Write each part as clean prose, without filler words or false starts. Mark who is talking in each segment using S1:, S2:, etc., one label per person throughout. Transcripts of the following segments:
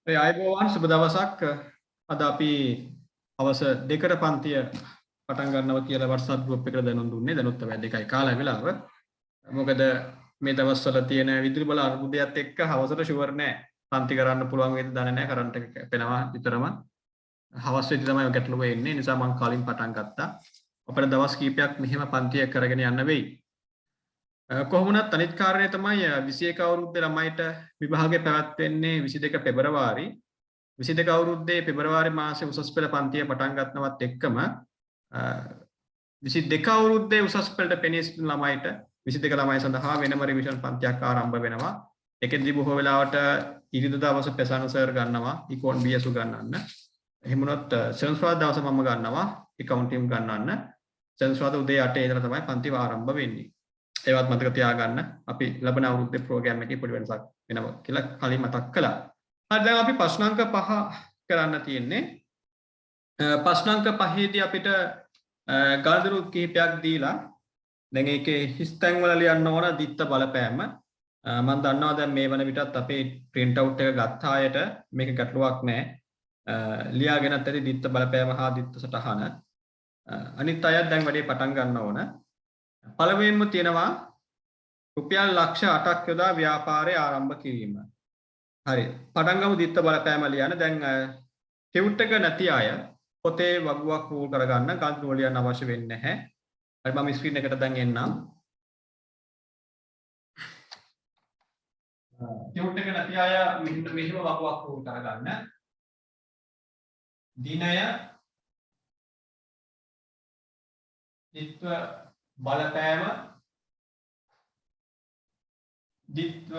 S1: ඒ අයබෝවන් සුබ දවසක්. අද අපි හවස 2ට පන්තිය පටන් ගන්නවා කියලා WhatsApp group එකට දැනුම් දුන්නේ. දැනුත් තමයි 2යි කාලය වෙලාව. මොකද මේ දවස්වල තියෙන විදුලි බල අර්බුදයත් එක්ක හවසට ෂුවර් නෑ. පන්ති කරන්න පුළුවන් වේද දන්නේ නෑ. කරන්ට් එක කැපෙනවා විතරම. හවස් වෙද්දි තමයි ගැටලුව එන්නේ. නිසා මම කලින් පටන් ගත්තා. අපිට දවස් කීපයක් මෙහෙම පන්තිය කරගෙන යන්න වෙයි. කොහොමුණත් අනිත් කාරණය තමයි 21 අවුරුද්දේ ළමයිට විභාගය පැවැත්වෙන්නේ 22 පෙබරවාරි 22 අවුරුද්දේ පෙබරවාරි මාසේ උසස් පෙළ පන්තිය පටන් ගන්නවත් එක්කම 22 අවුරුද්දේ උසස් පෙළට පෙනී සිටින ළමයිට 22 ළමයි සඳහා වෙනම රිවිෂන් පන්තියක් ආරම්භ වෙනවා. ඒකෙන්දී බොහෝ වෙලාවට ඉරිදා දවස පෙසාන සර් ගන්නවා ඉකෝන් BSU ගන්නන්න. එහෙම වුණොත් සෙන්සුරාදා දවස මම ගන්නවා accounting ගන්නන්න. සෙන්සුරාදා උදේ 8 ඉඳලා තමයි පන්තිව ආරම්භ වෙන්නේ. ඒවත් මතක තියාගන්න අපි ලබන අවුරුද්දේ ප්‍රෝග්‍රෑම් එකේ පොඩි වෙනසක් වෙනවා කියලා කලින් මතක් කළා. හරි දැන් අපි ප්‍රශ්නාංක 5 කරන්න තියෙන්නේ. ප්‍රශ්නාංක 5ේදී අපිට ගණිතරු කිහිපයක් දීලා දැන් ඒකේ හිස්තැන් වල ලියන්න ඕන දිත්ත බලපෑම. මම දන්නවා දැන් මේ වන විටත් අපේ print out එක ගත්ත අයට මේක ගැටලුවක් නෑ. ලියාගෙනත් ඇති දිත්ත බලපෑම හා දිත්ත සටහන. අනිත් අයත් දැන් වැඩේ පටන් ගන්න ඕන. පළමුවෙන්ම තියෙනවා රුපියල් ලක්ෂ 8ක් යොදා ව්‍යාපාරය ආරම්භ කිරීම. හරි. පටන් ගමු දිත්ත බලපෑම ලියන්න. දැන් ටියුට් එක නැති අය පොතේ වගුවක් රූල් කරගන්න ගණිත ලියන්න අවශ්‍ය වෙන්නේ නැහැ. හරි මම ස්ක්‍රීන් එකට දැන් එන්නම්. ටියුට් එක නැති අය මෙහෙම වගුවක් රූල් කරගන්න. දිනය දිත්ව බලපෑම දිත්ව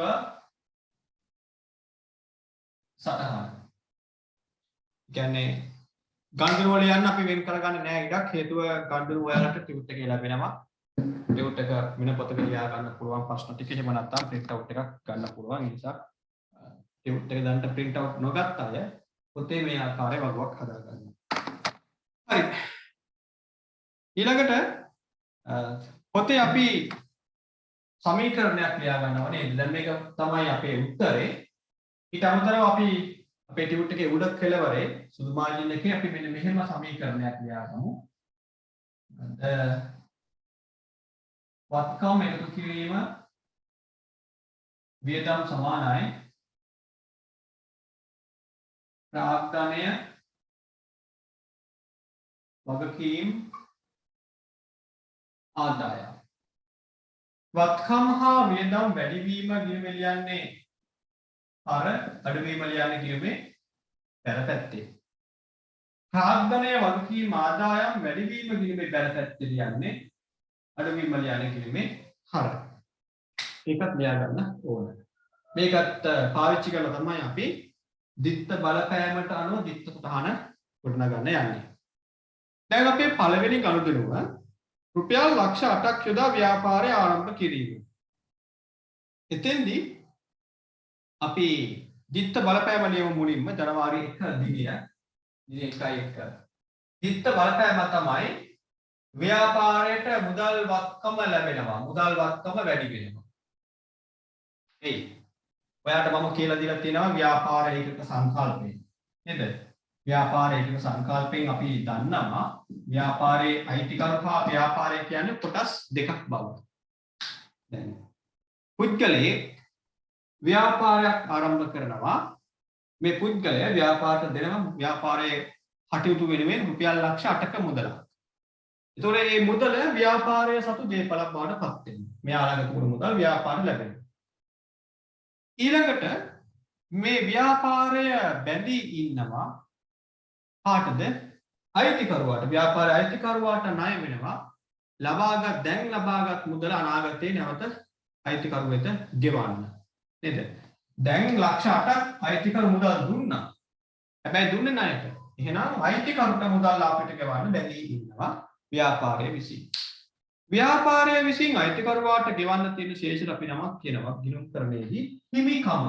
S1: සටහන. කියන්නේ ගණන් වල යන්න අපි වෙන් කරගන්න නෑ ඉඩක්. හේතුව ගණන් ඔයාලට ටියුට් එකේ ලැබෙනවා. ටියුට් එක වෙන පොතක ලියා ගන්න පුළුවන් ප්‍රශ්න ටික එහෙම නැත්නම් print out එකක් ගන්න පුළුවන්. ඒ නිසා ටියුට් එක දැන්ට print out නොගත් අය පොතේ මේ ආකාරයේ වගුවක් හදා ගන්න. හරි. ඊළඟට පොතේ අපි සමීකරණයක් ලියා ගන්නවා නේද? දැන් මේක තමයි අපේ උත්තරේ. ඊට අමතරව අපි අපේ ටියුට් එකේ උඩ කෙළවරේ සුදු මාර්ජින් එකේ අපි මෙන්න මෙහෙම සමීකරණයක් ලියා ගමු. වත්කම් එකතු කිරීම වියදම් සමානයි ප්‍රාග්ධනය වගකීම් ආදායම්. වත්කම් හා වියදම් වැඩිවීම ගිණුමේ ලියන්නේ අර අඩුවීම ලියන්නේ ගිණුමේ බැල පැත්තේ. ප්‍රාග්ධනය වගකීම් ආදායම් වැඩිවීම ගිණුමේ බැල පැත්තේ ලියන්නේ අඩුවීම ලියන්නේ ගිණුමේ හර. ඒකත් ලියා ගන්න ඕන. මේකත් පාවිච්චි කරලා තමයි අපි දිත්ත බලපෑමට අනුව දිත්ත සටහන ගොඩනගන්න යන්නේ. දැන් අපේ පළවෙනි ගනුදෙනුව රුපියල් ලක්ෂ 8ක් යොදා ව්‍යාපාරය ආරම්භ කිරීම. එතෙන්දී අපි දිත්ත බලපෑම ලියමු මුලින්ම ජනවාරි 1 දිනය. දින 1 දිත්ත බලපෑම තමයි ව්‍යාපාරයට මුදල් වත්කම ලැබෙනවා. මුදල් වත්කම වැඩි වෙනවා. එයි. ඔයාලට මම කියලා දීලා තියෙනවා ව්‍යාපාර ඒකක සංකල්පය. නේද? ව්‍යාපාර ඒකක සංකල්පයෙන් අපි දන්නවා ව්‍යාපාරයේ අයිතිකරු හා ව්‍යාපාරය කියන්නේ කොටස් දෙකක් බව. දැන් පුද්ගලයේ ව්‍යාපාරයක් ආරම්භ කරනවා. මේ පුද්ගලයා ව්‍යාපාරට දෙනවා ව්යාපාරයේ කටයුතු වෙනුවෙන් රුපියල් ලක්ෂ 8ක මුදලක්. ඒතකොට මේ මුදල ව්‍යාපාරයේ සතු දේපලක් බවට පත් වෙනවා. මෙයාලගේ තියෙන මුදල් ව්‍යාපාරට ලැබෙනවා. ඊළඟට මේ ව්‍යාපාරය බැඳී ඉන්නවා කාටද? අයිතිකරුවාට. ව්‍යාපාරයේ අයිතිකරුවාට ණය වෙනවා. දැන් ලබාගත් මුදල අනාගතේ නැවත අයිතිකරු වෙත ගෙවන්න. නේද? දැන් ලක්ෂ 8ක් අයිතිකරු මුදල් දුන්නා. හැබැයි දුන්නේ ණයට. එහෙනම් අයිතිකරුට මුදල් අපිට ගෙවන්න බැඳී ඉන්නවා ව්‍යාපාරයේ විසින්. ව්‍යාපාරයේ විසින් අයිතිකරුවාට ගෙවන්න තියෙන ශේෂයට අපි නමක් කියනවා ගිණුම් කරණයේදී හිමිකම.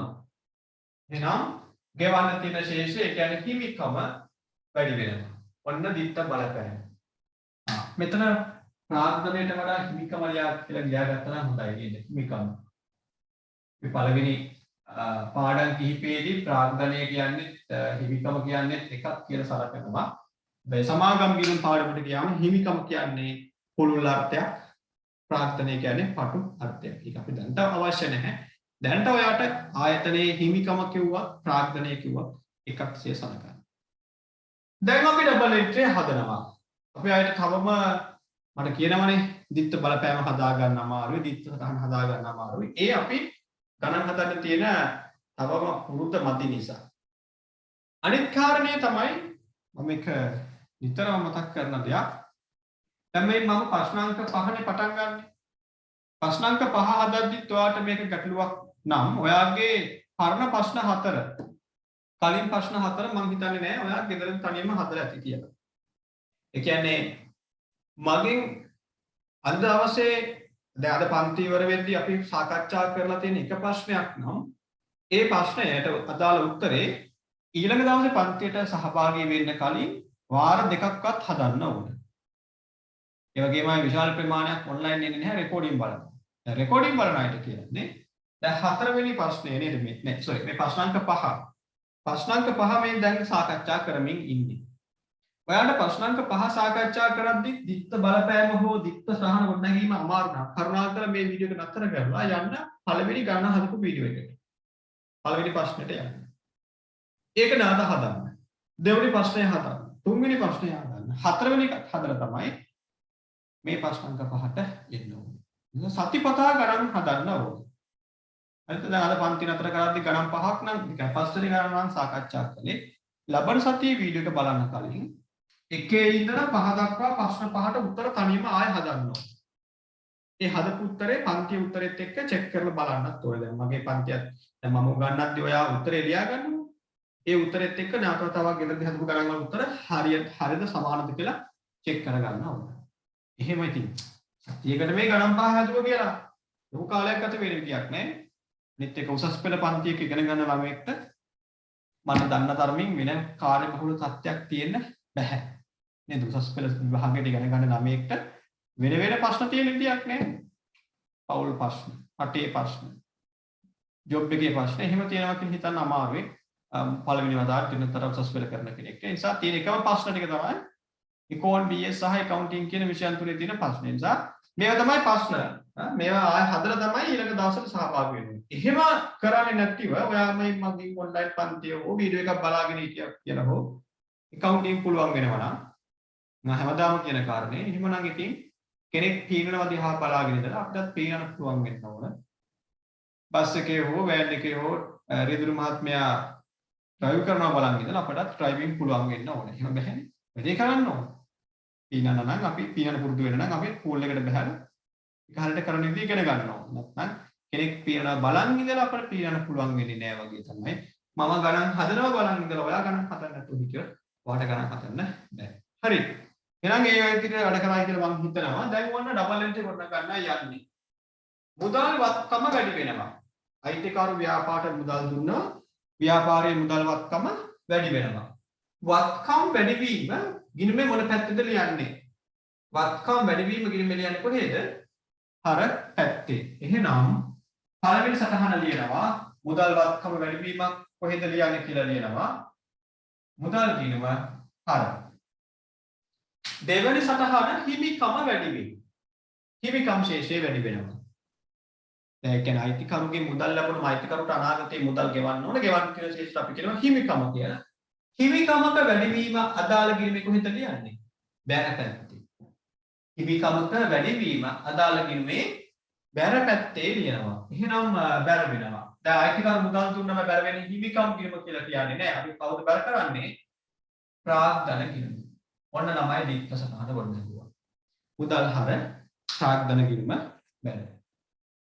S1: එහෙනම් ගෙවන්න තියෙන ශේෂය ඒ කියන්නේ හිමිකම වැඩි වෙනවා. ඔන්න දිත්ත බලපෑම. මෙතන ප්‍රාග්ධනයට වඩා හිමිකම ලියා කියලා ලියා ගත්තා නම් හොඳයි නේද? හිමිකම. මේ පළවෙනි පාඩම් කිහිපයේදී ප්‍රාග්ධනය කියන්නේ හිමිකම කියන්නේ එකක් කියලා සලකනවා. මේ සමාගම් ගිණුම් පාඩමට ගියාම හිමිකම කියන්නේ පුළුල් අර්ථයක්, ප්‍රාර්ථනය කියන්නේ පටු අර්ථයක්. ඒක අපි දැනට අවශ්‍ය නැහැ. දැනට ඔයාට ආයතනයේ හිමිකම කිව්වත් ප්‍රාර්ථනය කිව්වත් එකක්සේ සලකන්න. දැන් අපි ඩබල් එන්ට්‍රි හදනවා. අපි ආයෙත් තවම මට කියනවනේ දිත්ත බලපෑම හදා ගන්න අමාරුයි, දිත්ත සටහන් හදා ගන්න අමාරුයි. ඒ අපි ගණන් හදන්න තියෙන තවම පුරුද්ද මදි නිසා. අනිත් කාරණේ තමයි මම එක නිතරම මතක් කරන දෙයක්. දැන් මේ මම ප්‍රශ්නාංක 5නේ පටන් ගන්නෙ. ප්‍රශ්නාංක 5 හදද්දිත් ඔයාලට මේක ගැටලුවක් නම් ඔයාගේ පරණ ප්‍රශ්න 4 කලින් ප්‍රශ්න 4 මම හිතන්නේ නෑ ඔයා ගෙදරින් තනියම හදලා ඇති කියලා. ඒ කියන්නේ මගෙන් අද දවසේ දැන් අද පන්ති ඉවර වෙද්දී අපි සාකච්ඡා කරලා තියෙන එක ප්‍රශ්නයක් නම් ඒ ප්‍රශ්නයට අදාළ උත්තරේ ඊළඟ දවසේ පන්තියට සහභාගී වෙන්න කලින් වාර දෙකක්වත් හදන්න ඕනේ. ඒ වගේම විශාල ප්‍රමාණයක් ඔන්ලයින් එන්නේ නැහැ රෙකෝඩින් බලනවා. දැන් රෙකෝඩින් බලන අයට කියන්නේ දැන් 4 වෙනි ප්‍රශ්නේ නේද මේ නේ සෝරි මේ ප්‍රශ්නාංක 5. ප්‍රශ්නාංක 5 මේ දැන් සාකච්ඡා කරමින් ඉන්නේ. ඔයාලට ප්‍රශ්නාංක 5 සාකච්ඡා කරද්දී දිත්ත බලපෑම හෝ දිත්ත සහන ගොඩනැගීම අමාරු නම් කරුණාකර මේ වීඩියෝ එක නතර කරලා යන්න පළවෙනි ගණන හදපු වීඩියෝ එකට. පළවෙනි ප්‍රශ්නෙට යන්න. ඒක නාද හදන්න. දෙවෙනි ප්‍රශ්නය හදන්න. තුන්වෙනි ප්‍රශ්නය හදන්න. හතරවෙනි එකත් හදලා තමයි මේ ප්‍රශ්නාංක 5ට එන්න ඕනේ. සතිපතා ගණන් හදන්න ඕනේ. හරිද? දැන් අද පන්ති නතර කරද්දී ගණන් 5ක් නම් නිකන් පස්වෙනි ගණන නම් සාකච්ඡා කළේ. ලබන සතියේ වීඩියෝ එක බලන්න කලින් එකේ ඉඳලා 5 දක්වා ප්‍රශ්න 5ට උත්තර තනියම ආයෙ හදන්න ඕනේ. ඒ හදපු උත්තරේ පන්තියේ උත්තරෙත් එක්ක චෙක් කරලා බලන්නත් ඕනේ. දැන් මගේ පන්තියත් දැන් මම උගන්වද්දී ඔයා උත්තරේ ලියා ගන්නවා. ඒ උත්තරෙත් එක්ක නැවත තවක් ගෙදරදී හදපු ගණන් වල උත්තර හරියද සමානද කියලා චෙක් කරගන්න ඕනේ. එහෙමයි තියෙන්නේ. සතියකට මේ ගණන් 5 හදුවා කියලා ලොකු කාලයක් ගත වෙන විදියක් නෑ. අනිත් එක උසස් පෙළ පන්තියක ඉගෙන ගන්න ළමයෙක්ට මම දන්න තරමින් වෙන කාර්යබහුල තත්ත්වයක් තියෙන්න බෑ. නේද? උසස් පෙළ විභාගයට ඉගෙන ගන්න ළමයෙක්ට වෙන ප්‍රශ්න තියෙන විදියක් නෑ. පෞල් ප්‍රශ්න, අටේ ප්‍රශ්න, ජොබ් එකේ ප්‍රශ්න එහෙම තියෙනවා කියලා හිතන්න අමාරුයි. පළවෙනි වතාවට දිනතර උසස් පෙළ කරන කෙනෙක්ට. ඒ නිසා තියෙන එකම ප්‍රශ්න ටික තමයි ඉකෝන් BS සහ accounting කියන විෂයන් තුනේ තියෙන ප්‍රශ්න. ඒ නිසා මේවා තමයි ප්‍රශ්න. මේවා ආය හදලා තමයි ඊළඟ දවසට සහභාගී වෙන්නේ. එහෙම කරන්නේ නැතිව ඔයා මේ මගේ ඔන්ලයින් පන්තිය හෝ වීඩියෝ එකක් බලාගෙන හිටියක් කියලා හෝ accounting පුළුවන් වෙනවා නම් මම හැමදාම කියන කාරණේ එහෙමනම් ඉතින් කෙනෙක් පීනනවා දිහා බලාගෙන ඉඳලා අපිටත් පීනන්න පුළුවන් වෙන්න ඕන. බස් එකේ හෝ වෑන් එකේ හෝ රිදුරු මහත්මයා ඩ්‍රයිව් කරනවා බලන් ඉඳලා අපිටත් ඩ්‍රයිවිං පුළුවන් වෙන්න ඕන. එහෙම බැහැනේ. වැඩේ කරන්න ඕන. පීනන්න නම් අපි පීනන්න පුරුදු වෙන්න නම් අපි පූල් එකට බහලා ඒක හරියට කරන විදිහ ඉගෙන ගන්න ඕන. නැත්නම් කෙනෙක් පීනනවා බලන් ඉඳලා අපිට පීනන්න පුළුවන් වෙන්නේ නැහැ වගේ තමයි. මම ගණන් හදනවා බලන් ඉඳලා ඔයා ගණන් හදන්න නැතුව හිටියොත් ඔයාට ගණන් හදන්න බෑ. හරි. එහෙනම් ඒ විදිහට වැඩ කරා කියලා මම හිතනවා. දැන් ඔන්න ඩබල් එන්ට්‍රි කොට ගන්න යන්නේ. මුදල් වත්කම වැඩි වෙනවා. අයිතිකාරු ව්‍යාපාරයට මුදල් දුන්නා. ව්‍යාපාරයේ මුදල් වත්කම වැඩි වෙනවා. වත්කම් වැඩිවීම ගිණුමේ මොන පැත්තද ලියන්නේ? වත්කම් වැඩිවීම ගිණුමේ ලියන්නේ කොහේද? අර පැත්තේ. එහෙනම් පළවෙනි සටහන ලියනවා මුදල් වත්කම වැඩිවීමක් කොහෙද ලියන්නේ කියලා ලියනවා. මුදල් ගිණුම අර. දෙවෙනි සටහන හිමිකම වැඩිවීම. හිමිකම් ශේෂය වැඩි වෙනවා. දැන් කියන්නේ අයිතිකරුගේ මුදල් ලැබුණු අයිතිකරුට අනාගතයේ මුදල් ගෙවන්න ඕන. ගෙවන්න කියන ශේෂ්ඨ අපි කියනවා හිමිකම කියලා. හිමිකමක වැඩිවීම අදාළ ගිණුමේ කොහෙද ලියන්නේ? බැර පැත්තේ. හිමිකමක වැඩිවීම අදාළ ගිණුමේ බැර පැත්තේ ලියනවා. එහෙනම් බැර වෙනවා. දැන් අයිතිකරු මුදල් දුන්නම බැර වෙන්නේ හිමිකම් ගිණුම කියලා කියන්නේ නැහැ. අපි කවුද බැර කරන්නේ? ප්‍රාග්ධන ගිණුම. ඔන්න ළමයි දීප්ත සටහන ගොඩනගුවා. මුදල් හර ප්‍රාග්ධන ගිණුම බැර.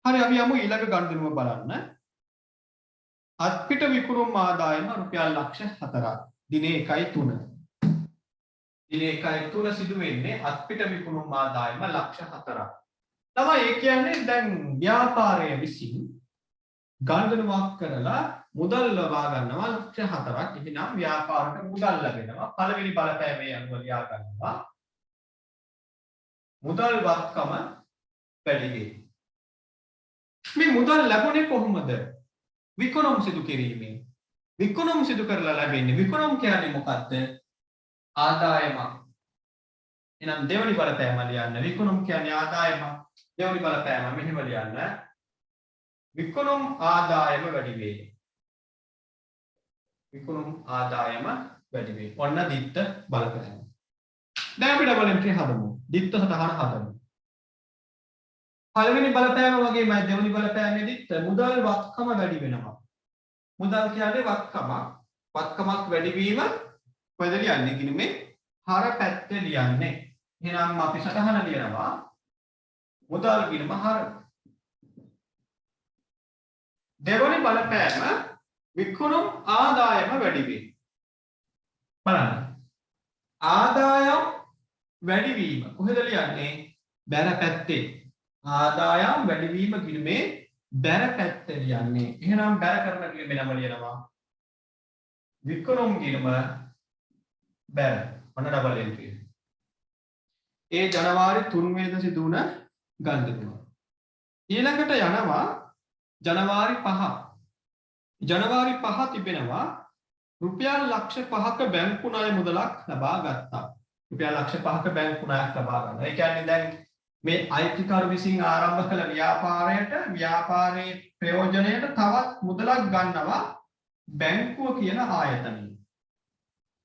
S1: හරි අපි යමු ඊළඟ ගණනුව බලන්න. අත්පිට විකුණුම් ආදායම රුපියල් ලක්ෂ 4ක්. දිනේ 1.3. දිනේ 1.3 සිදු වෙන්නේ අත්පිට විකුණුම් ආදායම ලක්ෂ 4ක්. තමයි ඒ කියන්නේ දැන් ව්‍යාපාරයේ විසින් ගණනුවක් කරලා මුදල් ලබා ගන්නවා ලක්ෂ 4ක්. එහෙනම් ව්‍යාපාරයට මුදල් ලැබෙනවා. පළවෙනි බලපෑමේ අනුව ලියා ගන්නවා. මුදල් වත්කම වැඩි වෙනවා. මේ මුදල් ලැබුණේ කොහොමද? විකුණුම් සිදු කිරීමෙන්. විකුණුම් සිදු කරලා ලැබෙන්නේ විකුණුම් කියන්නේ මොකක්ද? ආදායමක්. එහෙනම් දෙවනි බලපෑම ලියන්න. විකුණුම් කියන්නේ ආදායමක්. දෙවනි බලපෑම මෙහෙම ලියන්න. විකුණුම් ආදායම වැඩි වේ. විකුණුම් ආදායම වැඩි වේ. ඔන්න දිත්ත බලපෑම. දැන් අපි ඩබල් එන්ට්‍රි හදමු. දිත්ත සටහන හදමු. පළවෙනි බලපෑම වගේම දෙවෙනි බලපෑමේදීත් මුදල් වත්කම වැඩි වෙනවා. මුදල් කියන්නේ වත්කමක්. වත්කමක් වැඩි වීම කොහෙද ලියන්නේ? කිනුමේ හර පැත්තේ ලියන්නේ. එහෙනම් අපි සටහන ලියනවා මුදල් ගිණුම හර. දෙවෙනි බලපෑම විකුණුම් ආදායම වැඩි වේ. බලන්න. ආදායම් වැඩි වීම කොහෙද ලියන්නේ? බැර පැත්තේ. ආදායම් වැඩි වීම ගිණුමේ බැර පැත්තේ ලියන්නේ. එහෙනම් බැර කරන ගිණුමේ නම ලියනවා විකුණුම් ගිණුම බැර. ඔන්න ඩබල් එන්ට්‍රි. ඒ ජනවාරි 3 වෙනිදා සිදු වුණ ගණන්. ඊළඟට යනවා ජනවාරි 5. ජනවාරි 5 තිබෙනවා රුපියල් ලක්ෂ 5ක බැංකු ණය මුදලක් ලබා ගත්තා. රුපියල් ලක්ෂ 5ක බැංකු ණයක් ලබා ගන්නවා. ඒ කියන්නේ දැන් මේ අයිතිකරු විසින් ආරම්භ කළ ව්‍යාපාරයේ ප්‍රයෝජනයට තවත් මුදලක් ගන්නවා බැංකුව කියන ආයතනය.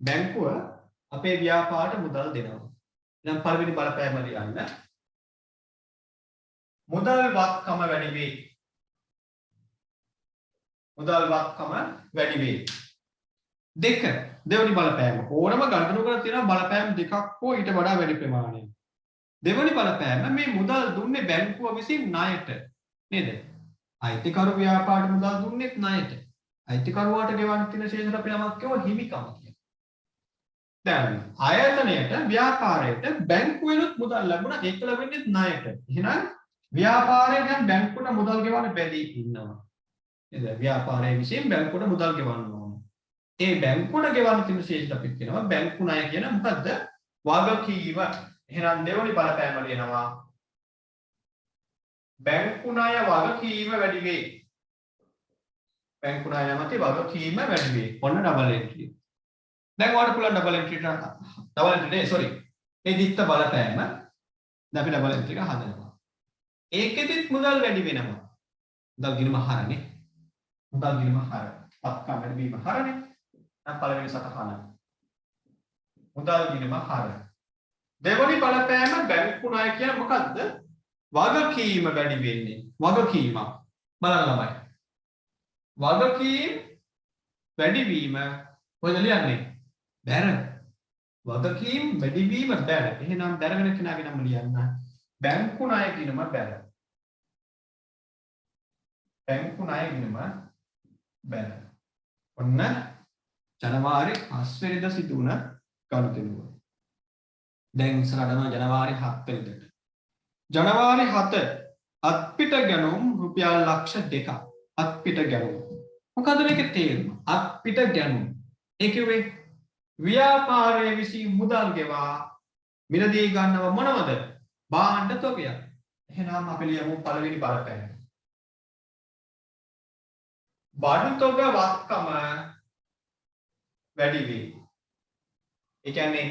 S1: බැංකුව අපේ ව්‍යාපාරයට මුදල් දෙනවා. දැන් පළවෙනි බලපෑම ලියන්න. මුදල් වත්කම වැඩි වේ. මුදල් වත්කම වැඩි වේ. දෙක දෙවෙනි බලපෑම. ඕනම ගණනකට තියෙන බලපෑම් දෙකක් හෝ ඊට වඩා වැඩි ප්‍රමාණයක්. දෙවෙනි බලපෑම මේ මුදල් දුන්නේ බැංකුව විසින් ණයට නේද? අයිතිකරු ව්‍යාපාරයට මුදල් දුන්නේත් ණයට. අයිතිකරුවාට ගෙවන්න තියෙන ශේෂ අපි නමක් කියව හිමිකම කියලා. දැන් ආයතනයට ව්‍යාපාරයට බැංකුවෙනුත් මුදල් ලැබුණා ඒක ලැබෙන්නේ ණයට. එහෙනම් ව්‍යාපාරය දැන් බැංකුවට මුදල් ගෙවන්න බැදී ඉන්නවා. නේද? ව්‍යාපාරය විසින් බැංකුවට මුදල් ගෙවන්න ඕන. ඒ බැංකුවට ගෙවන්න තියෙන ශේෂ අපි කියනවා බැංකු ණය කියන මොකද්ද? වගකීම. එහෙනම් දෙවෙනි බලපෑම ලියනවා බැංකු ණය වගකීම වැඩි වේ. බැංකු ණය නැමැති වගකීම වැඩි වේ. ඔන්න ඩබල් එන්ට්‍රි. දැන් ඔයාලට පුළුවන් ඩබල් එන්ට්‍රි ඒ දිත්ත බලපෑම දැන් අපි ඩබල් එන්ට්‍රි එක හදනවා. ඒකෙදිත් මුදල් වැඩි වෙනවා. මුදල් ගිණුම හරනේ. මුදල් ගිණුම හර. වත්කම් වැඩි වීම හරනේ. දැන් පළවෙනි සටහන. මුදල් ගිණුම හර. දෙවනි බලපෑම බැංකු ණය කියන මොකද්ද? වගකීම වැඩි වෙන්නේ. වගකීම. බලන්න ළමයි. වගකීම් වැඩි වීම කොහෙද ලියන්නේ? බැර. වගකීම් වැඩි වීම බැර. එහෙනම් දැනගෙන කෙනාගේ නම ලියන්න. බැංකු ණය ගිණුම බැර. බැංකු ණය ගිණුම බැර. ඔන්න ජනවාරි 5 වෙනිදා සිදු වුණ ගනුදෙනුව. දැන් ඉස්සරහටම ජනවාරි 7 වෙනිදාට. ජනවාරි 7 අත්පිට ගැනුම් රුපියල් ලක්ෂ 2ක්. අත්පිට ගැනුම්. මොකද මේකේ තේරුම? අත්පිට ගැනුම්. ඒ කිව්වේ ව්‍යාපාරයේ විසින් මුදල් ගෙවා මිලදී ගන්නව මොනවද? භාණ්ඩ තොගයක්. එහෙනම් අපි ලියමු පළවෙනි බලපෑම. බඩු තොග වත්කම වැඩි වේ. ඒ කියන්නේ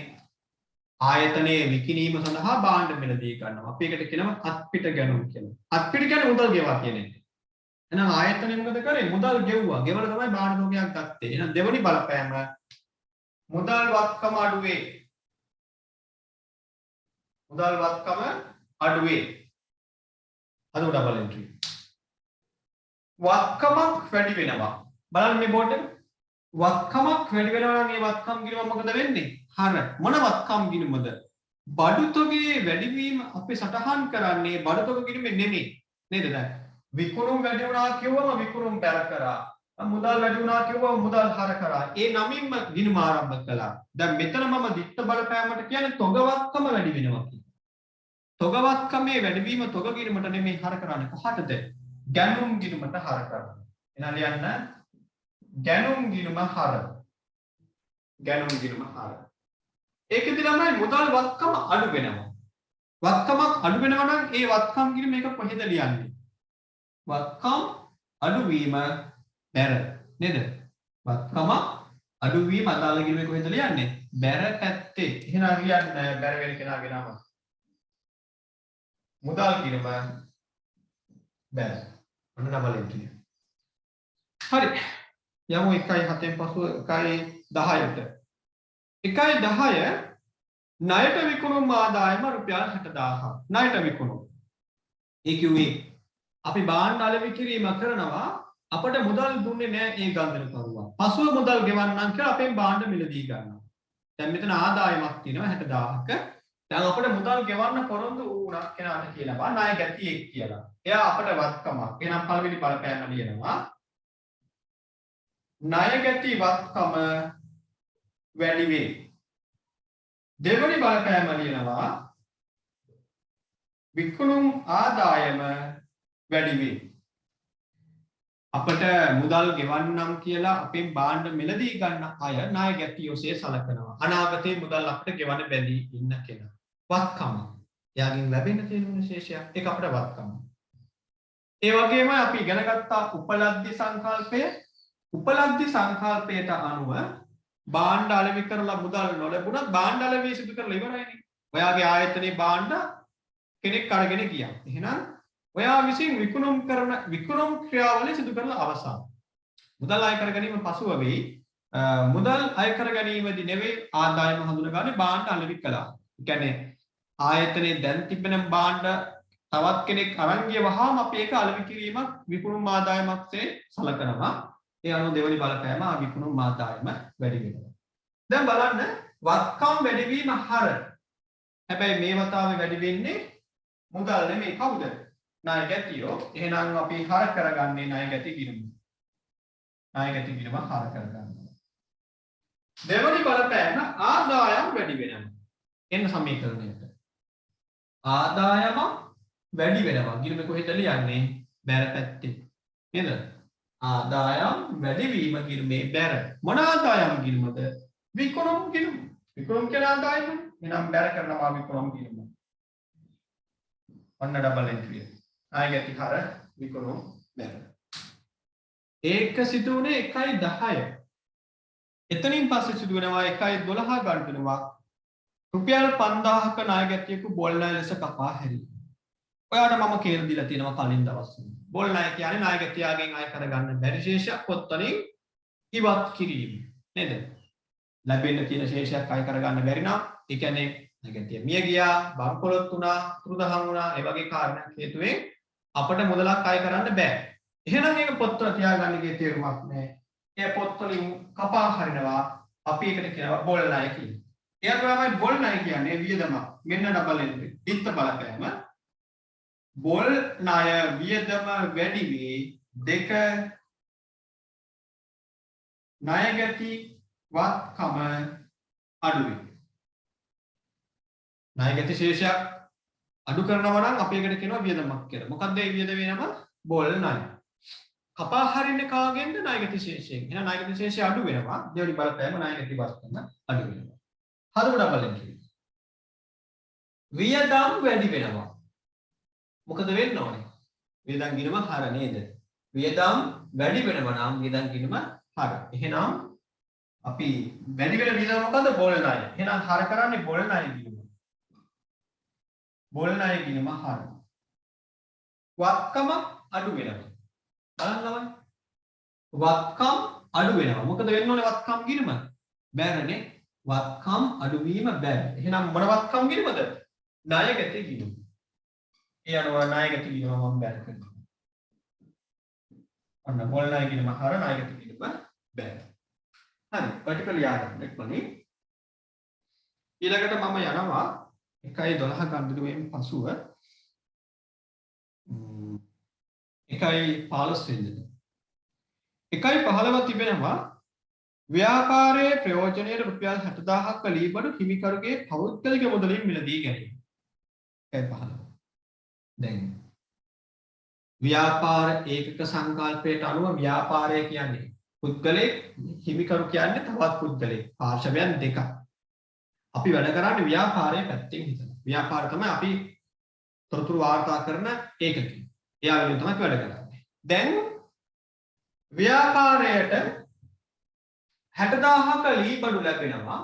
S1: ආයතනයේ විකිණීම සඳහා භාණ්ඩ මිලදී ගන්නවා. අපි ඒකට කියනවා අත්පිට ගැනුම් කියලා. අත්පිට කියන්නේ මුදල් ගෙවා කියන එක. එහෙනම් ආයතනය මොකද කරේ? මුදල් ගෙවුවා. ගෙවලා තමයි භාණ්ඩ තොගයක් ගත්තේ. එහෙනම් දෙවෙනි බලපෑම මුදල් වත්කම අඩු වේ. මුදල් වත්කම අඩු වේ. අද ඩබල් එන්ට්‍රි. වත්කමක් වැඩි වෙනවා. බලන්න මේ බෝඩ් එක. වත්කමක් වැඩි වෙනවා නම් මේ වත්කම් ගිණුම මොකද වෙන්නේ? හර. මොන වත්කම් ගිණුමද? බඩු තොගේ වැඩිවීම අපි සටහන් කරන්නේ බඩු තොග ගිණුමේ නෙමෙයි. නේද දැන්? විකුණුම් වැඩි වුණා කියවම විකුණුම් බැර කරා. මුදල් වැඩි වුණා කියවම මුදල් හර කරා. ඒ නමින්ම ගිණුම ආරම්භ කළා. දැන් මෙතන මම දිත්ත බලපෑමට කියන්නේ තොග වත්කම වැඩි වෙනවා කියලා. තොග වත්කමේ වැඩිවීම තොග ගිණුමට නෙමෙයි හර කරන්නේ. කොහටද? ගැනුම් ගිණුමට හර කරනවා. එහෙනම් ලියන්න ගැනුම් ගිණුම හර. ගැනුම් ගිණුම හර. ඒකෙදි ළමයි මුදල් වත්කම අඩු වෙනවා. වත්කමක් අඩු වෙනවා නම් ඒ වත්කම් ගිණුම මේක කොහෙද ලියන්නේ? වත්කම් අඩු වීම බැර නේද? වත්කම අඩුවීම අදාළ කිරීමේ කොහෙද ලියන්නේ? බැර පැත්තේ. එහෙනම් කියන්නේ බැර වෙන කෙනාගේ නම. මුදල් කිරීම බැර. ඔන්න ඩබල් එන්ට්‍රි. හරි. යමු 1.7න් පසු 1.10ට. 1.10 ණයට විකුණුම් ආදායම රුපියල් 60000ක්. ණයට විකුණුම්. ඒ කිව්වේ අපි භාණ්ඩ අලෙවි කිරීම කරනවා අපට මුදල් දුන්නේ නැහැ ඒ ගන්ධනකරුවා. පසුව මුදල් ගෙවන්නම් කියලා අපෙන් භාණ්ඩ මිලදී ගන්නවා. දැන් මෙතන ආදායමක් තියෙනවා 60000ක. දැන් අපිට මුදල් ගෙවන්න පොරොන්දු වුණා කෙනාට කියනවා ණය ගැතියෙක් කියලා. එයා අපට වත්කමක්. එහෙනම් පළවෙනි බලපෑම ලියනවා. ණය ගැති වත්කම වැඩි වේ. දෙවෙනි බලපෑම ලියනවා විකුණුම් ආදායම වැඩි වේ. අපට මුදල් ගෙවන්නම් කියලා අපෙන් භාණ්ඩ මිලදී ගන්න අය ණය ගැති ඔසේ සලකනවා. අනාගතේ මුදල් අපිට ගෙවන්න බැඳී ඉන්න කෙනා. වත්කම. එයාගෙන් ලැබෙන්න තියෙන විශේෂයක් ඒක අපිට වත්කම. ඒ වගේම අපි ඉගෙන ගත්තා උපලබ්ධි සංකල්පය. උපලබ්ධි සංකල්පයට අනුව භාණ්ඩ අලෙවි කරලා මුදල් නොලැබුණත් භාණ්ඩ අලෙවි සිදු කරලා ඉවරයිනේ. ඔයාගේ ආයතනයේ භාණ්ඩ කෙනෙක් අරගෙන ගියා. එහෙනම් ඔයා විසින් විකුණුම් ක්‍රියාවලිය සිදු කරලා අවසන්. මුදල් අය කර ගැනීම පසුව වෙයි. මුදල් අය කර ගැනීමදී නෙවෙයි ආදායම හඳුනගන්නේ භාණ්ඩ අලෙවි කළා. ඒ කියන්නේ ආයතනයේ දැන් තිබෙන භාණ්ඩ තවත් කෙනෙක් අරන් ගිය වහාම අපි ඒක අලෙවි කිරීමක් විකුණුම් ආදායමක්සේ සලකනවා. ඒ අනුව දෙවෙනි බලපෑම විකුණුම් ආදායම වැඩි වෙනවා. දැන් බලන්න වත්කම් වැඩිවීම හර. හැබැයි මේ වතාවේ වැඩි වෙන්නේ මුදල් නෙමෙයි කවුද? ණය ගැතියෝ. එහෙනම් අපි හර කරගන්නේ ණය ගැති ගිණුම. ණය ගැති ගිණුම හර කරගන්නවා. දෙවෙනි බලපෑම ආදායම් වැඩි වෙනවා. එන්න සමීකරණයට. ආදායම වැඩි වෙනවා. ගිණුම කොහෙද ලියන්නේ? බැර පැත්තේ. නේද? ආදායම් වැඩිවීම ගිණුමේ බැර. මොන ආදායම් ගිණුමද? විකුණුම් ගිණුම. විකුණුම් කියන ආදායම. එහෙනම් බැර කරනවා විකුණුම් ගිණුම. ඔන්න ඩබල් එන්ට්‍රි. ණය ගැති හර විකුණුම් බැර. ඒක සිදු වුණේ 1.10. එතනින් පස්සේ සිදු වෙනවා 1.12 ගණනනවා. රුපියල් 5000ක ණය ගැතියෙකු බොල් ණය ලෙස කපා හැරීම. ඔයාට මම කියලා දීලා තියෙනවා කලින් දවස්වල. බොල් ණය කියන්නේ ණය ගැතියාගෙන් අය කරගන්න බැරි ශේෂයක් පොත්වලින් ඉවත් කිරීම. නේද? ලැබෙන්න තියෙන ශේෂයක් අය කරගන්න බැරි නම් ඒ කියන්නේ ණය ගැතිය මිය ගියා, බංකොලොත් වුණා, තුරුදහන් වුණා, ඒ වගේ කාරණා හේතුවෙන් අපට මුදලක් අය කරන්න බෑ. එහෙනම් මේක පොත්වල තියාගන්න ගියේ තේරුමක් නැහැ. ඒ පොත්වලින් කපා හරිනවා අපි ඒකට කියනවා බොල් ණය කියලා. ඒ තමයි බොල් ණය කියන්නේ වියදම. මෙන්න ඩබල් එන්ට්‍රි. දිත්ත බලපෑම. බොල් ණය වියදම වැඩි වී දෙක ණය ගැති වත්කම අඩු වේ. ණය ගැති ශේෂයක් අඩු කරනවා නම් අපි ඒකට කියනවා වියදමක් කියලා. මොකක්ද මේ වියදමේ නම? බොල් ණය. කපා හරින්නේ කාගෙන්ද? ණය ගැති ශේෂයෙන්. එහෙනම් ණය ගැති ශේෂය අඩු වෙනවා. දෙවෙනි බලපෑම ණය ගැති වත්කම අඩු වෙනවා. හදමු ඩබල් එන්ට්‍රි. වියදම් වැඩි වෙනවා. මොකද වෙන්න ඕනේ? වියදම් ගිණුම හර නේද? වියදම් වැඩි වෙනවා නම් වියදම් ගිණුම හර. එහෙනම් අපි වැඩි වෙන වියදම මොකද? බොල් ණය. එහෙනම් හර කරන්නේ බොල් ණය ගිණුම. බොල් ණය ගිණුම හර. වත්කම අඩු වෙනවා. බලන්න. වත්කම් අඩු වෙනවා. මොකද වෙන්න ඕනේ වත්කම් ගිණුම? බැරනේ. වත්කම් අඩුවීම බැර. එහෙනම් මොන වත්කම් ගිණුමද? ණය ගැති ගිණුම. ඒ අනුව ණය ගැති ගිණුම මම බැර කරනවා. ඔන්න බොල් ණය ගිණුම හර ණය ගැති ගිණුම බැර. හරි. vertical යාගන්න එක්මනේ. ඊළඟට මම යනවා 1.12 ගණනුවෙන් පසුව 1.15 වෙනිදා. 1.15 තිබෙනවා ව්‍යාපාරයේ ප්‍රයෝජනයේ රුපියල් 60000ක ලීබඩු හිමිකරුගේ පෞද්ගලික මුදලින් මිලදී ගැනීම. 1.15. දැන් ව්‍යාපාර ඒකක සංකල්පයට අනුව ව්‍යාපාරය කියන්නේ පුද්ගලෙක්, හිමිකරු කියන්නේ තවත් පුද්ගලෙක්. පාර්ශවයන් දෙකක්. අපි වැඩ කරන්නේ ව්‍යාපාරයේ පැත්තෙන් හිතලා. ව්‍යාපාර තමයි අපි තොරතුරු වාර්තා කරන ඒකකය. එයා වෙනුවෙන් තමයි වැඩ කරන්නේ. දැන් ව්‍යාපාරයට 60000ක ලී බඩු ලැබෙනවා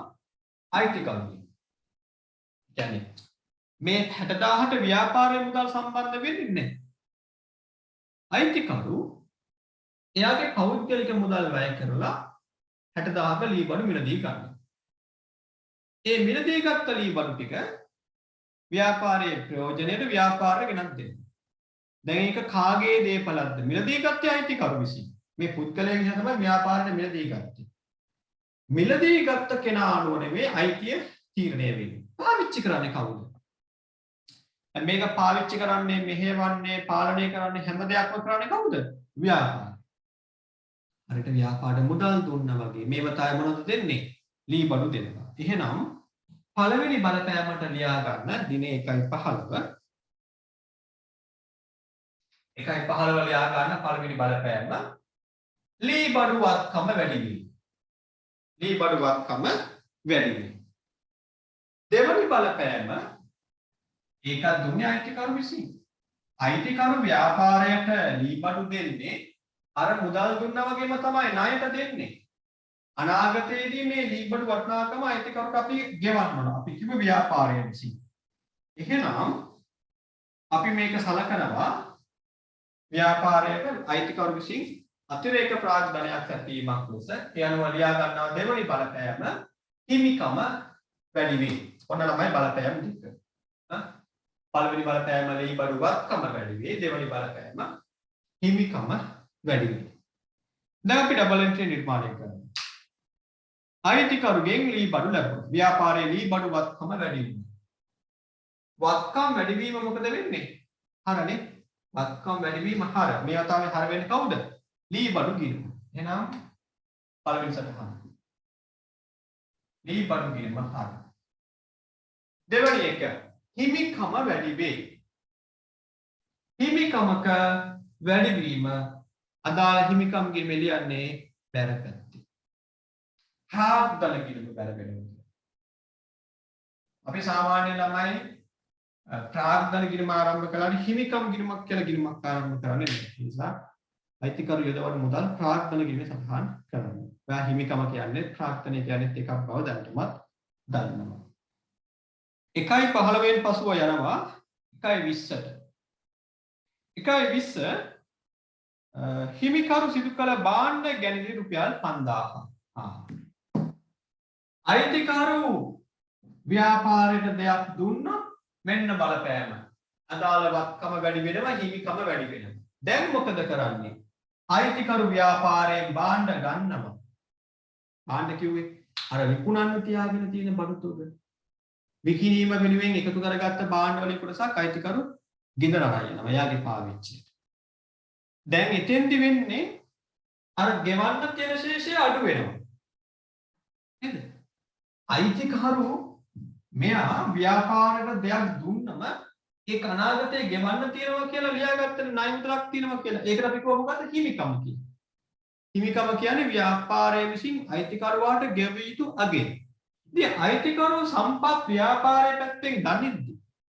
S1: අයිතිකරුගෙන්. කියන්නේ මේ 60000ට ව්‍යාපාරයේ මුදල් සම්බන්ධ වෙන්නේ නැහැ. අයිතිකරු එයාගේ පෞද්ගලික මුදල් වැය කරලා 60000ක ලී බඩු මිලදී ගන්නවා. ඒ මිලදී ගත්ත ලී බඩු ටික ව්‍යාපාරයේ ප්‍රයෝජනයට ව්‍යාපාරයට ගෙනත් දෙනවා. දැන් ඒක කාගේ දේපලක්ද? මිලදී ගත්තේ අයිතිකරු විසින්. මේ පුද්ගලයා විසින් තමයි ව්‍යාපාරයට මිලදී ගත්තේ. මිලදී ගත්ත කෙනා අනුව නෙමෙයි අයිතිය තීරණය වෙන්නේ. පාවිච්චි කරන්නේ කවුද? මේක පාවිච්චි කරන්නේ, මෙහෙවන්නේ, පාලනය කරන්නේ හැම දෙයක්ම කරන්නේ කවුද? ව්‍යාපාරය. හරියට ව්‍යාපාරයට මුදල් දුන්නා වගේ මේ වතාවේ මොනවද දෙන්නේ? ලී බඩු දෙනවා. එහෙනම් පළවෙනි බලපෑමට ලියා ගන්න දිනේ 1.15 1.15 ලියා ගන්න පළවෙනි බලපෑම ලී බඩු වත්කම වැඩි වීම. ලී බඩු වත්කම වැඩි වීම. දෙවනි බලපෑම ඒකත් දුන්නේ අයිතිකරු විසින්. අයිතිකරු ව්‍යාපාරයට ලී බඩු දෙන්නේ අර මුදල් දුන්නා වගේම තමයි ණයට දෙන්නේ. අනාගතයේදී මේ ලී බඩු වටිනාකම අයිතිකරුට අපි ගෙවන්න ඕන. අපි කිව්ව ව්‍යාපාරය විසින්. එහෙනම් අපි මේක සලකනවා ව්‍යාපාරයට අයිතිකරු විසින් අතිරේක ප්‍රාග්ධනයක් ඇතිවීමක් ලෙස. ඒ අනුව ලියා ගන්නවා දෙවනි බලපෑම හිමිකම වැඩි වේ. ඔන්න තමයි බලපෑම දෙක. පළවෙනි බලපෑම ලී බඩු වත්කම වැඩි වේ. දෙවනි බලපෑම හිමිකම වැඩි වේ. දැන් අපි ඩබල් එන්ට්‍රි නිර්මාණය කරමු. අයිතිකරුගෙන් ලී බඩු ලැබුණා. ව්‍යාපාරයේ ලී බඩු වත්කම වැඩි වුණා. වත්කම් වැඩි වීම මොකද වෙන්නේ? හරනේ. වත්කම් වැඩි වීම හර. මේ වතාවේ හර වෙන්නේ කවුද? ලී බඩු ගිණුම. එහෙනම් පළවෙනි සටහන. ලී බඩු ගිණුම හර. දෙවැනි එක හිමිකම වැඩි වේ. හිමිකමක වැඩි වීම අදාළ හිමිකම් ගිණුම එළියන්නේ බැරපැත්තේ. ප්‍රාග්ධන ගිණුම බැරපැත්තේ. අපි සාමාන්‍ය ළමයි ප්‍රාග්ධන ගිණුම ආරම්භ කළාට හිමිකම් ගිණුමක් කියලා ගිණුමක් ආරම්භ කරන්නේ නැහැ. ඒ නිසා අයිතිකරු යොදවන මුදල් ප්‍රාග්ධන ගිණුමේ සටහන් කරනවා. ඔයා හිමිකම කියන්නේ ප්‍රාග්ධනය කියන්නේ එකක් බව දැනටමත් දන්නවා. 1.15 පසුව යනවා 1.20ට. 1.20 හිමිකරු සිදු කළ භාණ්ඩ ගැනීම රුපියල් 5000. අයිතිකරු ව්‍යාපාරයට දෙයක් දුන්නොත් මෙන්න බලපෑම. අදාළ වත්කම වැඩි වෙනවා, හිමිකම වැඩි වෙනවා. දැන් මොකද කරන්නේ? අයිතිකරු ව්‍යාපාරයෙන් භාණ්ඩ ගන්නවා. භාණ්ඩ කිව්වේ අර විකුණන්න තියාගෙන තියෙන බඩු තොග. විකිණීම වෙනුවෙන් එකතු කරගත්ත භාණ්ඩ වලින් කොටසක් අයිතිකරු ගෙදර අරගෙනවා. එයාගේ පාවිච්චියට. දැන් එතෙන්දි වෙන්නේ අර ගෙවන්න තියෙන ශේෂය අඩු වෙනවා. නේද? අයිතිකරු මෙයා ව්‍යාපාරයට දෙයක් දුන්නම ඒක අනාගතයේ ගෙවන්න තියෙනවා කියලා ලියාගත්තනේ ණය මුදලක් තියෙනවා කියලා. ඒකට අපි කොහොමද හිමිකම කියන්නේ? හිමිකම කියන්නේ ව්‍යාපාරයේ විසින් අයිතිකරුවාට ගෙවිය යුතු අගය. ඉතින් අයිතිකරු සම්පත් ව්‍යාපාරයේ පැත්තෙන් ගනිද්දි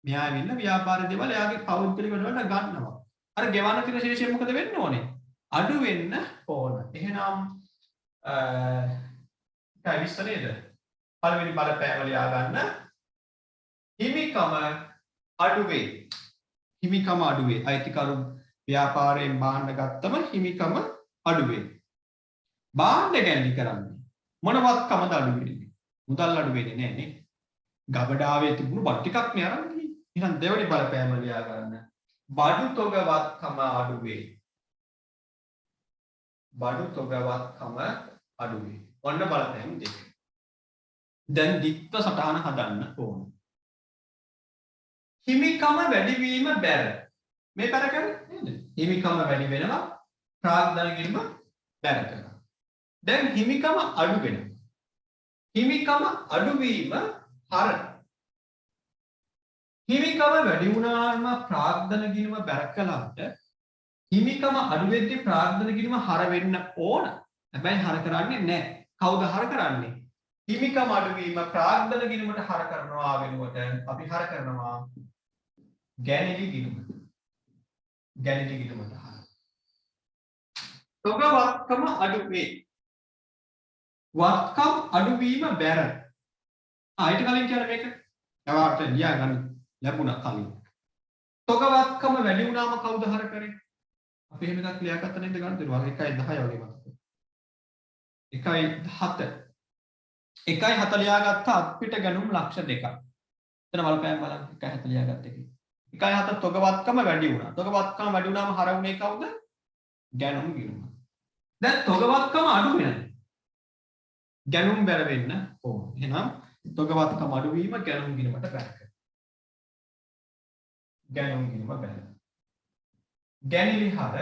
S1: මෙයා ඇවිල්ලා ව්‍යාපාර දේවල් එයාගේ පෞද්ගලික වලට ගන්නවා. අර ගෙවන්න තියෙන ශේෂය මොකද වෙන්න ඕනේ? අඩු වෙන්න ඕන. එහෙනම් විස්තර නේද? පළවෙනි බලපෑම ලියා ගන්න. හිමිකම අඩු වේ. හිමිකම අඩු වේ. අයිතිකරු ව්‍යාපාරයෙන් භාණ්ඩ ගත්තම හිමිකම අඩු වේ. භාණ්ඩ ගැනීම කරන්නේ මොනවත්කමද අඩු වෙන්නේ? මුදල් අඩු වෙන්නේ නැහැ නේ. ගබඩාවේ තිබුණු බඩු ටිකක් නේ අරන් ගියේ. එහෙනම් දෙවෙනි බලපෑම ලියා ගන්න. බඩු තොග වත්කම අඩු වේ. බඩු තොග වත්කම අඩු වේ. ඔන්න බලපෑම දෙක. දැන් දිත්ත සටහන හදන්න ඕන. හිමිකම වැඩි වීම බැර. මේ බැර කරන්නේ නේද? හිමිකම වැඩි වෙනවා ප්‍රාග්ධන ගිණුම බැර කරනවා. දැන් හිමිකම අඩු වෙනවා. හිමිකම අඩු වීම හර. හිමිකම වැඩි වුණාම ප්‍රාග්ධන ගිණුම බැර කළාට හිමිකම අඩු වෙද්දී ප්‍රාග්ධන ගිණුම හර වෙන්න ඕන. හැබැයි හර කරන්නේ නැහැ. කවුද හර කරන්නේ? හිමිකම අඩු වීම ප්‍රාග්ධන ගිණුමට හර කරනවා වෙනුවට අපි හර කරනවා ගැනිලි ගිණුමට. ගැනිලි ගිණුමට හර. තොග වත්කම අඩු වේ. වත්කම් අඩු වීම බැර. ඊට කලින් කියන්නේ මේක. නවාට ලියා ගන්න ලැබුණා කලින්. තොග වත්කම වැඩි වුණාම කවුද හර කරේ? අපි එහෙම එකක් ලියාගත්ත නේද ගන්න දෙනවා 1.10 වගේ මතක. 1.7 1.7 ලියාගත්ත අත්පිට ගැනුම් ලක්ෂ 2ක්. එතන බලපෑම් බලන්න 1.7 ලියාගත්ත එකේ. 1.7 තොග වත්කම වැඩි වුණා. තොග වත්කම වැඩි වුණාම හර වුණේ කවුද? ගැනුම් ගිණුම. දැන් තොග වත්කම අඩු වෙනවා. ගැනුම් බැර වෙන්න ඕන. එහෙනම් තොග වත්කම අඩු වීම ගැනුම් ගිණුමට බැර කරනවා. ගැනුම් ගිණුම බැර. ගැනිලි හර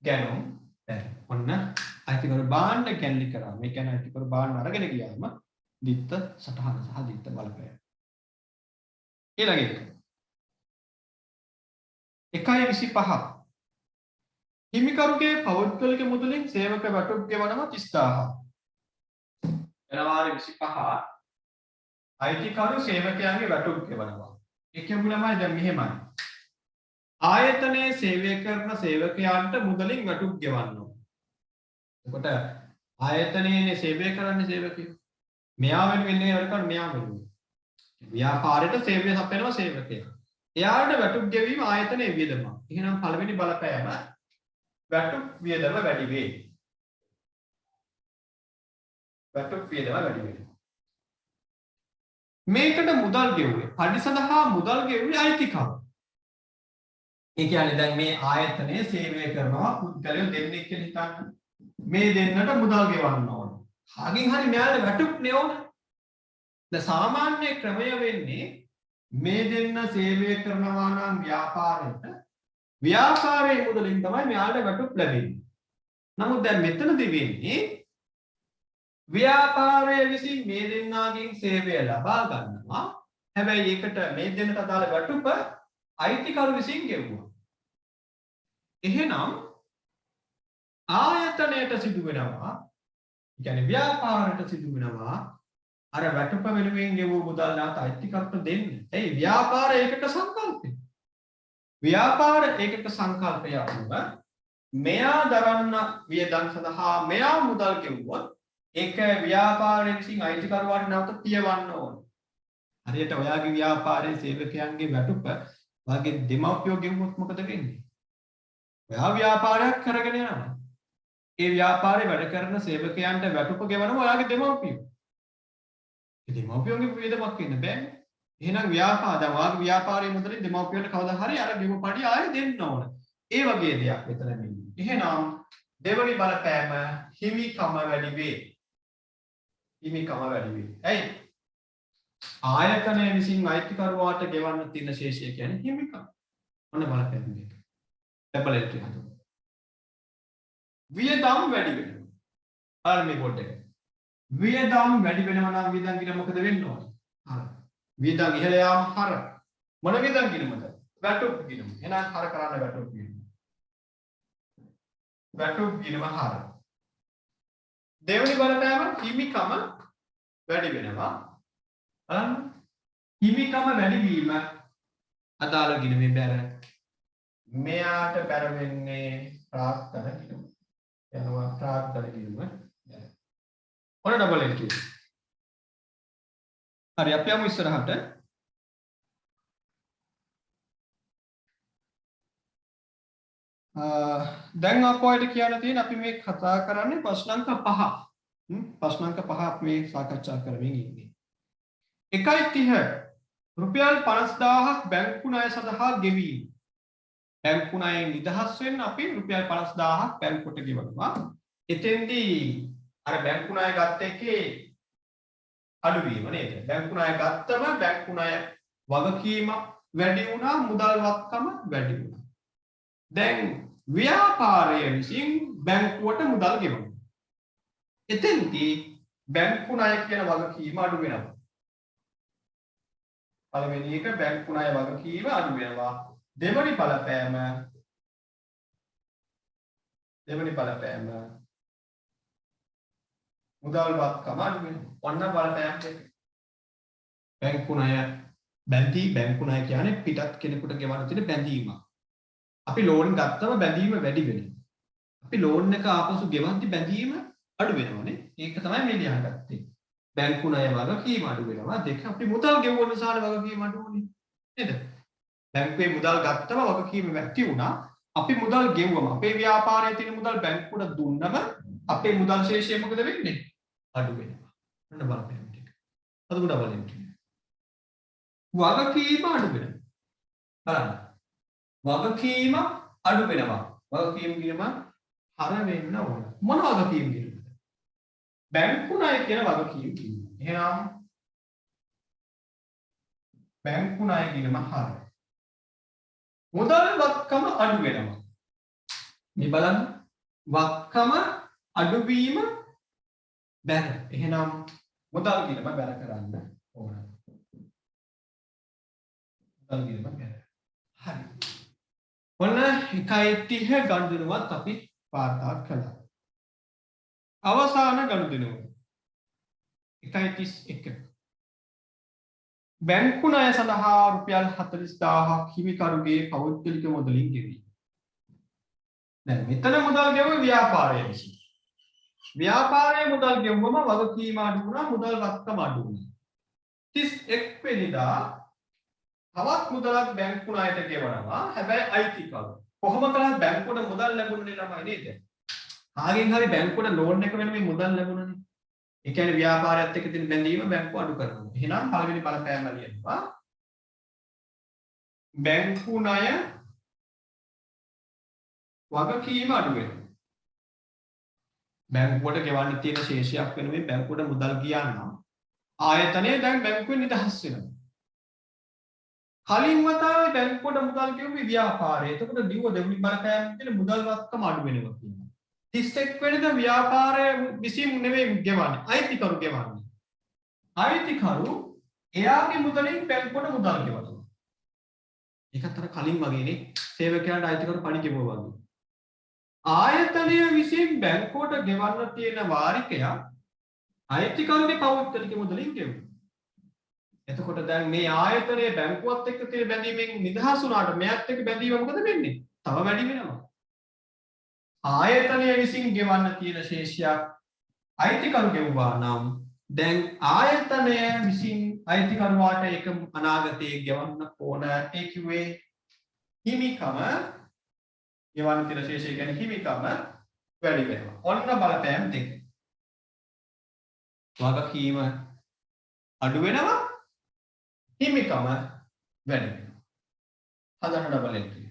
S1: ගැනුම් බැර. ඔන්න අයිතිකරු බාණ්ඩ ගැන්ලි කරා. මේ කියන්නේ අයිතිකරු බාණ්ඩ අරගෙන ගියාම දිත්ත සටහන සහ දිත්ත බලපෑම. ඊළඟ එක 1.25 හිමිකරුගේ පෞද්ගලික මුදලින් සේවක වැටුප් ගෙවනවා 30000. ජනවාරි 25 අයිතිකරු සේවකයන්ගේ වැටුප් ගෙවනවා. ඒ කියමු ළමයි දැන් මෙහෙමයි. ආයතනයේ සේවය කරන සේවකයන්ට මුදලින් වැටුප් ගෙවන්න ඕන. එතකොට ආයතනයේ සේවය කරන සේවකයෝ මෙයා වෙනුවෙන් වැඩ කරන මෙයා වෙනුවෙන්. ව්‍යාපාරයට සේවය සපයනවා සේවකයා. එයාට වැටුප් ගෙවීම ආයතනයේ වියදමක්. එහෙනම් පළවෙනි බලපෑම වැටුප් වියදම වැඩි වේ. වැටුප් වියදම වැඩි වෙනවා. මේකට මුදල් ගෙවුවේ. පඩි සඳහා මුදල් ගෙවුවේ අයිතිකරු. ඒ කියන්නේ දැන් මේ ආයතනයේ සේවය කරනවා පුද්ගලයෝ දෙන්නෙක් කියලා හිතන්න. මේ දෙන්නට මුදල් ගෙවන්න ඕන. හාගෙන් හරි මෙයාට වැටුප් නෙවන. දැන් සාමාන්‍ය ක්‍රමය වෙන්නේ මේ දෙන්න සේවය කරනවා නම් ව්‍යාපාරයේ මුදලින් තමයි මෙයාට වැටුප් ලැබෙන්නේ. නමුත් දැන් මෙතනදී වෙන්නේ ව්‍යාපාරයේ විසින් මේ දෙන්නාගෙන් සේවය ලබා ගන්නවා. හැබැයි ඒකට මේ දෙන්නට අදාළ වැටුප අයිතිකරු විසින් ගෙවුවා. එහෙනම් ආයතනයට සිදු වෙනවා, කියන්නේ ව්‍යාපාරයට සිදු වෙනවා අර වැටුප වෙනුවෙන් ගෙවූ මුදල් නාත අයිතිකරුට දෙන්න. ඒ ව්‍යාපාර ඒකක සංකල්පය. ව්‍යාපාර ඒකක සංකල්පය අනුව මෙයා දරන්න වියදම් සඳහා මෙයා මුදල් ගෙවුවොත් ඒක ව්‍යාපාරයේ විසින් අයිතිකරුවාට නැවත පියවන්න ඕන. හරියට ඔයාගේ ව්‍යාපාරයේ සේවකයන්ගේ වැටුප ඔයාගේ දෙමව්පියෝ ගෙවුවොත් මොකද වෙන්නේ? ඔයා ව්‍යාපාරයක් කරගෙන යනවා. ඒ ව්‍යාපාරේ වැඩ කරන සේවකයන්ට වැටුප ගෙවනවා ඔයාගේ දෙමව්පියෝ. ඒ දෙමව්පියෝගේ වියදමක් වෙන්න බෑනේ. එහෙනම් ඔයාගේ ව්‍යාපාරයේ මුදලින් දෙමව්පියන්ට කවදා හරි අර ගෙවු පඩි ආයෙ දෙන්න ඕන. ඒ වගේ දෙයක් මෙතන වෙන්නේ. එහෙනම් දෙවනි බලපෑම හිමිකම වැඩි වේ. හිමිකම වැඩි වේ. ඇයි? ආයතනය විසින් අයිතිකරුවාට ගෙවන්න තියෙන ශේෂය කියන්නේ හිමිකම. ඔන්න බලපෑම මේක. ටැබල් එක හදමු. වියදම් වැඩි වෙනවා. අර මේ බෝඩ් එක. වියදම් වැඩි වෙනවා නම් වියදම් කින මොකද වෙන්න ඕන? හර. වියදම් ඉහළ යාම හර. මොන වියදම් කිනමද? වැටුප් කිනම. එහෙනම් හර කරන්න වැටුප් කිනම. වැටුප් කිනම හර. දෙවෙනි බලපෑම හිමිකම වැඩි වෙනවා. හිමිකම වැඩි වීම අදාළ ගිණුමේ බැර මෙයාට බැර වෙන්නේ ප්‍රාර්ථන ගිණුම. යනවා ප්‍රාර්ථන ගිණුම. ඔන්න ඩබල් එන්ට්‍රි. හරි අපි යමු ඉස්සරහට. දැන් අපෝයිට කියන්න තියෙන අපි මේ කතා කරන්නේ ප්‍රශ්න අංක 5. ප්‍රශ්න අංක 5 අපි මේ සාකච්ඡා කරමින් ඉන්නේ. 1.30 රුපියල් 50000ක් බැංකු ණය සඳහා ගෙවීම. බැංකු ණයෙන් නිදහස් වෙන්න අපි රුපියල් 50000ක් බැංකුවට ගෙවනවා. එතෙන්දී අර බැංකු ණය ගත්ත එකේ අඩුවීම නේද? බැංකු ණය ගත්තම බැංකු ණය වගකීම වැඩි වුණා, මුදල් වත්කම වැඩි වුණා. දැන් ව්‍යාපාරය විසින් බැංකුවට මුදල් ගෙවනවා. එතෙන්දී බැංකු ණය කියන වගකීම අඩු වෙනවා. පළවෙනි එක බැංකු ණය වගකීම අඩු වෙනවා. දෙවනි බලපෑම මුදල් වත්කම අඩු වෙනවා. ඔන්න බලපෑම් දෙක. බැංකු ණය බැංකු ණය කියන්නේ පිටත් කෙනෙකුට ගෙවන්න තියෙන බැඳීමක්. අපි ලෝන් ගත්තම බැඳීම වැඩි වෙනවා. අපි ලෝන් එක ආපසු ගෙවන්ති බැඳීම අඩු වෙනවනේ. ඒක තමයි මේ ලියාගත්තේ. බැංකු ණය වගකීම අඩු වෙනවා. දෙක අපි මුදල් ගෙවුව නිසා වගකීම අඩු වුණේ. නේද? බැංකුවේ මුදල් ගත්තම වගකීම වැටි වුණා. අපි මුදල් ගෙවුවම අපේ ව්‍යාපාරයේ තියෙන මුදල් බැංකුවට දුන්නම අපේ මුදල් ශේෂය මොකද වෙන්නේ? අඩු වෙනවා. අන්න බලන්න ටික. අද උඩ බලන්න. වගකීම අඩු වෙනවා. බලන්න. වගකීම අඩු වෙනවා. වගකීම් කියනම හර වෙන්න ඕන. මොන වගකීම් කියනද? බැංකු ණය කියන වගකීම් කියනවා. එහෙනම් බැංකු ණය කියනම හර. මුදල් වක්කම අඩු වෙනවා. මේ බලන්න. වක්කම අඩුවීම බැර. එහෙනම් මුදල් කියනම බැර කරන්න ඕන. මුදල් කියනම බැර. හරි. ඔන්න 1.30 ගනුදෙනුවත් අපි වාර්තා කළා. අවසාන ගනුදෙනුව 1.31. බැංකු ණය සඳහා රුපියල් 40000ක් හිමිකරුගේ පෞද්ගලික මුදලින් ගෙවී. දැන් මෙතන මුදල් ගෙවුවේ ව්‍යාපාරයේ විසින්. ව්‍යාපාරයේ මුදල් ගෙවුවම වගකීම අඩු වුණා, මුදල් වක්කම අඩු වුණා. 31 වෙනිදා තවත් මුදලක් බැංකු ණයට ගෙවනවා. හැබැයි අයිතිකරු. කොහොම කළත් බැංකුවට මුදල් ලැබුණේ ළමයි නේද? කාගෙන් හරි බැංකුවට ලෝන් එක වෙන මේ මුදල් ලැබුණනේ. ඒ කියන්නේ ව්‍යාපාරයත් එක්ක තියෙන බැඳීම බැංකුව අඩු කරනවා. එහෙනම් පළවෙනි බලපෑම ලියනවා. බැංකු ණය වගකීම අඩු වෙනවා. බැංකුවට ගෙවන්න තියෙන ශේෂයක් වෙනුවෙන් බැංකුවට මුදල් ගියා නම් ආයතනය දැන් බැංකුවෙන් නිදහස් වෙනවා. කලින් වතාවේ බැංකුවට මුදල් ගෙවුවේ ව්‍යාපාරය. එතකොට ඩිවෝ දෙවෙනි බලපෑම තියෙන මුදල් වක්කම අඩු වෙනවා කියනවා. 31 වෙනිදා ව්‍යාපාරය විසින් නෙවෙයි ගෙවන්නේ. අයිතිකරු ගෙවන්නේ. අයිතිකරු එයාගේ මුදලින් බැංකුවට මුදල් ගෙවනවා. ඒකත් අර කලින් වගේනේ සේවකයන්ට අයිතිකරු පඩි ගෙවුවා වගේ. ආයතනය විසින් බැංකුවට ගෙවන්න තියෙන වාරිකය අයිතිකරුගේ පෞද්ගලික මුදලින් ගෙවුවා. එතකොට දැන් මේ ආයතනයේ බැංකුවත් එක්ක තියෙන බැඳීමෙන් නිදහස් වුණාට මෙයත් එක්ක බැඳීම මොකද වෙන්නේ? තව වැඩි වෙනවා. ආයතනය විසින් ගෙවන්න තියෙන ශේෂයක් අයිතිකරු ගෙවුවා නම් දැන් ආයතනය විසින් අයිතිකරුවාට ඒක අනාගතයේ ගෙවන්න ඕන. ඒ කිව්වේ හිමිකම ගෙවන්න තියෙන ශේෂය කියන්නේ හිමිකම වැඩි වෙනවා. ඔන්න බලපෑම් දෙක. වගකීම අඩු වෙනවා. හිමිකම වැඩි වෙනවා. හදන්න ඩබල් එන්ට්‍රි.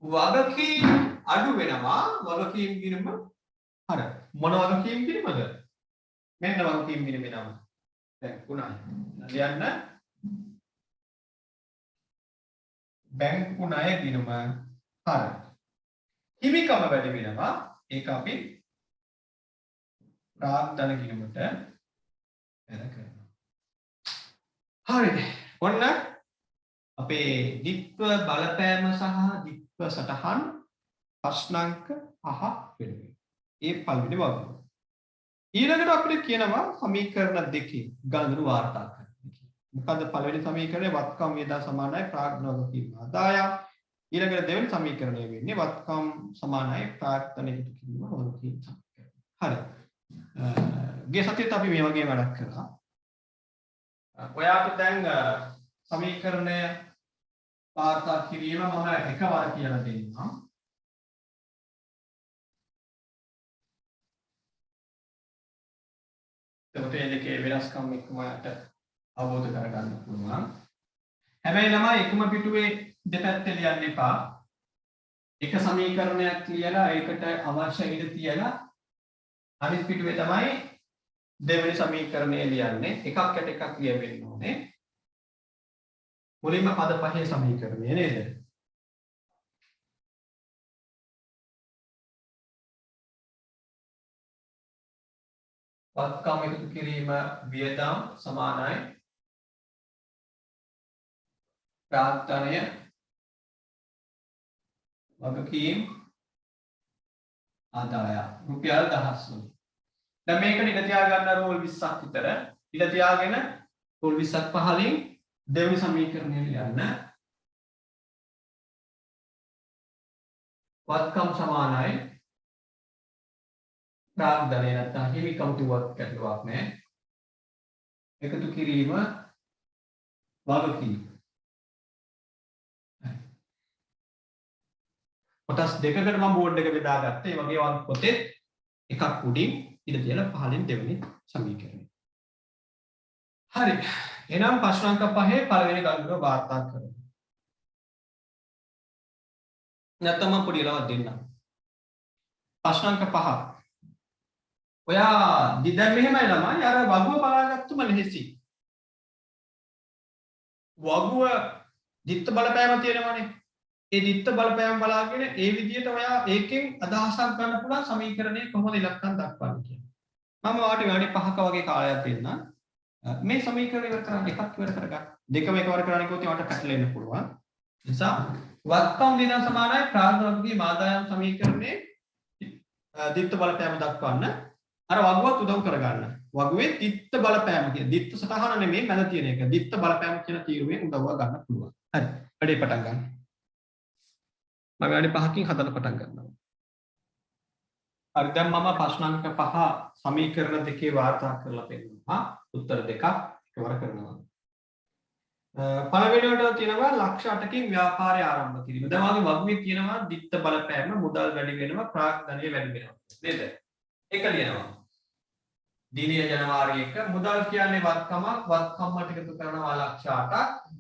S1: වගකීම් අඩු වෙනවා. වගකීම් ගිණුම හර. මොන වගකීම් ගිණුමද? මෙන්න වගකීම් ගිණුමේ නම. බැංකු ණය. ලියන්න. බැංකු ණය ගිණුම හර. හිමිකම වැඩි වෙනවා. ඒක අපි ප්‍රාග්ධන ගිණුමට වැඩ කරනවා. හරි. ඔන්න අපේ ද්විත්ව බලපෑම සහ ද්විත්ව සටහන් ප්‍රශ්නාංක 5ක් වෙනවා. ඒ පළවෙනි වගුව. ඊළඟට අපිට කියනවා සමීකරණ දෙකේ ගණන වාර්තා කරන්න. මොකද පළවෙනි සමීකරණය වත්කම් වේදා සමානයි ප්‍රාග්ධන වගකීම් ආදායම්. ඊළඟට දෙවෙනි සමීකරණය වෙන්නේ වත්කම් සමානයි ප්‍රාග්ධන එකතු කිරීම වගකීම් සමීකරණය. හරි. ගිය සතියේත් අපි මේ වගේ වැඩක් කළා. ඔයාට දැන් සමීකරණය වාර්තා කිරීම මම එකවර කියලා දෙන්නම්. එතකොට මේ දෙකේ වෙනස්කම් එක්කම යට අවබෝධ කරගන්න පුළුවන්. හැබැයි ළමයි එකම පිටුවේ දෙපැත්තේ ලියන්න එපා. එක සමීකරණයක් ලියලා ඒකට අවශ්‍ය ඉඩ තියලා අනිත් පිටුවේ තමයි දෙවෙනි සමීකරණය ලියන්නේ. එකක් යට එකක් ලියවෙන්න ඕනේ. මුලින්ම පද පහේ සමීකරණය නේද? වත්කම් එකතු කිරීම වියදම් සමානයි ප්‍රාග්ධනය වගකීම් ආදායම් රුපියල් 1000. දැන් මේකට ඉඳ තියාගන්න රෝල් 20ක් විතර ඉඳ තියාගෙන රෝල් 20ක් පහලින් දෙවෙනි සමීකරණය ලියන්න. වත්කම් සමානයි ප්‍රාග්ධනය නැත්නම් හිමිකම් කිව්වත් ගැටලුවක් නැහැ. එකතු කිරීම වගකීම. කොටස් දෙකකට මම බෝඩ් එක බෙදාගත්තා. ඒ වගේ වන් පොතේ එකක් උඩින් ඉඳ තියලා පහලින් දෙවෙනි සමීකරණය. හරි. එහෙනම් ප්‍රශ්න අංක 5 පළවෙනි ගණනුව වාර්තා කරමු. නැත්නම් මම පොඩි ලාවක් දෙන්නම්. ප්‍රශ්න අංක 5. ඔයා දැන් මෙහෙමයි ළමයි අර වගුව බලාගත්තම ලෙහෙසි. වගුව දිත්ත බලපෑම තියෙනවනේ. ඒ දිත්ත බලපෑම බලාගෙන ඒ විදිහට ඔයා ඒකෙන් අදහසක් ගන්න පුළුවන් සමීකරණය කොහොමද ඉලක්කම් දක්වන්නේ කියලා. මම ඔයාලට විනාඩි 5ක වගේ කාලයක් දෙන්නම්. මේ සමීකරණය ඉවර කරන්න එකක් ඉවර කරගන්න. දෙකම එකවර කරන්න කිව්වොත් ඒවට පැටලෙන්න පුළුවන්. නිසා වත්කම් දින සමානයි ප්‍රාග්ධනකගේ ආදායම් සමීකරණයේ දිත්ත බලපෑම දක්වන්න අර වගුවත් උදව් කරගන්න. වගුවේ දිත්ත බලපෑම කියන දිත්ත සටහන නෙමෙයි මැද තියෙන එක. දිත්ත බලපෑම කියන තීරුවෙන් උදව්ව ගන්න පුළුවන්. හරි. වැඩේ පටන් ගන්න. මම වැඩි 5කින් හදන්න පටන් ගන්නවා. හරි දැන් මම ප්‍රශ්න අංක 5 සමීකරණ දෙකේ වාර්තා කරලා පෙන්නනවා. උත්තර දෙකක් එකවර කරනවා. පළවෙනිවට තියෙනවා ලක්ෂ 8කින් ව්‍යාපාරය ආරම්භ කිරීම. දැන් වාගේ වගුවේ තියෙනවා දිත්ත බලපෑම මුදල් වැඩි වෙනවා ප්‍රාග්ධනය වැඩි වෙනවා. නේද? ඒක ලියනවා. දිනය ජනවාරි 1 මුදල් කියන්නේ වත්කමක් වත්කමට එකතු කරනවා ලක්ෂ 8ක්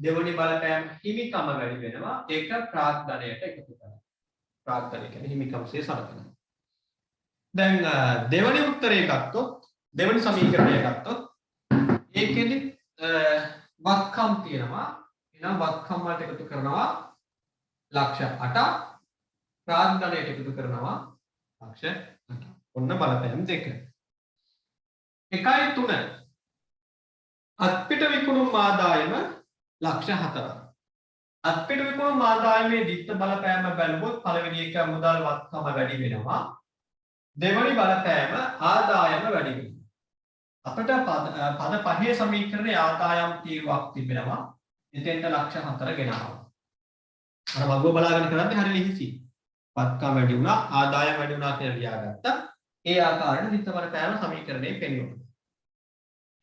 S1: දෙවනි බලපෑම හිමිකම වැඩි වෙනවා ඒක ප්‍රාග්ධනයට එකතු කරනවා. ප්‍රාග්ධනය කියන්නේ හිමිකම්සේ සලකනවා. දැන් දෙවනි උත්තරය ගත්තොත් දෙවනි සමීකරණය ගත්තොත් ඒකෙදි වත්කම් තියෙනවා. එහෙනම් වත්කම් වලට එකතු කරනවා ලක්ෂ 8ක් ප්‍රාග්ධනයට එකතු කරනවා ලක්ෂ 8ක්. ඔන්න බලපෑම් දෙක. 1.3 අත්පිට විකුණුම් ආදායම ලක්ෂ 4ක්. අත්පිට විකුණුම් ආදායමේ දිත්ත බලපෑම බැලුවොත් පළවෙනි එක මුදල් වත්කම වැඩි වෙනවා. දෙවනි බලපෑම ආදායම වැඩි වෙනවා. අපිට පද පහේ සමීකරණයේ ආදායම් තීරුවක් තිබෙනවා. එතෙන්ට ලක්ෂ 4 ගෙනාවා. අර වගුව බලාගෙන කරන්නේ හරිය ලිහිසි. වත්කම වැඩි වුණා ආදායම වැඩි වුණා කියලා ලියාගත්තා. ඒ ආකාරයට දිත්ත බලපෑම සමීකරණය පෙන්වනවා.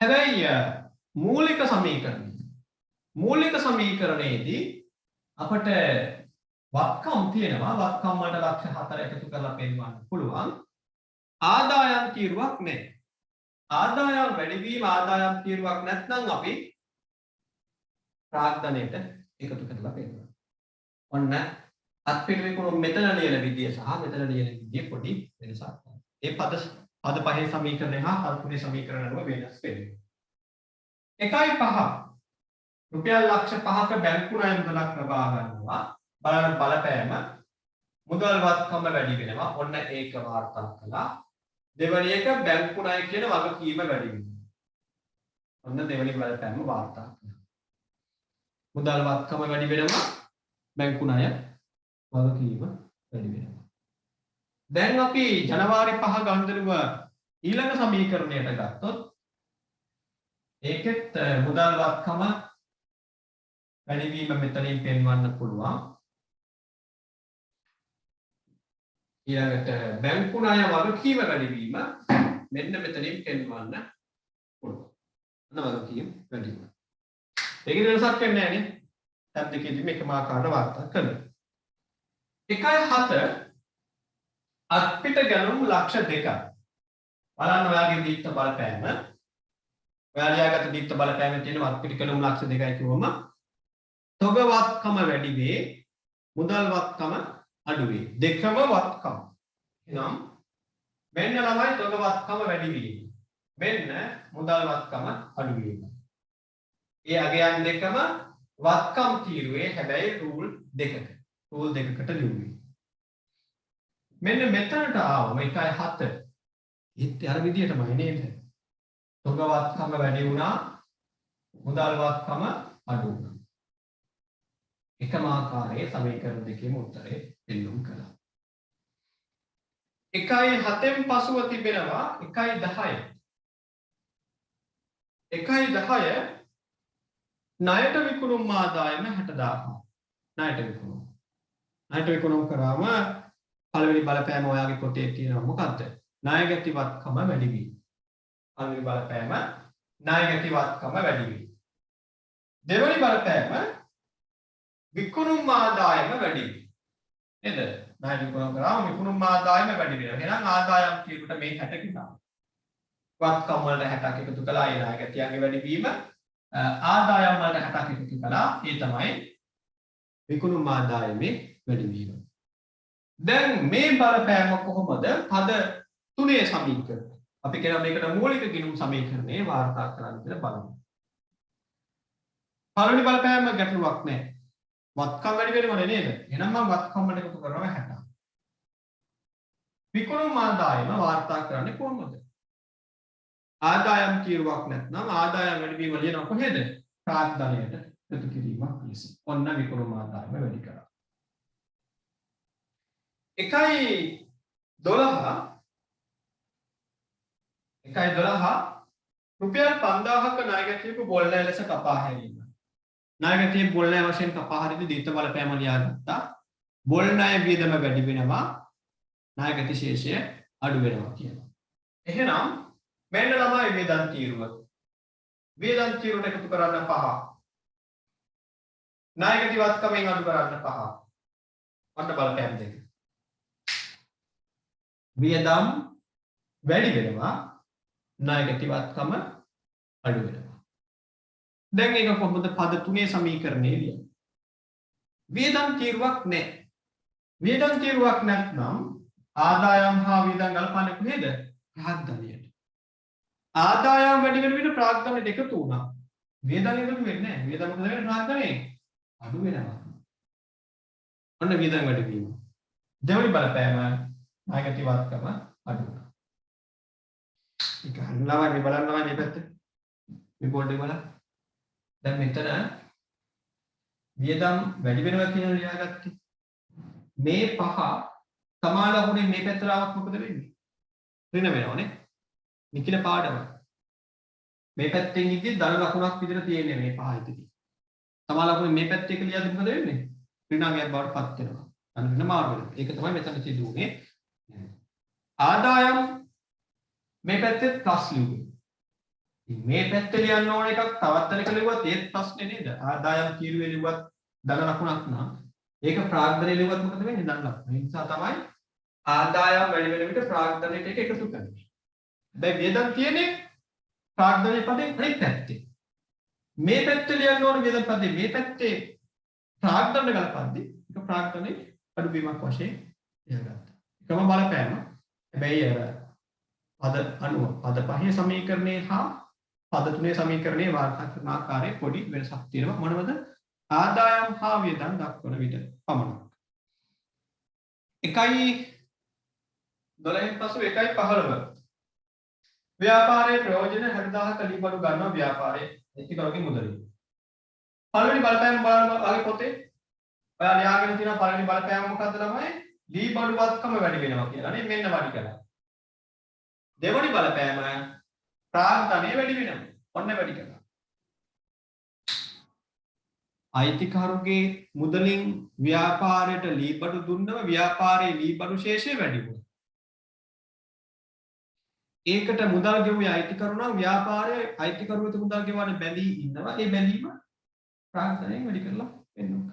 S1: හැබැයි මූලික සමීකරණයේදී අපට වත්කම් තියෙනවා. වත්කම් වලට ලක්ෂ 4 එකතු කරලා පෙන්වන්න පුළුවන්. ආදායම් තීරුවක් නැහැ. ආදායම් වැඩිවීම ආදායම් තීරුවක් නැත්නම් අපි ප්‍රාග්ධනයට එකතු කරලා පෙන්වනවා. ඔන්න අත්පිට විකුණුම් මෙතන ලියන විදිය සහ මෙතන ලියන විදිය පොඩි වෙනසක් තියෙනවා. ඒ පද පහේ සමීකරණය හා පද තුනේ සමීකරණ අනුව වෙනස් වෙනවා. 1.5 රුපියල් ලක්ෂ 5ක බැංකු ණය මුදලක් ලබා ගන්නවා. බලන්න බලපෑම මුදල් වත්කම වැඩි වෙනවා. ඔන්න ඒක වාර්තා කළා. දෙවැනි එක බැංකු ණය කියන වගකීම වැඩි වෙනවා. ඔන්න දෙවැනි බලපෑම වාර්තා කළා. මුදල් වත්කම වැඩි වෙනවා. බැංකු ණය වගකීම වැඩි වෙනවා. දැන් අපි ජනවාරි 5 ගණන්දරුව ඊළඟ සමීකරණයට ගත්තොත් ඒකෙත් මුදල් වත්කම වැඩි වීම මෙතනින් පෙන්වන්න පුළුවන්. ඊළඟට බැංකු ණය වගකීම වැඩි වීම මෙන්න මෙතනින් පෙන්වන්න පුළුවන්. අන්න වගකීම වැඩි වීම. ඒකේ වෙනසක් වෙන්නේ නැහැ නේ. ටැබ් දෙකේදී මේකම ආකාරයට වාර්තා කරනවා. 1.7 අත්පිට ගැනුම් ලක්ෂ 2ක්. බලන්න ඔයාගේ දීප්ත බලපෑම. ඔයා ලියාගත්ත දීප්ත බලපෑමේ තියෙන අත්පිට ගැනුම් ලක්ෂ 2යි කිව්වම තොග වත්කම වැඩි වේ, මුදල් වත්කම අඩු වේ. දෙකම වත්කම. එහෙනම් මෙන්න ළමයි තොග වත්කම වැඩි වීම. මෙන්න මුදල් වත්කම අඩු වීම. ඒ අගයන් දෙකම වත්කම් තීරුවේ හැබැයි රූල් දෙකකට. රූල් දෙකකට ලියුවේ. මෙන්න මෙතනට ආවම 1.7 හිත අර විදියටමයි නේද? තොග වත්කම වැඩි වුණා, මුදල් වත්කම අඩු වුණා. එකම ආකාරයේ සමීකරණ දෙකේම උත්තරේ දෙන්නුම් කළා. 1.7න් පසුව තිබෙනවා 1.10. 1.10 ණයට විකුණුම් ආදායම 60000. ණයට විකුණුම් කරාම පළවෙනි බලපෑම ඔයාගේ පොතේ තියෙනවා මොකද්ද? ණය ගැතිවත්කම වැඩි වීම. පළවෙනි බලපෑම ණය ගැතිවත්කම වැඩි වීම. දෙවෙනි බලපෑම විකුණුම් ආදායම වැඩි වීම. නේද? ණය විකුණුම් කරාම විකුණුම් ආදායම වැඩි වෙනවා. එහෙනම් ආදායම් කියනකොට මේ 60 කිනා. වත්කම් වලට 60ක් එකතු කළා ඒ ණය ගැතියන්ගේ වැඩි වීම. ආදායම් වලට 60ක් එකතු කළා ඒ තමයි විකුණුම් ආදායමේ වැඩි වීම. දැන් මේ බලපෑම කොහොමද පද තුනේ සමීකරණය අපි කියන මේකට මූලික ගිණුම් සමීකරණේ වාර්තා කරන්න කියලා බලමු. පළවෙනි බලපෑම ගැටලුවක් නැහැ. වත්කම් වැඩි වෙනවනේ නේද? එහෙනම් මම වත්කම් වලට එකතු කරනවා 60. විකුණුම් ආදායම වාර්තා කරන්නේ කොහොමද? ආදායම් කීරුවක් නැත්නම් ආදායම් වැඩි වීම ලියනවා කොහෙද? ප්‍රාග්ධනයට එකතු කිරීමක් ලෙස. ඔන්න විකුණුම් ආදායම වැඩි කරා. 1.12 රුපියල් 5000ක ණය ගැතියක බොල් ණය ලෙස කපා හැරීම. ණය ගැතිය බොල් ණය වශයෙන් කපා හරිද්දී දීර්ඝ බලපෑම ලියාගත්තා. බොල් ණය වියදම වැඩි වෙනවා ණය ගැති ශේෂය අඩු වෙනවා කියනවා. එහෙනම් මෙන්න තමයි වේදන් තීරුව. වේදන් තීරුවට එකතු කරන්න 5. ණය ගැතිවත්කමෙන් අඩු කරන්න 5. අන්න බලපෑම් දෙක. වියදම් වැඩි වෙනවා ණය ගැතිවත්කම අඩු වෙනවා. දැන් ඒක කොහොමද පද තුනේ සමීකරණේ ලියන්නේ? වියදම් තීරුවක් නැහැ. වියදම් තීරුවක් නැත්නම් ආදායම් හා වියදම් ගලපන්නේ කොහෙද? ප්‍රාග්ධනයට. ආදායම් වැඩි වෙන විට ප්‍රාග්ධනයට එකතු වුණා. වියදම් එකතු වෙන්නේ නැහැ. වියදම් මොකද වෙන්නේ? ප්‍රාග්ධනයේ අඩු වෙනවා. ඔන්න වියදම් වැඩි වීම. දෙවෙනි බලපෑම ණය ගැතිවත්කම අඩු වෙනවා. ඒක හරියනවා මේ බලන්නවා මේ පැත්තේ. මේ බෝඩ් එක බලන්න. දැන් මෙතන වියදම් වැඩි වෙනවා කියන ලියාගත්තේ. මේ 5 සමාලකුණේ මේ පැත්තට આવත් මොකද වෙන්නේ? ඍණ වෙනවනේ. නිකිල පාඩම. මේ පැත්තෙන් ඉද්දි ධන ලකුණක් විදිහට තියෙන්නේ මේ 5 ඉදිරි. සමාලකුණේ මේ පැත්තේ එක ලියද්දි මොකද වෙන්නේ? ඍණාංගයක් බවට පත් වෙනවා. අන්න ඍණ මාරු වෙනවා. ඒක තමයි මෙතන සිදු වුනේ. ආදායම් මේ පැත්තේ ප්ලස් ලියුවේ. මේ පැත්තේ ලියන්න ඕන එකක් තවත් තැනක ලියුවත් ඒත් ප්‍රශ්නේ නේද? ආදායම් කීරුවේ ලියුවත් ධන ලකුණක් නම් ඒක ප්‍රාග්ධනයේ ලියුවත් මොකද වෙන්නේ? ධන ලකුණ. ඒ නිසා තමයි ආදායම් වැඩි වෙන විට ප්‍රාග්ධනයට එක එකතු කරන්නේ. දැන් වියදම් තියෙන්නේ ප්‍රාග්ධනයේ පදේ අනිත් පැත්තේ. මේ පැත්තේ ලියන්න ඕන වියදම් පදේ මේ පැත්තේ ප්‍රාග්ධනය ගලපද්දී ඒක ප්‍රාග්ධනයේ අඩුවීමක් වශයෙන් ලියගත්තා. එකම බලපෑම. හැබැයි පද 90 පද 5 සමීකරණේ හා පද 3 සමීකරණේ වාර්තා කරන ආකාරයේ පොඩි වෙනසක් තියෙනවා. මොනවද? ආදායම් හා වියදම් දක්වන විට පමණක්. 1.12 පසු 1.15 ව්‍යාපාරයේ ප්‍රයෝජන 60000ක ලීබඩු ගන්නවා ව්‍යාපාරයේ ඇතිකරුගේ මුදලින්. පළවෙනි බලපෑම බලන්න ආගේ පොතේ ඔයා ලියාගෙන තියෙන පළවෙනි බලපෑම මොකද්ද ළමයි? ලීබඩු වත්කම වැඩි වෙනවා කියලා නේ මෙන්න වැඩි කළා. දෙවෙනි බලපෑම ප්‍රාග්ධනය වැඩි වෙනවා. ඔන්න වැඩි කළා. අයිතිකරුගේ මුදලින් ව්‍යාපාරයට ලීබඩු දුන්නම ව්‍යාපාරයේ ලීබඩු ශේෂය වැඩි වුණා. ඒකට මුදල් ගෙවුවේ අයිතිකරු නම් ව්‍යාපාරයේ අයිතිකරුවට මුදල් ගෙවන්න බැඳී ඉන්නවා. ඒ බැඳීම ප්‍රාග්ධනයෙන් වැඩි කරලා වෙන්න ඕන.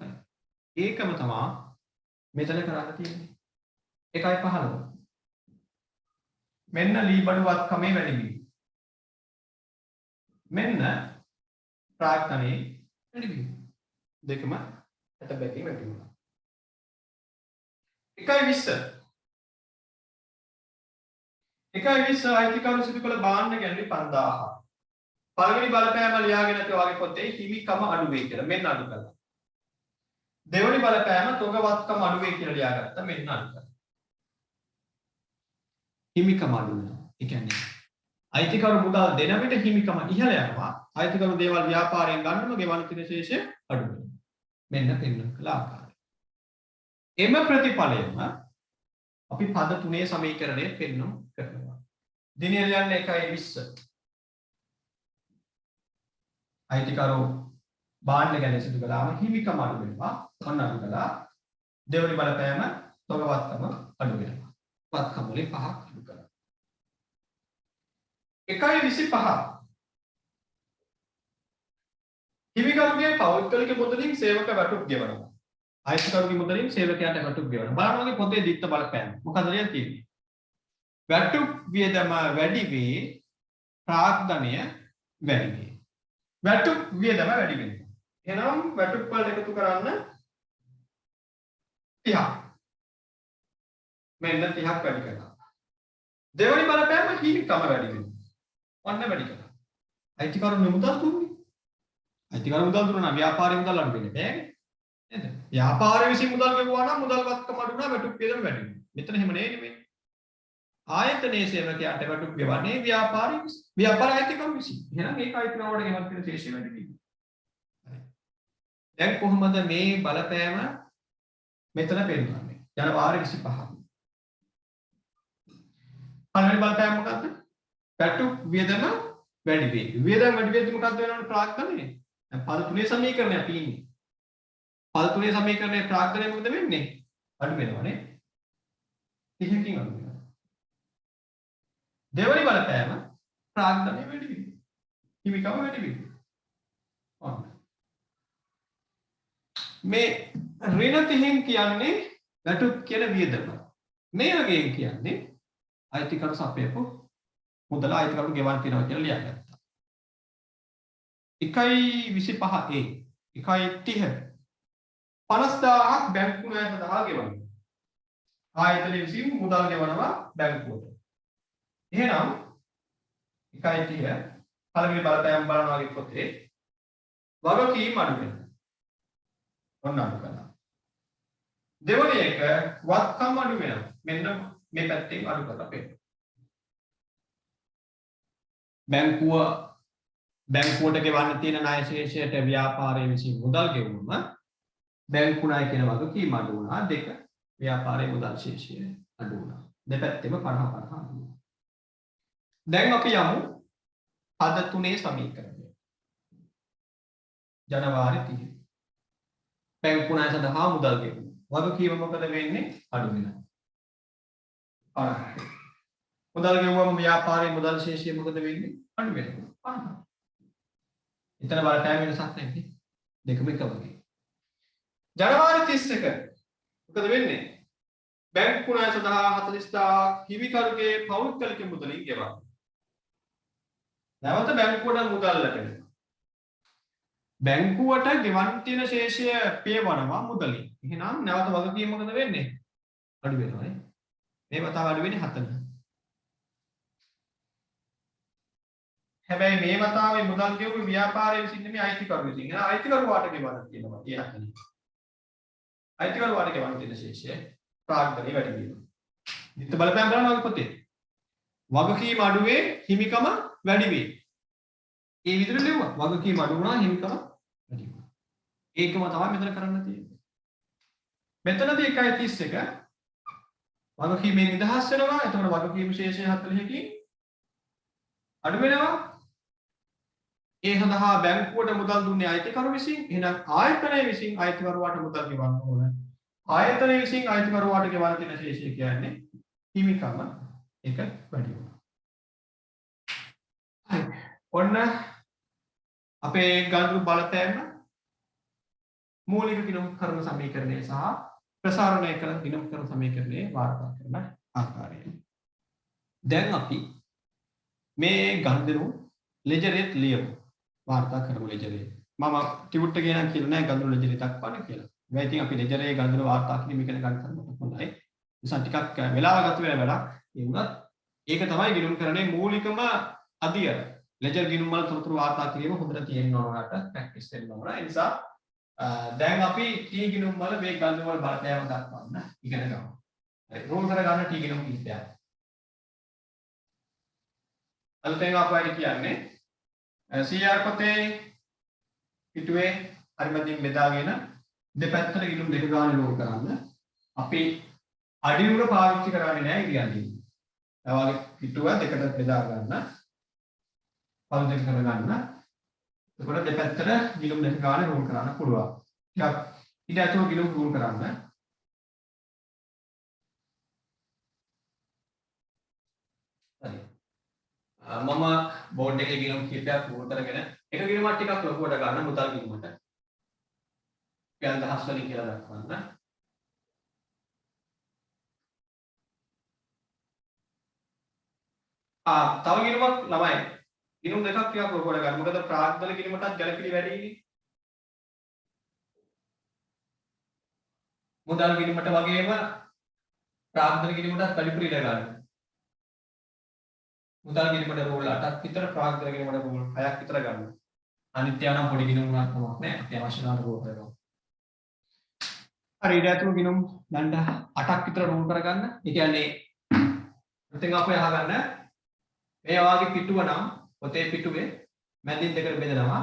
S1: ඒකම තමයි මෙතන කරන්න තියෙන්නේ. 1.15 මෙන්න ලීබඩු වත්කමේ වැඩි වීම. මෙන්න ප්‍රාග්ධනයේ වැඩි වීම. දෙකම ඇට බැකින් වැඩි වුණා. 1.20 අයිතිකරු සිදු කළ බාණ්ඩ ගැනීම 5000. පළවෙනි බලපෑම ලියාගෙන නැති වගේ පොතේ හිමිකම අඩු වෙයි කියලා මෙන්න අඩු කළා. දෙවෙනි බලපෑම තොගවත්කම අඩු වෙයි කියලා ලියාගත්තා මෙන්න අඩු කළා. හිමිකම අඩු වෙනවා. ඒ කියන්නේ අයිතිකරු මුදල් දෙන විට හිමිකම ඉහළ යනවා. අයිතිකරු දේවල් ව්‍යාපාරයෙන් ගන්නම ගෙවන තියෙන ශේෂය අඩු වෙනවා. මෙන්න පෙන්වන කළ ආකාරය. එම ප්‍රතිඵලයම අපි පද 3 සමීකරණය පෙන්වමු කරනවා. දිනය ලියන්න 1.20. අයිතිකරු බාණ්ඩ ගැන සිදු කළාම හිමිකම අඩු වෙනවා. ඔන්න අඩු කළා. දෙවෙනි බලපෑම තොග වත්කම අඩු වෙනවා. වත්කම වලින් 5ක් අඩු කරනවා. 1.25 හිමිකරුගේ පෞද්ගලික මුදලින් සේවක වැටුප් ගෙවනවා. අයිතිකරුගේ මුදලින් සේවකයාට වැටුප් ගෙවනවා. බලන්න ඔගේ පොතේ දිත්ත බලපෑම. මොකද තියෙන්නේ? වැටුප් වියදම වැඩි වේ, ප්‍රාග්ධනය වැඩි වේ. වැටුප් වියදම වැඩි වෙනවා. එහෙනම් වැටුප් වල එකතු කරන්න 30ක්. මෙන්න 30ක් වැඩි කරනවා. දෙවෙනි බලපෑම හිමිකම වැඩි වෙනවා. ඔන්න වැඩි කරනවා. අයිතිකරුගේ මුදල් දුන්නේ. අයිතිකරු මුදල් දුන්නා නම් ව්‍යාපාරේ මුදල් අඩු වෙන්නේ නැහැ නේද? ව්‍යාපාරේ විසින් මුදල් ගෙවුවා නම් මුදල් වත්කම අඩු වුණා වැටුප් වියදම වැඩි වෙනවා. මෙතන එහෙම නෙමෙයි. ආයතනයේ සේවකයාට වැටුප් ගෙවන්නේ ව්‍යාපාර අයිතිකරු විසින්. එහෙනම් ඒක අයිතිකරුවට ගෙවන්න තියෙන ශේෂය වැඩි වෙනවා. දැන් කොහොමද මේ බලපෑම මෙතන පෙන්නන්නේ? ජනවාරි 25. පළවෙනි බලපෑම මොකද්ද? වැටුප් වියදම වැඩි වේ. වියදම වැඩි වෙද්දි මොකක්ද වෙනවනේ ප්‍රාග්ධනය? දැන් පද තුනේ සමීකරණය අපි ඉන්නේ. පද තුනේ සමීකරණයේ ප්‍රාග්ධනය මොකද වෙන්නේ? අඩු වෙනවනේ. 30කින් අඩු වෙනවා. දෙවෙනි බලපෑම ප්‍රාග්ධනය වැඩි වෙනවා. හිමිකම වැඩි වෙනවා. ඔන්න. මේ ඍණ 30න් කියන්නේ වැටුප් කියන වියදම. මේ වගේන් කියන්නේ අයිතිකරු සපයපු මුදල අයිතිකරු ගෙවන්න තියෙනවා කියලා ලියගත්තා. 1.25 A 1.30 50000ක් බැංකු ණය සඳහා ගෙවනවා. ආයතන විසින් මුදල් ගෙවනවා බැංකුවට. එහෙනම් 1.30 පළවෙනි බලපෑම බලනවා වගේ පොතේ වගකීම් අඩු වෙනවා. ඔන්න අඩු කරනවා. දෙවෙනි එක වත්කම් අඩු වෙනවා. මෙන්න මේ පැත්තෙන් අඩු කරලා පෙන්නනවා. බැංකුවට ගෙවන්න තියෙන ණය ශේෂයට ව්‍යාපාරයේ විසින් මුදල් ගෙවුවම බැංකු ණය කියන වගකීම අඩු වුණා. දෙක ව්‍යාපාරයේ මුදල් ශේෂය අඩු වුණා. දෙපැත්තෙම 50 50 අඩු වුණා. දැන් අපි යමු පද තුනේ සමීකරණය. ජනවාරි 30. බැංකු ණය සඳහා මුදල් ගෙවුවා. වගකීම මොකද වෙන්නේ? අඩු වෙනවා. මුදල් ගෙවුවම ව්‍යාපාරයේ මුදල් ශේෂය මොකද වෙන්නේ? අඩු වෙනවා. එතන බලපෑම වෙනසක් නැහැ. දෙකම එක වගේ. ජනවාරි 31 මොකද වෙන්නේ? බැංකු ණය සඳහා 40000ක් හිමිකරුගේ පෞද්ගලික මුදලින් ගෙවනවා. නැවත බැංකුවට මුදල් ලැබෙනවා. බැංකුවට ගෙවන්න තියෙන ශේෂය පේවනවා මුදලින්. එහෙනම් නැවත වගකීම මොකද වෙන්නේ? අඩු වෙනවා නේ. මේ වතාව අඩු වෙන්නේ 7. හැබැයි මේ වතාවේ මුදල් ගෙවුවේ ව්‍යාපාරයේ විසින් නෙමෙයි අයිතිකරු විසින්. එහෙනම් අයිතිකරු වාට ගෙවන්න තියෙනවා කියන්නේ. අයිතිකරු වාට ගෙවන්න තියෙන ශේෂය ප්‍රාග්ධනය වැඩි වෙනවා. විත්ත බලපෑම් බලනවා වගේ පොතේ. වගකීම අඩු වේ, හිමිකම වැඩි වේ. ඒ විදිහට ලියුවා. වගකීම අඩු වුණා, හිමිකම වැඩි වුණා. ඒකම තමයි මෙතන කරන්න තියෙන්නේ. මෙතනදී 1.31 වගකීමෙන් නිදහස් වෙනවා. එතකොට වගකීම් ශේෂය 40කින් අඩු වෙනවා. ඒ සඳහා බැංකුවට මුදල් දුන්නේ අයිතිකරු විසින්. එහෙනම් ආයතනය විසින් අයිතිකරුවාට මුදල් ගෙවන්න ඕන. ආයතනය විසින් අයිතිකරුවාට ගෙවන්න තියෙන ශේෂය කියන්නේ හිමිකම එක වැඩි වෙනවා. ඔන්න අපේ ගණන් බලපෑම මූලික ගිණුම් කරන සමීකරණය සහ ප්‍රසාරණය කළ ගිණුම් කරන සමීකරණයේ වාර්තා කරන ආකාරය. දැන් අපි මේ ගණන් ලෙජරෙත් ලියමු. වාර්තා කරමු ලෙජරේ. මම ටියුට් එකේ නම් කියලා නෑ ගණන් ලෙජරේ දක්වන්න කියලා. මේ ඉතින් අපි ලෙජරේ ගණන් වාර්තා කිරීම ඉගෙන ගන්න කරනකොට හොඳයි. නිසා ටිකක් වෙලාව ගත වෙන වැඩක්. ඒ වුණත් ඒක තමයි ගිණුම් කරන්නේ මූලිකම අදියර. ලෙජර් ගිණුම් වල තොරතුරු වාර්තා කිරීම හොඳට තියෙන්න ඕනකට ප්‍රැක්ටිස් වෙන්න ඕන. ඒ නිසා දැන් අපි ටී ගිණුම් වල මේ ගණන් වල බලපෑම දක්වන්න ඉගෙන ගමු. හරි. රෝල් කර ගන්න ටී ගිණුම් කිහිපයක්. අලුතෙන් අපයිට කියන්නේ CR පොතේ පිටුවේ හරිමදින් බෙදාගෙන දෙපැත්තට ගිණුම් දෙක ගානේ රෝල් කරන්න. අපි අඩියුර පාවිච්චි කරන්නේ නැහැ ඉරියන්නේ. ඒ වගේ පිටුව දෙකට බෙදා ගන්න. පළු දෙක කරගන්න. එතකොට දෙපැත්තට ගිණුම් දෙක ගානේ රෝල් කරන්න පුළුවන්. ටිකක් ඊට අතෝ ගිණුම් රෝල් කරන්න. මම බෝඩ් එකේ ගිණුම් කීපයක් උඩ කරගෙන එක ගිණුමක් ටිකක් ලොකුවට ගන්න මුදල් ගිණුමට. අපි අදහස් වලින් කියලා දක්වන්න. තව ගිණුමක් ළමයි. ගිණුම් දෙකක් ටිකක් ලොකුවට ගන්න. මොකද ප්‍රාග්ධන ගිණුමටත් ගැළපිලි වැඩිනේ. මුදල් ගිණුමට වගේම ප්‍රාග්ධන ගිණුමටත් වැඩිපුර ඉඩ ගන්න. මුදල් ගිණුමට රූල් 8ක් විතර ප්‍රාග්ධන ගිණුමට රූල් 6ක් විතර ගන්න. අනිත් ඒවා නම් පොඩි ගිණුම් වුණාත් කමක් නැහැ. අපි අවශ්‍ය නම් රූල් කරගමු. හරි ඊට ඇතුළු ගිණුම් දණ්ඩ 8ක් විතර රූල් කරගන්න. ඒ කියන්නේ මෙතෙන් අපේ අහගන්න මේ වාගේ පිටුව නම් පොතේ පිටුවේ මැදින් දෙකට බෙදනවා.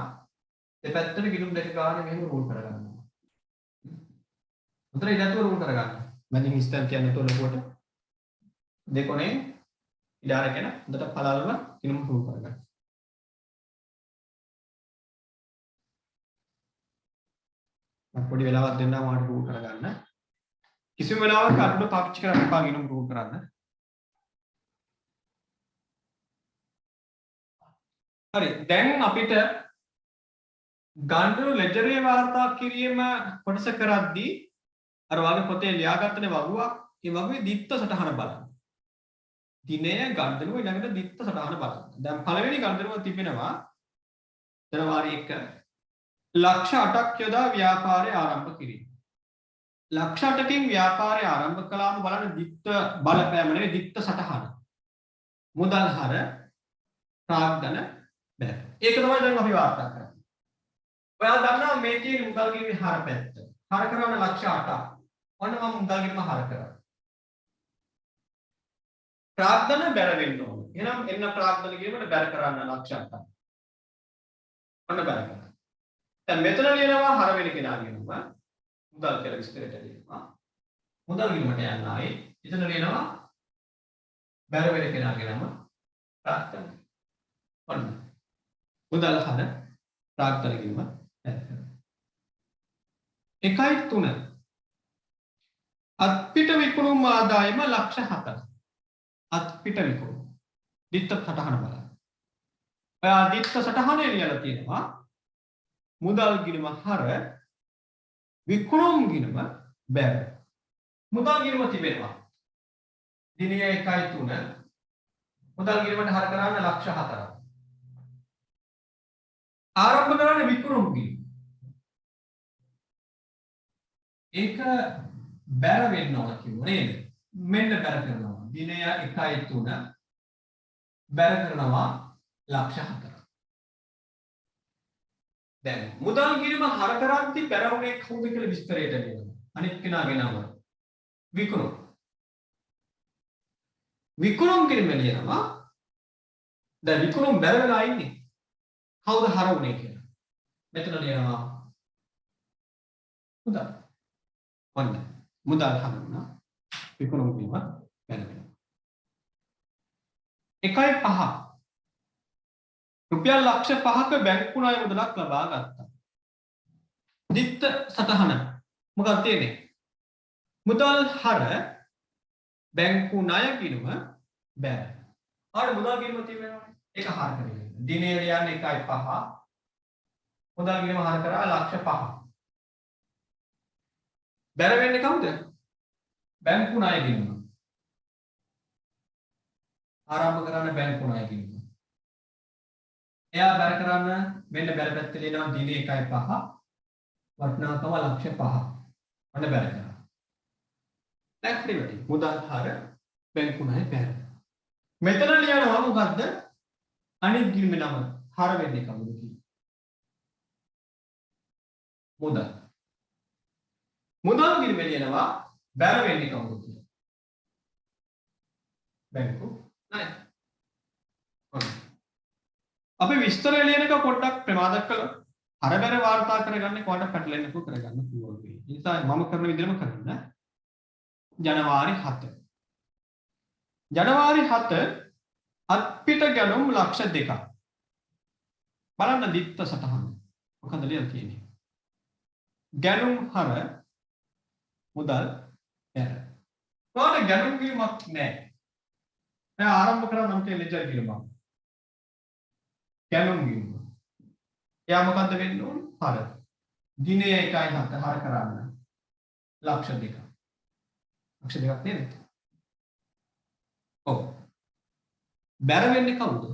S1: දෙපැත්තට ගිණුම් දෙක ගන්න මෙහෙම රූල් කරගන්නවා. උතර ඊට ඇතුළු රූල් කරගන්න. මැදින් ඉස්තන් කියන්නේ තොල ලොකුවට දෙකොනේ ඉඩ අරගෙන හොඳට පළල්ව ගිණුම් රූල් කරගන්න. පොඩි වෙලාවක් දෙන්නම් ඔයාලට රූල් කරගන්න. කිසිම වෙලාවක අඩු පාවිච්චි කරන්න එපා ගිණුම් රූල් කරන්න. හරි දැන් අපිට ගණ්ඩු ලෙජරේ වාර්තා කිරීම කොටස කරද්දී අර වගේ පොතේ ලියාගත්තනේ වගුවක් ඒ වගුවේ දිත්ත සටහන බලන්න. දිනය ගණ්ඩුව ඊළඟට දිත්ත සටහන බලන්න. දැන් පළවෙනි ගණ්ඩුව තිබෙනවා ජනවාරි 1 ලක්ෂ 8ක් යොදා ව්‍යාපාරය ආරම්භ කිරීම. ලක්ෂ 8කින් ව්‍යාපාරය ආරම්භ කළාම බලන්න දිත්ත බලපෑම නෙවෙයි දිත්ත සටහන. මුදල් හර ප්‍රාග්ධන බැල. ඒක තමයි දැන් අපි වාර්තා කරන්නේ. ඔයාලා දන්නවා මේ තියෙන මුදල් ගිණුමේ හර පැත්ත. හර කරන ලක්ෂ 8ක්. ඔන්න මම මුදල් ගිණුම හර කරා. ප්‍රාග්ධන බැල වෙන්න ඕන. එහෙනම් එන්න ප්‍රාග්ධන ගිණුමට බැල කරන්න ලක්ෂ 8ක්. ඔන්න බැල කරා. දැන් මෙතන ලියනවා හර වෙන කෙනා ගිණුම මුදල් කියලා විස්තරයට ලියනවා. මුදල් ගිණුමට යන්න ආයේ එතන ලියනවා බැල වෙන කෙනා ගිණුම ප්‍රාග්ධන. ඔන්න මුදල් හර ප්‍රාග්ධන ගිණුම 1.3 අත්පිට විකුණුම් ආදායම ලක්ෂ 7ක්. අත්පිට විකුණුම් දිත්ත සටහන බලන්න. ඔයා දිත්ත සටහනේ ලියලා තියෙනවා මුදල් ගිණුම හර විකුණුම් ගිණුම බැල. මුදල් ගිණුම තිබෙනවා දිනය 1.3 මුදල් ගිණුමට හර කරන්න ලක්ෂ 4ක්. ආරම්භ කරන්න විකුණුම් ගිණුම. ඒක බැල වෙන්න ඕන කිව්ව නේද? මෙන්න බැල කරනවා. දිනය 1.3 බැල කරනවා ලක්ෂ 4ක්. දැන් මුදල් ගිණුම හර කරද්දී බැලුනේ කවුද කියලා විස්තරයට දෙනවා. අනිත් කෙනාගේ නම විකුණුම්. විකුණුම් ගිණුම ලියනවා. දැන් විකුණුම් බැල වෙලා ඉන්නේ. කවුද හර වුනේ කියලා. මෙතන ලියනවා මුදල්. ඔන්න මුදල් හර වුණා. විකුණුම් ගිණුම බැල වෙනවා. 1.5 රුපියල් ලක්ෂ 5ක බැංකු ණය මුදලක් ලබා ගත්තා. දිත්ත සටහන මොකක්ද තියෙන්නේ? මුදල් හර බැංකු ණය ගිණුම බැල. ආර මුදල් ගිණුම තියෙනවා. ඒක හර කරගෙන. දිනේ ලියන්නේ 1.5. මුදල් ගිණුම හර කරා ලක්ෂ 5. බැල වෙන්නේ කවුද? බැංකු ණය ගිණුම. ආරම්භ කරන්න බැංකු ණය ගිණුම. එයා බැල කරන්න මෙන්න බැල පැත්තේ ලියනවා දිනේ 1.5 වටිනාකම ලක්ෂ 5. අන්න බැල කරා. දැන් ක්‍රියටි මුදල් හර බැංකු ණය බැල. මෙතන ලියනවා මොකද්ද? අනිත් ගිණුම නම හර වෙන්නේ කවුද කියලා. මුදල්. මුදල් ගිණුම ලියනවා බැල වෙන්නේ කවුද කියලා. බැංකු ණය. අපි විස්තර ලියන එක පොඩ්ඩක් ප්‍රමාදක් කළා. හර බැල වාර්තා කරගන්නේ කොහොමද පැටලෙන්නේ නැතුව කරගන්න පුළුවන් වෙයි. ඒ නිසා මම කරන විදිහම කරන්න. ජනවාරි 7. ජනවාරි 7 අත්පිට ගැනුම් ලක්ෂ 2ක්. බලන්න දිත්ත සටහන. මොකද ලියලා තියෙන්නේ? ගැනුම් හර මුදල් බැල. කොහොමද ගැනුම් ගිණුමක් නැහැ. දැන් ආරම්භ කරා නම් ලෙජර් ගිණුමක්. ගැනුම් ගිණුම. එයා මොකද්ද වෙන්න ඕන? හර. දිනේ 1.7 හර කරන්න. ලක්ෂ 2ක්. ලක්ෂ 2ක් නේද? ඔව්. බැර වෙන්නේ කවුද?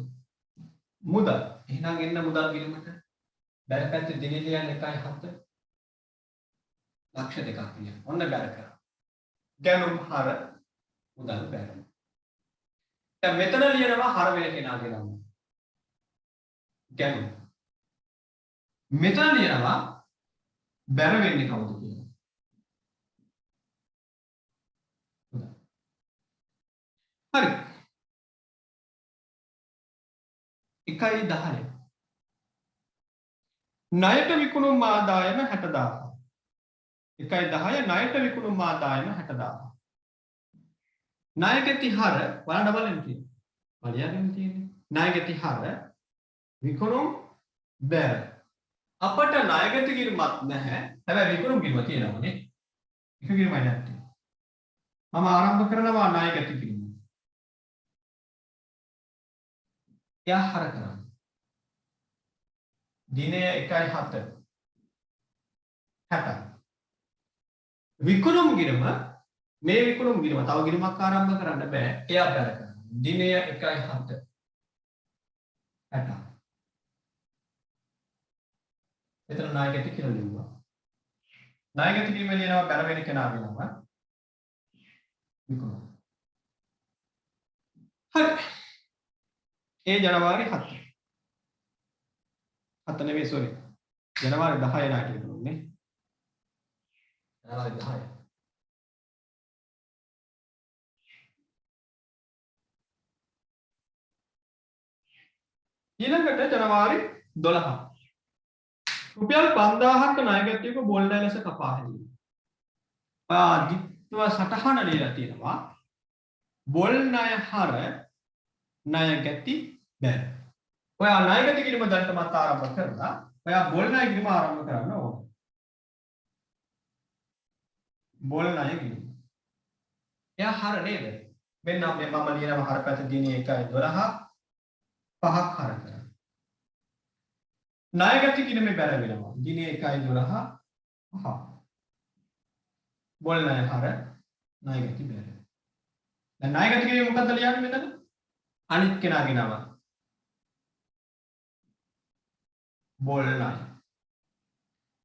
S1: මුදල්. එහෙනම් එන්න මුදල් ගිණුමට. බැර පැත්තේ දිනේ ලියන්නේ 1.7 ලක්ෂ 2ක් කියන. ඔන්න බැර කරා. ගැනුම් හර මුදල් බැර. දැන් මෙතන ලියනවා හර වෙන කෙනාගේ නම. ගැනුම්. මෙතන ලියනවා බැර වෙන්නේ කවුද කියලා. හරි. 1.10. ණයට විකුණුම් ආදායම 60000. 1.10 ණයට විකුණුම් ආදායම 60000. ණයගැති හර බලන්න බලන්න තියෙන්නේ. බලයන් තියෙන්නේ. ණයගැති හර විකුණුම් බැර. අපට ණයගැති කිරීමක් නැහැ. හැබැයි විකුණුම් කිරීම තියෙනවානේ. එක කිරීමයි නැත්තේ. මම ආරම්භ කරනවා ණයගැති කිරීම. එයා හර කරනවා. දිනය 1.7 60. විකුණුම් ගිණුම මේ විකුණුම් ගිණුම තව ගිණුමක් ආරම්භ කරන්න බෑ. එයා බැර කරනවා. දිනය 1.7 60. එතන ණයගැති කියලා ලියුවා. ණයගැති කිරීම ලියනවා බැර වෙන කෙනාගේ නම විකුණුම්. හරි. ඒ ජනවාරි 7. 7 නෙවෙයි සෝරි. ජනවාරි 10 ණයට විකුණුම් නේ. ජනවාරි 10. ඊළඟට ජනවාරි 12. රුපියල් 5000ක ණයගැතියක බොල් ණය ලෙස කපා හැරීම. දිත්ව සටහන ලියලා තියෙනවා. බොල් ණය හර ණයගැති බැර. ඔයා ණයගැති කිරීම දැන්ටමත් ආරම්භ කරලා ඔයා බොල් ණය කිරීම ආරම්භ කරන්න ඕන. බොල් ණය කිරීම. එයා හර නේද? මෙන්න මම ලියනවා හර පැත්ත දිනේ 1.12 5ක් හර කරා. ණයගැති කිරීමේ බැර වෙනවා. දිනේ 1.12 5. බොල් ණය හර ණයගැති බැර. දැන් ණයගැති කිරීම මොකද්ද ලියන්නේ මෙතන? අනිත් කෙනාගේ නම. බොල් ණය.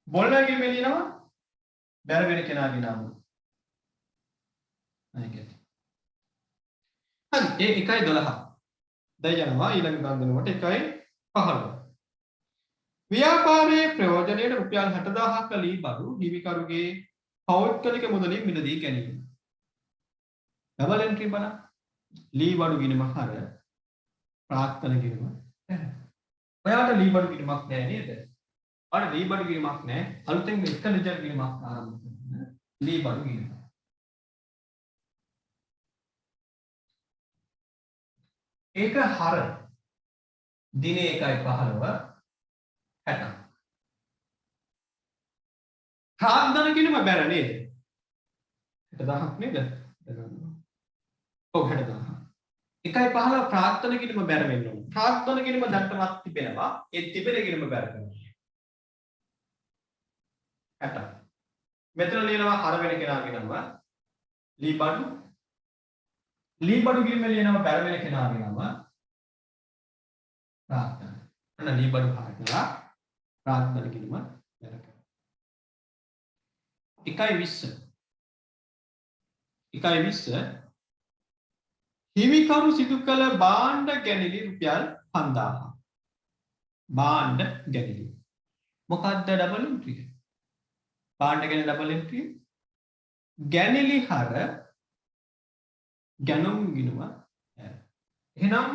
S1: බොල් ණය කිරීමේ ලියනවා බැර වෙන කෙනාගේ නම. ණයගැති. හරි ඒ 1.12. දැන් යනවා ඊළඟ ගණනුවට 1.15. ව්‍යාපාරයේ ප්‍රයෝජනයට රුපියල් 60000ක ලී බඩු හිමිකරුගේ පෞද්ගලික මුදලින් මිලදී ගැනීම. ඩබල් එන්ට්‍රි බලන්න. ලී බඩු ගිණුම හර ප්‍රාක්තන ගිණුම. ඔයාලට ලී බඩු ගිණුමක් නැහැ නේද? ඔයාලට ලී බඩු ගිණුමක් නැහැ. අලුතෙන් එක ලෙජර් ගිණුමක් ආරම්භ කරන්න. ලී බඩු ගිණුම. ඒක හර දිනේ 1.15 60. ප්‍රාග්ධන කිරීම බැර නේද? 60000ක් නේද? ඔව් 60000. 1.15 ප්‍රාග්ධන කිරීම බැර වෙන්න ඕන. ප්‍රාග්ධන කිරීම දැක්කමත් තිබෙනවා. ඒ තිබෙන කිරීම බැර කරනවා. 60. මෙතන ලියනවා හර වෙන කෙනාගේ නම ලී බඩු. ලී බඩු කිරීම ලියනවා බැර වෙන කෙනාගේ නම ප්‍රාග්ධන. අන්න ලී බඩු හර කරලා ප්‍රාග්ධන කිරීම බැර කරනවා. 1.20 හිමිකරු සිදු කළ භාණ්ඩ ගැනිලි රුපියල් 5000. භාණ්ඩ ගැනිලි. මොකක්ද ඩබල් එන්ට්‍රි? භාණ්ඩ ගැන ඩබල් එන්ට්‍රි. ගැනිලි හර ගැනුම් ගිණුම. එහෙනම්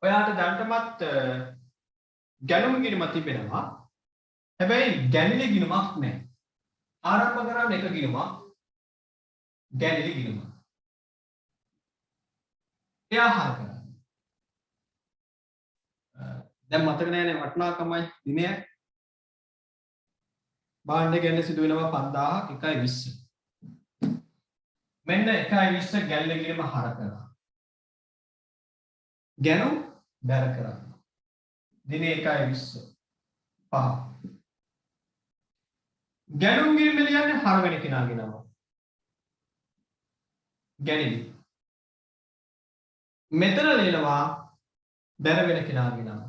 S1: ඔයාට දැන්ටමත් ගැනුම් ගිණුම තිබෙනවා. හැබැයි ගැනිලි ගිණුමක් නැහැ. ආරම්භ කරන්න එක ගිණුමක් ගැනිලි ගිණුම. එයා හර කරන්නේ. දැන් මතක නැහැනේ වටිනාකමයි දිනය. භාණ්ඩ ගැන සිදු වෙනවා 5000ක් 1.20. මෙන්න 1.20 ගැනිලි ගිණුම හර කරා. ගැනුම් බැර කරා. දිනේ 1:20 5 ගැනුම් ගිරිම ලියන්නේ හර වෙන කෙනාගේ නම ගැනිලි මෙතන ලියනවා බැර වෙන කෙනාගේ නම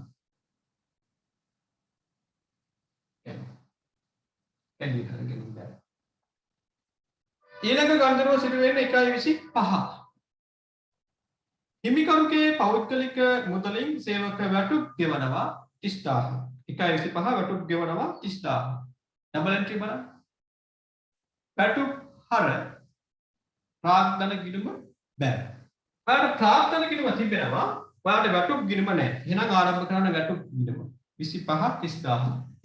S1: ගැනිලි හරගෙන බැර ඊළඟ ගන්ධර්ව සිදු වෙන්නේ 1:25 හිමිකරුගේ පෞද්ගලික මුදලින් සේවක වැටුප් ගෙවනවා 30000 1:25 වැටුප් ගෙවනවා 30000 डबल एंट्री बना වැටුප් හර ප්‍රාග්ධන ගිණුම බැර ඔයාලට ප්‍රාග්ධන ගිණුම තිබෙනවා ඔයාලට වැටුප් ගිණුම නැහැ එහෙනම් ආරම්භ කරන්න වැටුප් ගිණුම 25 30000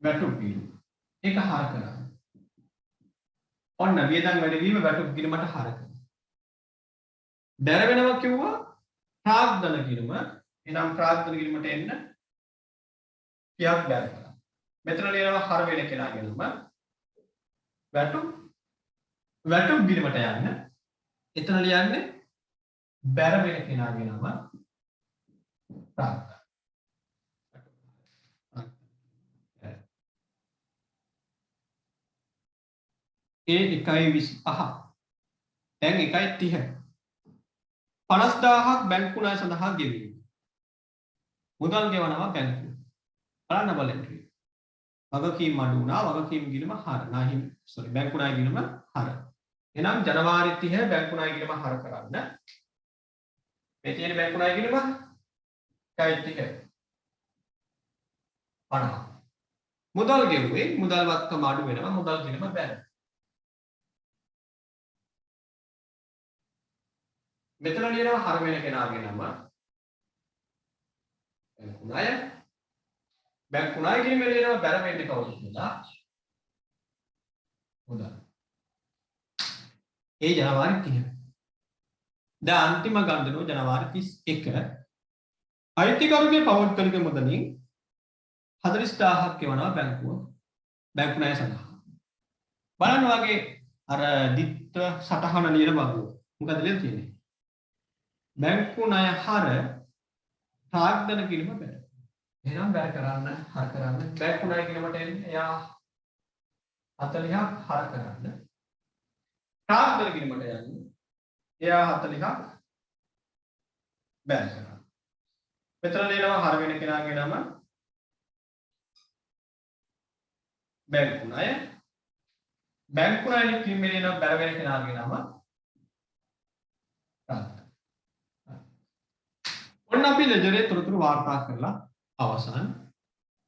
S1: වැටුප් ගිණුම ඒක හර කරා ඔන්න වියදම් වැඩි වීම වැටුප් ගිණුමට හර කරා බැර වෙනවා කිව්වා ප්‍රාග්ධන ගිණුම එනම් ප්‍රාග්ධන ගිණුමට එන්න කියක් බැර කරා මෙතන ලියනවා හර වෙන කෙනා ගිණුම වැටුප් ගිණුමට යන්න එතන ලියන්නේ බැර වෙන කෙනා ගිණුම ප්‍රාග්ධන ඒ 1:25 දැන් 1:30 50000ක් බැංකු ණය සඳහා ගෙවීම මුදල් ගෙවනවා බැංකුව බලන්න බලන්න වගකීම් අඩු වුණා වගකීම් ගිණුම හර නැහිම් බැංකු ණය ගිණුම හර එහෙනම් ජනවාරි 30 බැංකු ණය ගිණුම හර කරන්න මේ තියෙන බැංකු ණය ගිණුම 1:30 50 මුදල් ගෙවුවේ මුදල් වත්කම අඩු වෙනවා මුදල් ගිණුම බැර මෙතන ලියනවා හර වෙන කෙනාගේ නම බැංකු ණය ගිණුම ලියනවා බැර වෙන්නේ කවුද කියලා මුදල් ඒ ජනවාරි 30 දැන් අන්තිම ගණනුව ජනවාරි 31 අයිතිකරුගේ පෞද්ගලික මුදලින් 40000ක් ගෙවනවා බැංකුව බැංකු ණය සඳහා බලන්න වගේ අර දිත්ත සටහන ලියන බගුව මොකද ලියලා තියෙන්නේ බැංකු ණය හර ප්‍රාග්ධන ගිණුම බැර එහෙනම් බැර කරන්න හර කරන්න බැංකු ණය ගිණුමට එන්නේ එයා 40ක් හර කරන්න ප්‍රාග්ධන ගිණුමට යන්නේ එයා 40ක් බැර කරන්න මෙතන ලියනවා හර වෙන කෙනාගේ නම බැංකු ණය කිම්මේ ලියනවා බැර වෙන කෙනාගේ නම ප්‍රාග්ධන ඔන්න අපි ලෙජරේ තොරතුරු වාර්තා කරලා අවසන්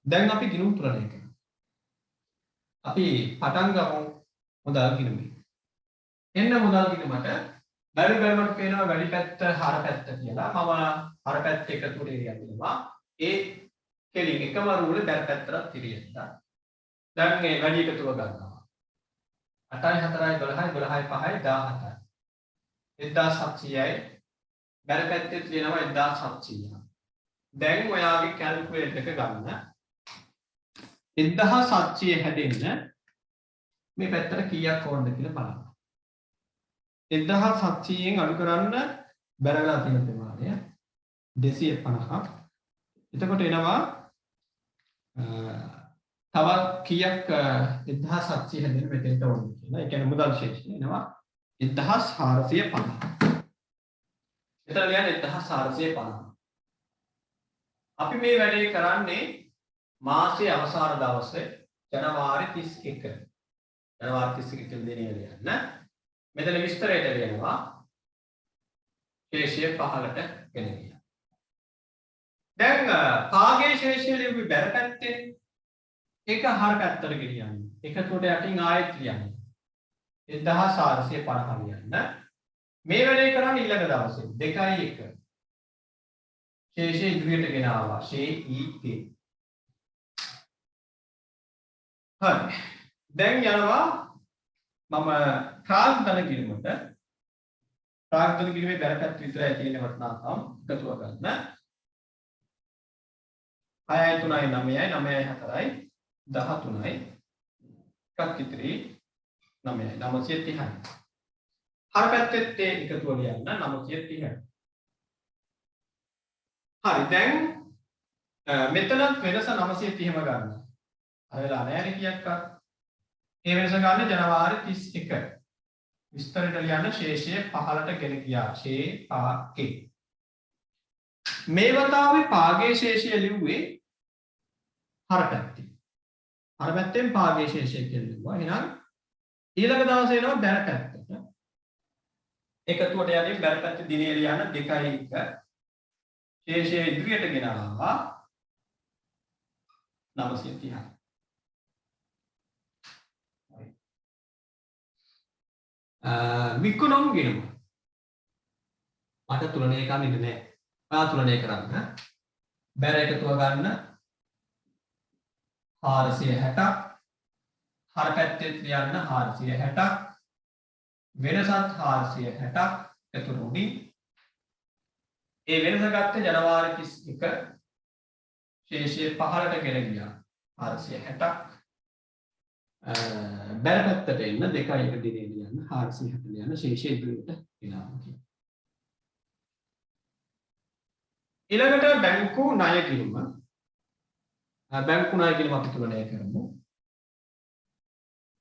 S1: දැන් අපි ගිණුම් තුලනය කරමු අපි පටන් ගමු මුදල් ගිණුමේ එන්න මුදල් ගිණුමට බැලුමට පේනවා වැඩි පැත්ත හර පැත්ත කියලා මම හර පැත්ත එකතුට එරියන්නවා ඒ කෙලින් එකම රූල බැල පැත්තට තිරියන්නා දැන් මේ වැඩි එකතුව ගන්නවා 8යි 4යි 12යි 12යි 5යි 17යි 1700යි බැර පැත්තේ තියෙනවා 1700. දැන් ඔයාගේ කැල්කියුලේටර් එක ගන්න. 1700 හැදෙන්න මේ පැත්තට කීයක් ඕනද කියලා බලන්න. 1700න් අඩු කරන්න බැරලා තියෙන ප්‍රමාණය 250ක්. එතකොට එනවා තව කීයක් 1700 හැදෙන්න මෙතෙන්ට ඕනද කියලා. ඒ කියන්නේ මුදල් ශේෂ්ඨය එනවා 1450. එතන ලියන්නේ 1450. අපි මේ වැඩේ කරන්නේ මාසයේ අවසාන දවසේ ජනවාරි 31. ජනවාරි 31 කියලා දිනේ ලියන්න. මෙතන විස්තරයට ලියනවා ශේෂය 15ට ගෙනගියා. දැන් කාගේ ශේෂය ලියුවේ බැර පැත්තේ ඒක හර පැත්තට ගෙනියන්නේ. එකකට යටින් ආයෙත් ලියන්නේ. 1450 ලියන්න. මේ වැඩේ කරන්නේ ඊළඟ දවසේ 2:1 ශේෂය ඉදිරියට ගෙන ආවා ශේෂ හරි දැන් යනවා මම ප්‍රාග්ධන ගිණුමට ප්‍රාග්ධන ගිණුමේ බැර පැත්ත විතරයි තියෙන වටිනාකම් එකතුව ගන්න 6යි 3යි 9යි 9යි 4යි 13යි එකක් ඉතිරි 9යි 930යි හර පැත්තෙත් ඒ එකතුව ලියන්න 930. හරි දැන් මෙතනත් වෙනස 930ම ගන්න. අර වෙලා නැහැ කීයක්වත්. ඒ වෙනස ගන්න ජනවාරි 31. විස්තරයට ලියන්න ශේෂය 15ට ගෙන ගියා. ෂේ පාගේ. මේ වතාවේ පාගේ ශේෂය ලිව්වේ හර පැත්තේ. හර පැත්තෙන් පාගේ ශේෂය කියලා ලිව්වා. එහෙනම් ඊළඟ දවසේ එනවා බැර පැත්තට. එකතුවට යන්නේ බැර පැත්තේ දිනේ ලියන්න 2.1. ශේෂය ඉදිරියට ගෙනාවා 930. විකුණුම් ගිණුම මට තුලනය කරන්න ඉන්න නෑ. තුලනය කරන්න බැර එකතුව ගන්න 460ක් හර පැත්තේ ලියන්න 460ක් වෙනසත් 460ක් එතන උඩින් ඒ වෙනස ගත්තේ ජනවාරි 31 ශේෂය 15ට ගෙන ගියා 460ක් බැර පැත්තට එන්න 2.1 දිනේ ලියන්න 460 ලියන්න ශේෂය ඉදිරියට ගෙනාවා කියලා. ඊළඟට බැංකු ණය ගිණුම බැංකු ණය ගිණුම අපි තුලනය කරමු.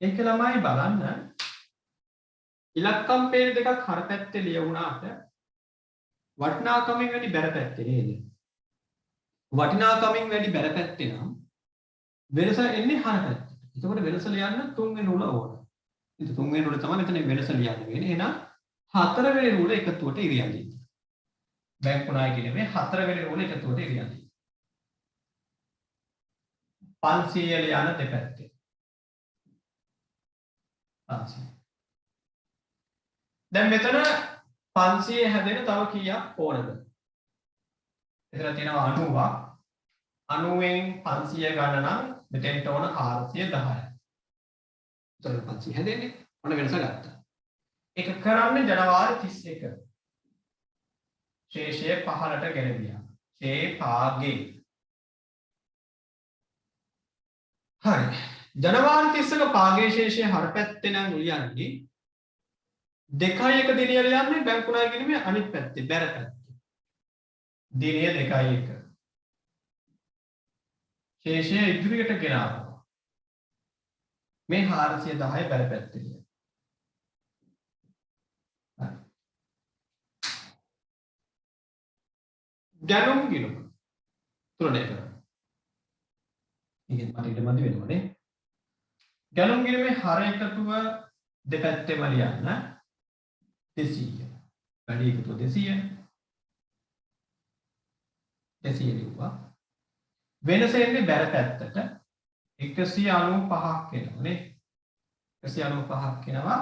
S1: ඒක ළමයි බලන්න ඉලක්කම් පේන දෙකක් හර පැත්තේ ලියුණාට වටිනාකමින් වැඩි බැර පැත්තේ නේද? වටිනාකමින් වැඩි බැර පැත්තේ නම් වෙනස එන්නේ හර පැත්තට. එතකොට වෙනස ලියන්න 3 වෙනි උල ඕන. ඉතින් 3 වෙනි උල තමයි මෙතන වෙනස ලියන්න වෙන්නේ. එහෙනම් 4 වෙනි උල එකතුවට ඉරියන්නේ. බැංකු ණය ගිණුමේ 4 වෙනි උල එකතුවට ඉරියන්නේ. 500 ලියන්න දෙපැත්තේ. 500. දැන් මෙතන 500 හැදෙන තව කීයක් ඕනද? එතන තියෙනවා 90ක්. 90න් 500 ගන්න නම් මෙතෙන්ට ඕන 410යි. එතන 500 හැදෙන්නේ. ඔන්න වෙනස ගත්තා. ඒක කරන්නේ ජනවාරි 31. ශේෂය 15ට ගෙන ගියා. ෂේ පාගේ. හරි. ජනවාරි 31 පාගේ ශේෂය හර පැත්තේ නම් ලියන්නේ 2.1 දිනේ ලියන්නේ බැංකු ණය ගිණුමේ අනිත් පැත්තේ බැර පැත්තේ. දිනේ 2.1. ශේෂය ඉදිරියට ගෙනාවා. මේ 410 බැර පැත්තේ ලියන්න. හරි. ගැනුම් ගිණුම තුලනය කරන්න. මේකෙන් මට ඊට මදි වෙනවනේ. ගැනුම් ගිණුමේ හර එකතුව දෙපැත්තෙම ලියන්න 200. වැඩි එකතුව 200. 200 ලිව්වා. වෙනස එන්නේ බැර පැත්තට 195ක් එනවා නේ. 195ක් එනවා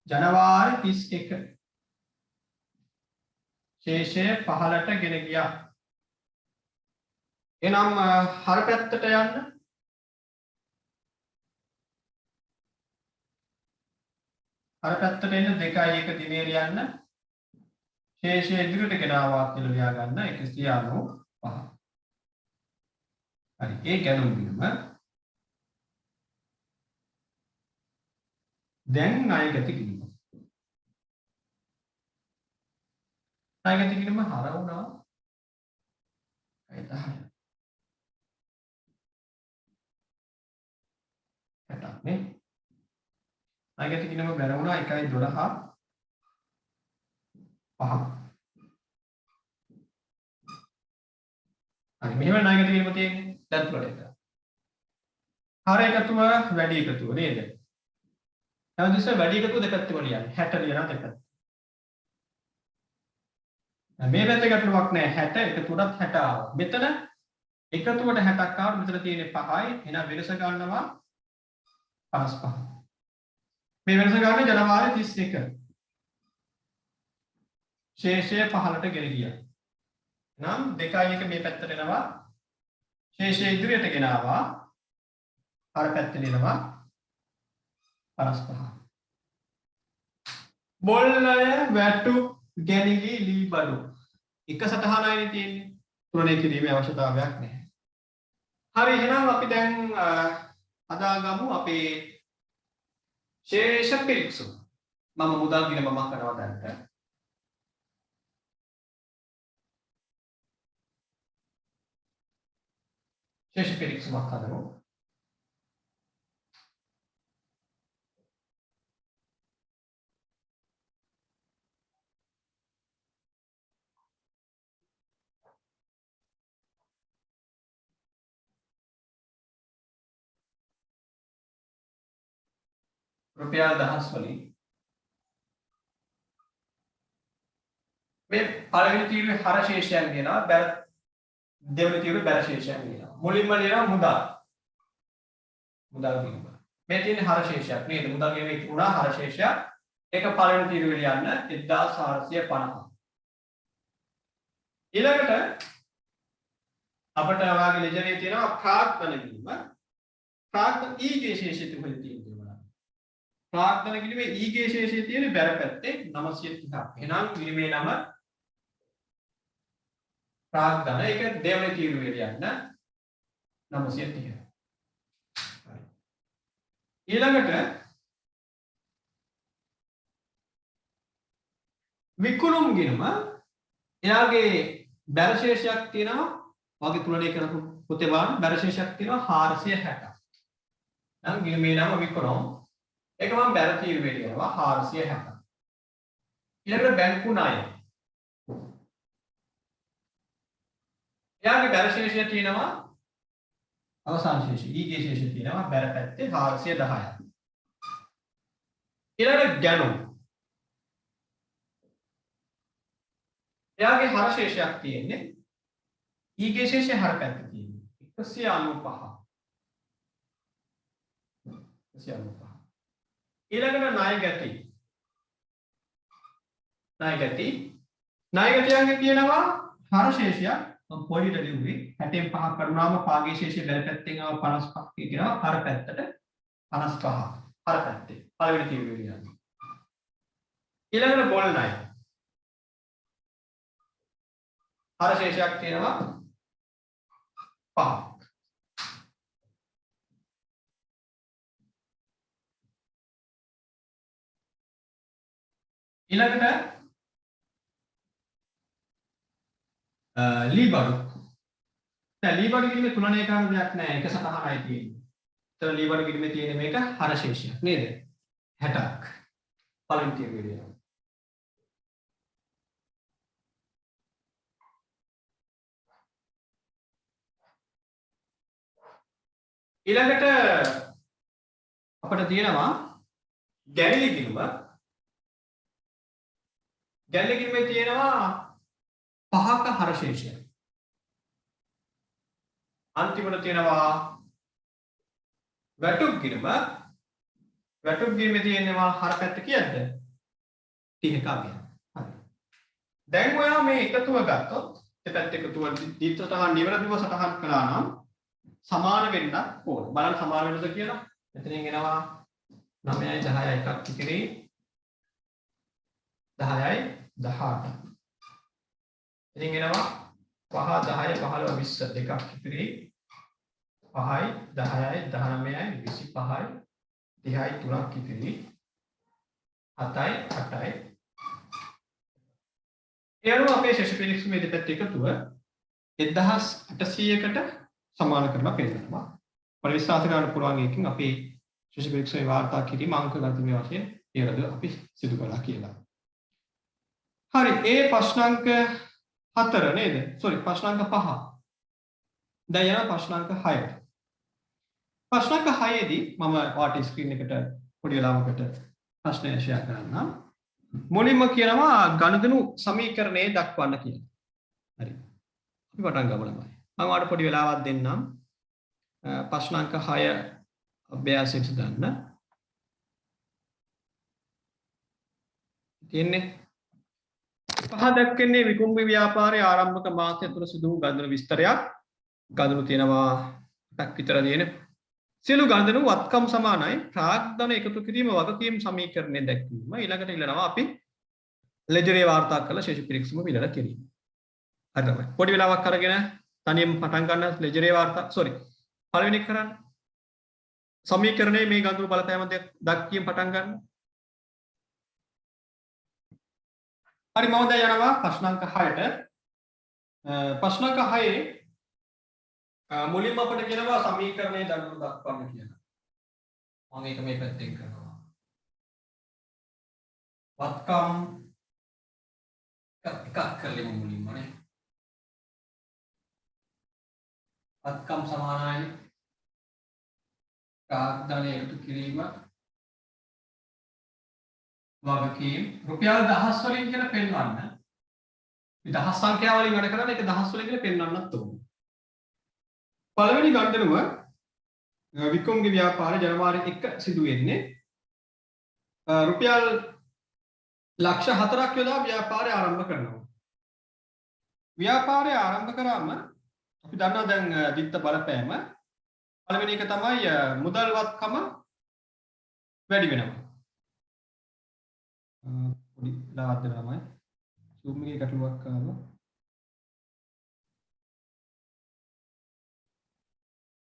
S1: ජනවාරි 31. ශේෂය 15ට ගෙන ගියා. එනම් හර පැත්තට යන්න. හර පැත්තට එන්න 2.1 දිනේ ලියන්න. ශේෂය ඉදිරියට ගෙනාවා කියලා ලියා ගන්න 195. හරි ඒ ගැනුම් ගිණුම දැන් ණයගති ගිණුම. ණයගති ගිණුම හර වුණා 10. 60ක් නේ. ණයගති ගිණුම බැර වුණා 1.12 5. හරි මෙහෙම ණයගති ගිණුම තියෙන්නේ. දැන් තුලට. හර එකතුව වැඩි එකතුව නේද? හැමදෙස්ස වැඩි එකතුව දෙපැත්තම ලියන්නේ 60 ලියනවා දෙපැත්ත. මේ පැත්තේ ගැටලුවක් නැහැ 60 එකතුවටත් 60 ආවා. මෙතන එකතුවට 60ක් ආවා මෙතන තියෙන්නේ 5යි. එහෙනම් වෙනස ගන්නවා 55. මේ වෙනස ගන්න ජනවාරි 31. ශේෂය 15ට ගෙන ගියා. නම් 2.1 මේ පැත්තට එනවා. ශේෂය ඉදිරියට ගෙනාවා. අර පැත්තේ එනවා 55. බොල්ලය වැටු ගැනිලි ලී බඩු. එක සටහනයි තියෙන්නේ. තුනනේ කිරීමේ අවශ්‍යතාවයක් නැහැ. හරි එහෙනම් අපි දැන් හදාගමු අපේ ශේෂ පිරික්සුම. මම මුදල් ගිණුමක් කරනවා දැන්ට. ශේෂ පිරික්සමක් හදමු. රුපියල් 1000 වලින් මේ පළවෙනි තීරුවේ හර ශේෂයන් කියනවා බැල දෙවෙනි තීරුවේ බැල ශේෂයන් කියනවා. මුලින්ම ලියනවා මුදල් ගිණුම. මේ තියෙන හර ශේෂයක් නේද? මුදල් ගිණුමේ තිබුණා හර ශේෂයක්. ඒක පළවෙනි තීරුවේ ලියන්න 1450. ඊළඟට අපිට ඔයාගේ ලෙජරේ තියෙනවා ප්‍රාග්ධන ගිණුම. ප්‍රාග්ධන ඊගේ ශේෂය තිබුණේ තියෙනවා. ප්‍රාග්ධන ගිණුමේ ඊගේ ශේෂය තියෙන්නේ බැල පැත්තේ 930ක්. එහෙනම් ගිණුමේ නම ප්‍රාග්ධන ඒක දෙවෙනි තීරුවේ ලියන්න 930. ඊළඟට විකුණුම් ගිණුම එයාගේ බැල ශේෂයක් තියෙනවා වගේ තුලනේ කරපු පොතේ බලන්න බැල ශේෂයක් තියෙනවා 460ක්. නම් ගිණුමේ නම විකුණුම් ඒක මම බැල තීරුවේ ලියනවා 460ක්. ඊළඟට බැංකු ණය එයාගේ බැල ශේෂය තියෙනවා අවසාන ශේෂය ඊගේ ශේෂය තියෙනවා බැල පැත්තේ 410ක්. ඊළඟ ගැණුම් එයාගේ හර ශේෂයක් තියෙන්නේ ඊගේ ශේෂය හර පැත්තේ තියෙන්නේ 195. 195. ඊළඟට ණය ගැතියන්ගේ තියෙනවා හර ශේෂයක් පොඩිට ලිව්වේ 65ක් කරුණාම පාගේ ශේෂය බැල පැත්තෙන් ආව 55ක් කියනවා හර පැත්තට 55 හර පැත්තේ පළවෙනි තීරුවේ ලියනවා. ඊළඟට බොල් ණය හර ශේෂයක් තියෙනවා 5ක්. ඊළඟට ලීබඩු. දැන් ලීබඩු ගිණුමේ තුලනය කරන දෙයක් නැහැ. එක සටහනයි තියෙන්නේ. ඒතර ලීබඩු ගිණුමේ තියෙන මේක හර ශේෂයක් නේද? 60ක්. පළවෙනි තීරුවේ ලියනවා. ඊළඟට අපිට තියෙනවා ගැණිලි ගිණුම. ගැණිලි ගිණුමේ තියෙනවා 5ක හර ශේෂය. අන්තිමට තියෙනවා වැටුප් ගිණුම. වැටුප් ගිණුමේ තියෙනවා හර පැත්ත කීයද? 30ක අගය. හරි. දැන් ඔයා මේ එකතුව ගත්තොත් දෙපැත්ත එකතුව දීප්ත සටහන් නිවැරදිව සටහන් කළා නම් සමාන වෙන්න ඕන. බලන්න සමාන වෙනවද කියලා. මෙතනින් එනවා 9යි 10යි එකක් ඉතිරි 10යි 18. ඉතින් එනවා 5 10 15 20 දෙකක් ඉතිරි 5යි 10යි 19යි 25යි 30යි 3ක් ඉතිරි 7යි 8යි. ඒ අනුව අපේ ශේෂ පිරික්සීමේ දෙපැත්ත එකතුව 1800කට සමාන කරලා පෙන්නනවා. අපිට විශ්වාස කරන්න පුළුවන් එකකින් අපේ ශේෂ පිරික්සීමේ වාර්තා කිරීම අංක ගණිතමය වශයෙන් ඊළඟ අපි සිදු කළා කියලා. හරි ඒ ප්‍රශ්නාංක 4 නේද? sorry ප්‍රශ්නාංක 5. දැන් යනවා ප්‍රශ්නාංක 6ට. ප්‍රශ්නාංක 6 දී මම වාටි ස්ක්‍රීන් එකට පොඩි වෙලාවකට ප්‍රශ්නය ෂෙයා කරන්නම්. මුලින්ම කියනවා ගණිතණු සමීකරණය දක්වන්න කියලා. හරි. අපි පටන් ගමු ළමයි. මම ඔයාලට පොඩි වෙලාවක් දෙන්නම්. ප්‍රශ්නාංක 6 අභ්‍යාසයට දාන්න. තියෙන්නේ පහ දක්වන්නේ විකුණු ව්‍යාපාරයේ ආරම්භක මාසය තුළ සිදු වූ ගණන විස්තරයක්. ගණන තියෙනවා ටක් විතර තියෙන. සියලු ගණන වත්කම් සමානයි ප්‍රාග්ධන එකතු කිරීම වගකීම් සමීකරණය දැක්වීම. ඊළඟට ඉල්ලනවා අපි ලෙජරේ වාර්තා කරලා ශේෂ පිරික්සීම පිළිලා කිරීම. හරි තමයි. පොඩි වෙලාවක් අරගෙන තනියම පටන් ගන්න ලෙජරේ වාර්තා sorry පළවෙනි එක කරන්න. සමීකරණයේ මේ ගණන බලපෑම දැක්වීම පටන් ගන්න. හරි මම දැන් යනවා ප්‍රශ්න අංක 6ට. ප්‍රශ්න අංක 6 මුලින්ම අපිට කියනවා සමීකරණයේ දඬුවම් දක්වන්න කියලා. මම ඒක මේ පැත්තෙන් කරනවා. වත්කම් එකක් කරලෙමු මුලින්ම නේ. වත්කම් සමානයි ප්‍රාග්ධනය එකතු කිරීම වගකීම් රුපියල් 1000 වලින් කියලා පෙන්වන්න. මේ දහස් සංඛ්‍යා වලින් වැඩ කරන්නේ ඒක දහස් වලින් කියලා පෙන්වන්නත් ඕනේ. පළවෙනි ගණනුව වික්‍රම්ගේ ව්‍යාපාරය ජනවාරි 1 සිදු වෙන්නේ රුපියල් ලක්ෂ 4ක් යොදා ව්‍යාපාරය ආරම්භ කරනවා. ව්‍යාපාරය ආරම්භ කරාම අපි දන්නවා දැන් දිත්ත බලපෑම පළවෙනි එක තමයි මුදල්වත්කම වැඩි වෙනවා. පොඩි ලාද්ද තමයි zoom එකේ ගැටලුවක් ආවා.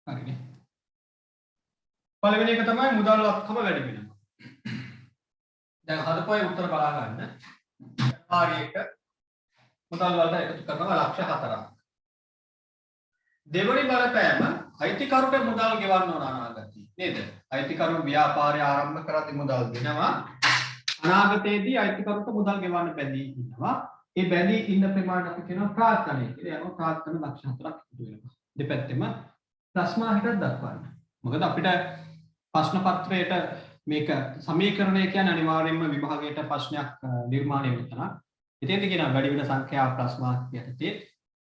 S1: හරිනේ. පළවෙනි එක තමයි මුදල්වත්කම වැඩි වෙනවා. දැන් හදපොයි උත්තර බලා ගන්න. ජනවාරි 1 මුදල් වලට එකතු කරනවා ලක්ෂ 4ක්. දෙවනි බලපෑම අයිතිකරුට මුදල් ගෙවන්න ඕන අනාගතේ නේද? අයිතිකරු ව්‍යාපාරය ආරම්භ කරද්දී මුදල් දෙනවා. අනාගතයේදී අයිතිකරුට මුදල් ගෙවන්න බැඳී ඉන්නවා. ඒ බැඳී ඉන්න ප්‍රමාණය අපි කියනවා ප්‍රාර්ථනය කියලා. යනවා ප්‍රාර්ථන ලක්ෂ 4ක් එකතු වෙනවා. දෙපැත්තෙම ප්‍රශ්නාහිතක් දක්වන්න. මොකද අපිට ප්‍රශ්න පත්‍රයට මේක සමීකරණය කියන්නේ අනිවාර්යයෙන්ම විභාගයට ප්‍රශ්නයක් නිර්මාණය වෙනවා. ඉතින් කියනවා වැඩි වෙන සංඛ්‍යාව ප්ලස් මාර්ක් යටතේ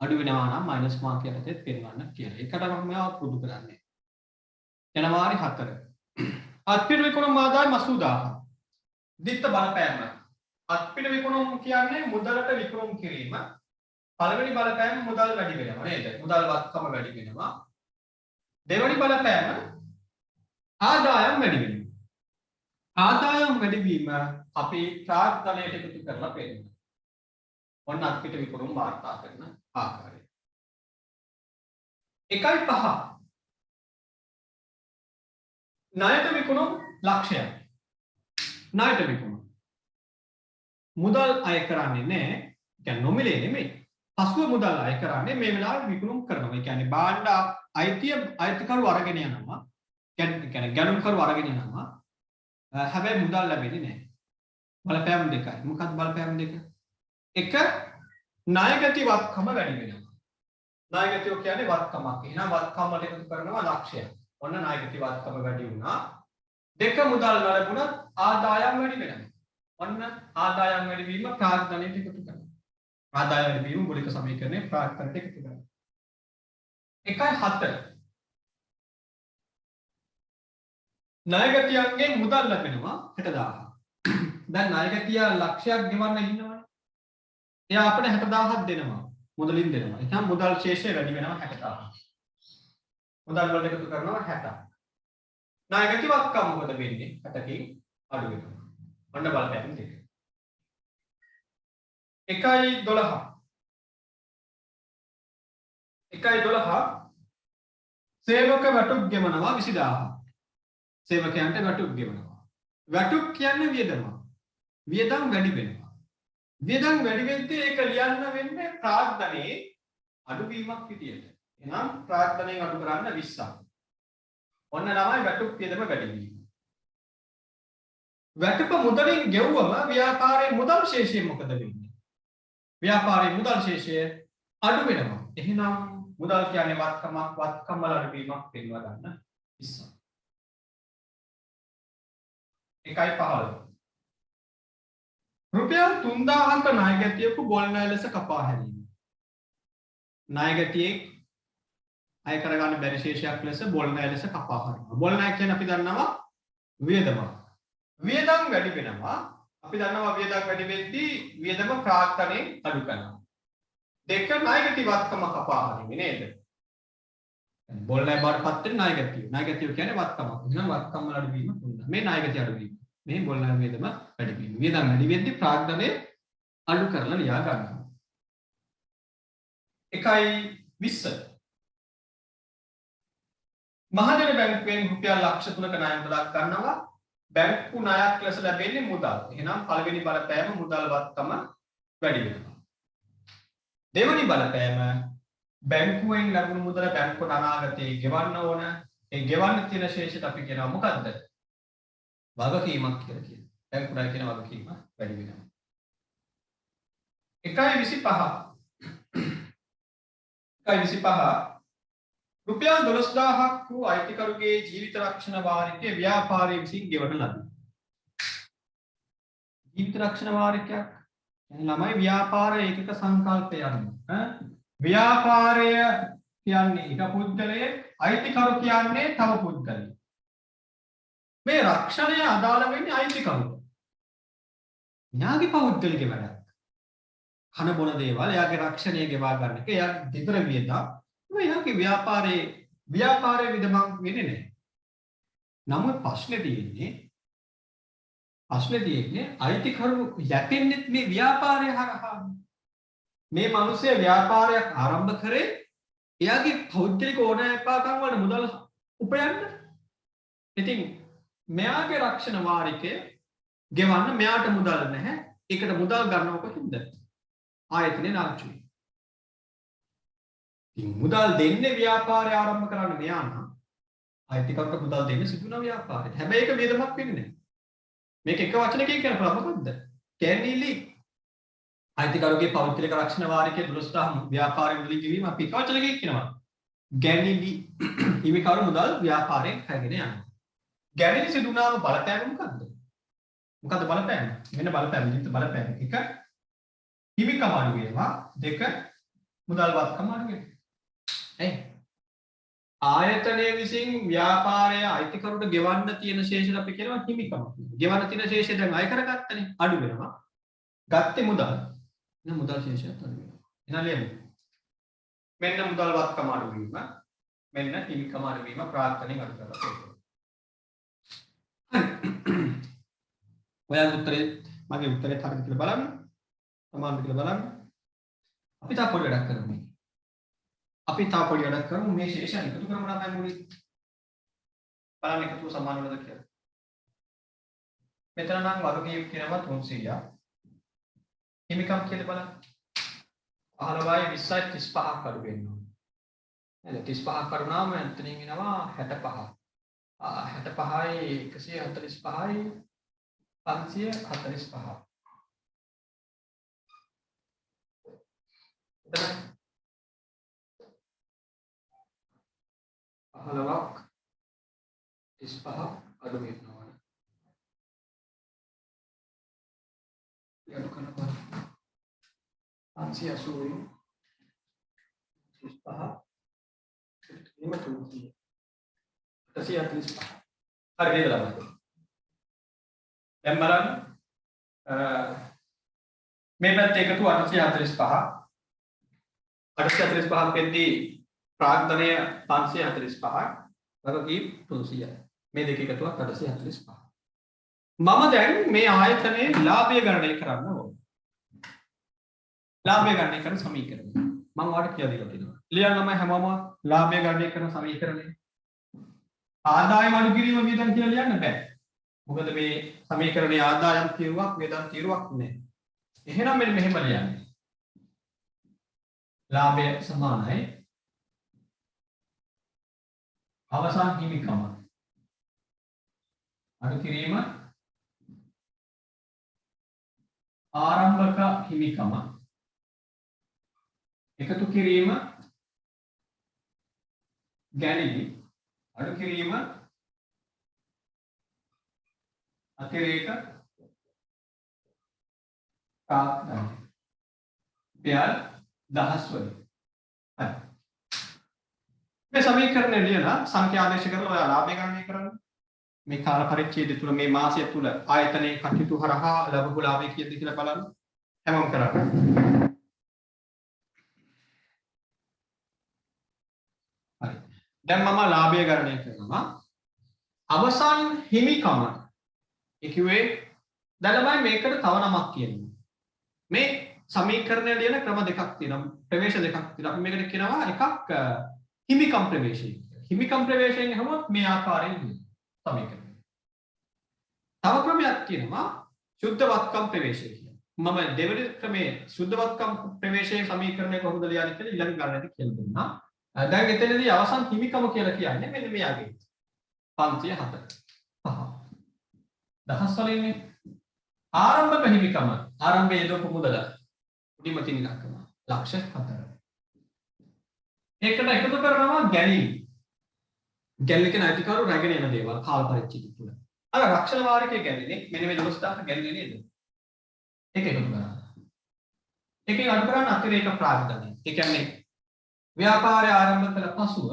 S1: අඩු වෙනවා නම් මයිනස් මාර්ක් යටතේ පෙන්වන්න කියලා. ඒකට මම පුරුදු කරන්නේ. ජනවාරි 4. අත්පිට විකුණුම් ආදායම 80000. දිත්ත බලපෑම. අත්පිට විකුණුම් කියන්නේ මුදලට විකුණුම් කිරීම. පළවෙනි බලපෑම මුදල් වැඩි වෙනවා නේද? මුදල් වත්කම වැඩි වෙනවා. දෙවෙනි බලපෑම ආදායම් වැඩි වෙනවා. ආදායම් වැඩි වීම අපි ප්‍රාග්ධනයට එකතු කරලා පෙන්නනවා. ඔන්න අත්පිට විකුණුම් වාර්තා කරන ආකාරය. 1.5 ණයට විකුණුම් ලක්ෂයක්. ණයට විකුණුම් මුදල් අය කරන්නේ නැහැ. කියන්නේ නොමිලේ නෙමෙයි. පසුව මුදල් අය කරන්නේ මේ වෙලාවේ විකුණුම් කරනවා. ඒ කියන්නේ භාණ්ඩ අයිතිකරු අරගෙන යනවා. කියන්නේ ගණන්කරු අරගෙන යනවා. හැබැයි මුදල් ලැබෙන්නේ නැහැ. බලපෑම් දෙකයි. මොකක්ද බලපෑම් දෙක? එක ණයගති වත්කම වැඩි වෙනවා. ණයගතිය කියන්නේ වත්කමක්. එහෙනම් වත්කම වලට එකතු කරනවා ලක්ෂයක්. ඔන්න ණයගති වත්කම වැඩි වුණා. දෙක මුදල් ලැබුණත් ආදායම් වැඩි වෙනවා. ඔන්න ආදායම් වැඩි වීම ප්‍රාග්ධනයට එකතු කරනවා. ආදායම් වැඩි වීම මූලික සමීකරණයේ ප්‍රාග්ධනයට එකතු කරනවා. 1.7 ණයගතියන්ගෙන් මුදල් ලැබෙනවා 60000. දැන් ණයගතිය ලක්ෂයක් ගෙවන්න ඉන්නවනේ. එයා අපිට 60000ක් දෙනවා. මුදලින් දෙනවා. එහෙනම් මුදල් ශේෂය වැඩි වෙනවා 60000. මුදල් වලට එකතු කරනවා 60. ණයගති වත්කම මොකද වෙන්නේ? 60කින් අඩු වෙනවා. ඔන්න බලපෑම් දෙක. 1.12 සේවක වැටුප් ගෙවනවා 20000. සේවකයන්ට වැටුප් ගෙවනවා. වැටුප් කියන්නේ වියදම. වියදම් වැඩි වෙනවා. වියදම් වැඩි වෙද්දී ඒක ලියන්න වෙන්නේ ප්‍රාග්ධනයේ අඩුවීමක් විදියට. එහෙනම් ප්‍රාග්ධනයෙන් අඩු කරන්න 20ක්. ඔන්න තමයි වැටුප් වියදම වැඩි වීම. වැටුප මුදලින් ගෙවුවම ව්‍යාපාරයේ මුදල් ශේෂය මොකද වෙන්නේ? ව්‍යාපාරයේ මුදල් ශේෂය අඩු වෙනවා. එහෙනම් මුදල් කියන්නේ වත්කමක් වත්කම වල අඩුවීමක් පෙන්වා ගන්න 20ක්. 1.15 රුපියල් 3000ක ණයගැතියෙකු බොල් ණය ලෙස කපා හැරීම. ණයගැතියෙක් අය කරගන්න බැරි ශේෂයක් ලෙස බොල් ණය ලෙස කපා හරිනවා. බොල් ණය කියන්නේ අපි දන්නවා වියදම. වියදම් වැඩි වෙනවා. අපි දන්නවා වියදම් වැඩි වෙද්දී වියදම ප්‍රාග්ධනයෙන් අඩු කරනවා. දෙක ණයගැති වත්කම කපා හරීම නේද? බොල් ණය බාරපත් වෙන ණයගැතිය. ණයගැතිය කියන්නේ වත්කමක්. එහෙනම් වත්කම වල අඩුවීම තුනක්. මේ ණයගැතිය අඩුවීම. මේ බොල් ණය වියදම වැඩි වීම. වියදම් වැඩි වෙද්දී ප්‍රාග්ධනය අඩු කරලා ලියා ගන්නවා. 1.20 මහජන බැංකුවෙන් රුපියල් ලක්ෂ 3ක ණය මුදලක් ගන්නවා. බැංකු ණයක් ලෙස ලැබෙන්නේ මුදල්. එහෙනම් පළවෙනි බලපෑම මුදල් වත්කම වැඩි වෙනවා. දෙවනි බලපෑම බැංකුවෙන් ලැබුණු මුදල බැංකුවට අනාගතයේ ගෙවන්න ඕන. ඒ ගෙවන්න තියෙන ශේෂයට අපි කියනවා මොකද්ද? වගකීමක් කියලා කියනවා. බැංකුවට කියන වගකීම වැඩි වෙනවා. 1.25 රුපියල් 12000ක් වූ අයිතිකරුගේ ජීවිත රක්ෂණ වාරිකයේ ව්‍යාපාරයේ විසින් ගෙවන ලදී. ජීවිත රක්ෂණ වාරිකයක් يعني ළමයි ව්‍යාපාර ඒකක සංකල්පය යනවා. ව්‍යාපාරය කියන්නේ එක පුද්ගලයෙක්, අයිතිකරු කියන්නේ තව පුද්ගලයෙක්. මේ රක්ෂණය අදාළ වෙන්නේ අයිතිකරුට. න්යාගේ පෞද්ගලික වැඩක්. කන බොන දේවල් එයාගේ රක්ෂණය ගෙවා ගන්න එක එයාගේ දෙතර වියදම්. එයාගේ ව්‍යාපාරයේ විදමක් වෙන්නේ නැහැ. නමුත් ප්‍රශ්නේ තියෙන්නේ අයිතිකරු යැපෙන්නේ මේ ව්‍යාපාරය හරහා. මේ මිනිස්සේ ව්‍යාපාරයක් ආරම්භ කරේ එයාගේ පෞද්ගලික ඕනෑකම් වල මුදල් උපයන්න. ඉතින් මෙයාගේ රක්ෂණ වාරිකය ගෙවන්න මෙයාට මුදල් නැහැ. ඒකට මුදල් ගන්නව කොහොමද? ආයතනේ නාස්තියි. ඉතින් මුදල් දෙන්නේ ව්‍යාපාරය ආරම්භ කරන්න මෙයා නම් අයිතිකරුට මුදල් දෙන්නේ සිදුවන ව්‍යාපාරයට. හැබැයි ඒක වියදමක් වෙන්නේ නැහැ. මේක එක වචනකින් කියන මොකක්ද? කැනිලි අයිතිකරුගේ පෞද්ගලික රක්ෂණ වාරිකයේ 12000 ව්‍යාපාරයෙන් මුදල් ගෙවීම අපි එක වචනකින් කියනවා. ගැනිලි හිමිකරු මුදල් ව්‍යාපාරයෙන් හැගෙන යනවා. ගැනිලි සිදුනාම බලපෑම මොකද්ද? මොකද්ද බලපෑම? මෙන්න බලපෑම විදිහට බලපෑම. 1 හිමිකම අඩු වෙනවා. 2 මුදල්වත්කම අඩු වෙනවා. ආයතනයේ විසින් ව්‍යාපාරය අයිතිකරුට ගෙවන්න තියෙන ශේෂය අපි කියනවා හිමිකම. ගෙවන්න තියෙන ශේෂය දැන් අය කරගත්තනේ අඩු වෙනවා. ගත්තේ මුදල්. එහෙනම් මුදල් ශේෂයත් අඩු වෙනවා. එහෙනම් ලියමු. මෙන්න මුදල්වත්කම අඩු වීම. මෙන්න හිමිකම අඩු වීම ප්‍රාර්ථනෙන් අඩු කරලා. ඔයාගේ උත්තරේ මගේ උත්තරේ හරිද කියලා බලන්න. සමානද කියලා බලන්න. අපි තා පොඩි වැඩක් කරමු. අපි තා පොඩි වැඩක් කරමු මේ ශේෂයන් එකතු කරමු නම් මොකද? බලන්න එකතු සමාන වෙනවද කියලා. මෙතන නම් වර්ගයේ කියනවා 300ක්. හිමිකම් කියලා බලන්න. 15යි 20යි 35ක් අඩු වෙන්න ඕනේ. නේද? 35ක් කරුණාම එතනින් එනවා 65. 65යි 145යි 545. එතන 15ක් 35ක් අඩු වෙනවා. අඩු කරනවා 580 35 එම 300 145. හරි නේද ළමයි? දැන් බලන්න මේ පැත්තේ එකතු 845 845ක් වෙද්දී ප්‍රාග්ධනය 545යි වගකීම් 300යි. මේ දෙක එකතුවක් 845. මම දැන් මේ ආයතනයේ ලාභය ගණනය කරන්න ඕන. ලාභය ගණනය කරන සමීකරණය මම ඔයාලට කියලා දීලා තියෙනවා. ලියන්නම හැමෝම ලාභය ගණනය කරන සමීකරණය. ආදායම අඩු කිරීම වියදම් කියලා ලියන්න බෑ. මොකද මේ සමීකරණයේ ආදායම් තීරුවක් වියදම් තීරුවක් නැහැ. එහෙනම් මෙන්න මෙහෙම ලියන්න. ලාභය සමානයි අවසන් හිමිකම අඩු කිරීම ආරම්භක හිමිකම එකතු කිරීම ගැනීම අඩු කිරීම අතිරේක ප්‍රාග්ධනය රුපියල් 10 වලින්. හරි. මේ සමීකරණය ලියලා සංඛ්‍යා ආදේශ කරලා ඔයා ලාභය ගණනය කරන්න. මේ කාල පරිච්ඡේදය තුල මේ මාසය තුල ආයතනයේ කටයුතු හරහා ලැබපු ලාභය කීයද කියලා බලන්න. හැමෝම කරන්න. හරි. දැන් මම ලාභය ගණනය කරනවා. අවසන් හිමිකම ඒ කිව්වේ දැන් මේකට තව නමක් කියනවා. මේ සමීකරණය ලියන ක්‍රම දෙකක් තියෙනවා. ප්‍රවේශ දෙකක් තියෙනවා. අපි මේකට කියනවා එකක් හිමිකම් ප්‍රවේශය. හිමිකම් ප්‍රවේශයෙන් හැමෝත් මේ ආකාරයෙන් සමීකරණය. තව ක්‍රමයක් කියනවා සුද්ධ වත්කම් ප්‍රවේශය කියලා. මම දෙවෙනි ක්‍රමයේ සුද්ධවත්කම් ප්‍රවේශයේ සමීකරණය කොහොමද ලියන්නේ කියලා ඊළඟ ගණනේදී කියලා දුන්නා. දැන් එතනදී අවසන් හිමිකම කියලා කියන්නේ මෙන්න මෙයාගේ 504. දහස් වලින්නේ ආරම්භක හිමිකම ආරම්භයේ දොපු මුදල උඩිම තියෙන ඉලක්කම ලක්ෂ 4. ඒකට එකතු කරනවා ගැනීම. ගැනීම කියන අයිතිකරු රැගෙන යන දේවල් කාල පරිච්ඡේදය තුල. අර රක්ෂණ වාරිකයේ ගැනීම මෙන්න මේ 12000 ගැනීම නේද? ඒක එකතු කරනවා. ඒකෙන් අඩු කරන්න අතිරේක ප්‍රාග්ධනය. ඒ කියන්නේ ව්‍යාපාරය ආරම්භ කළ පසුව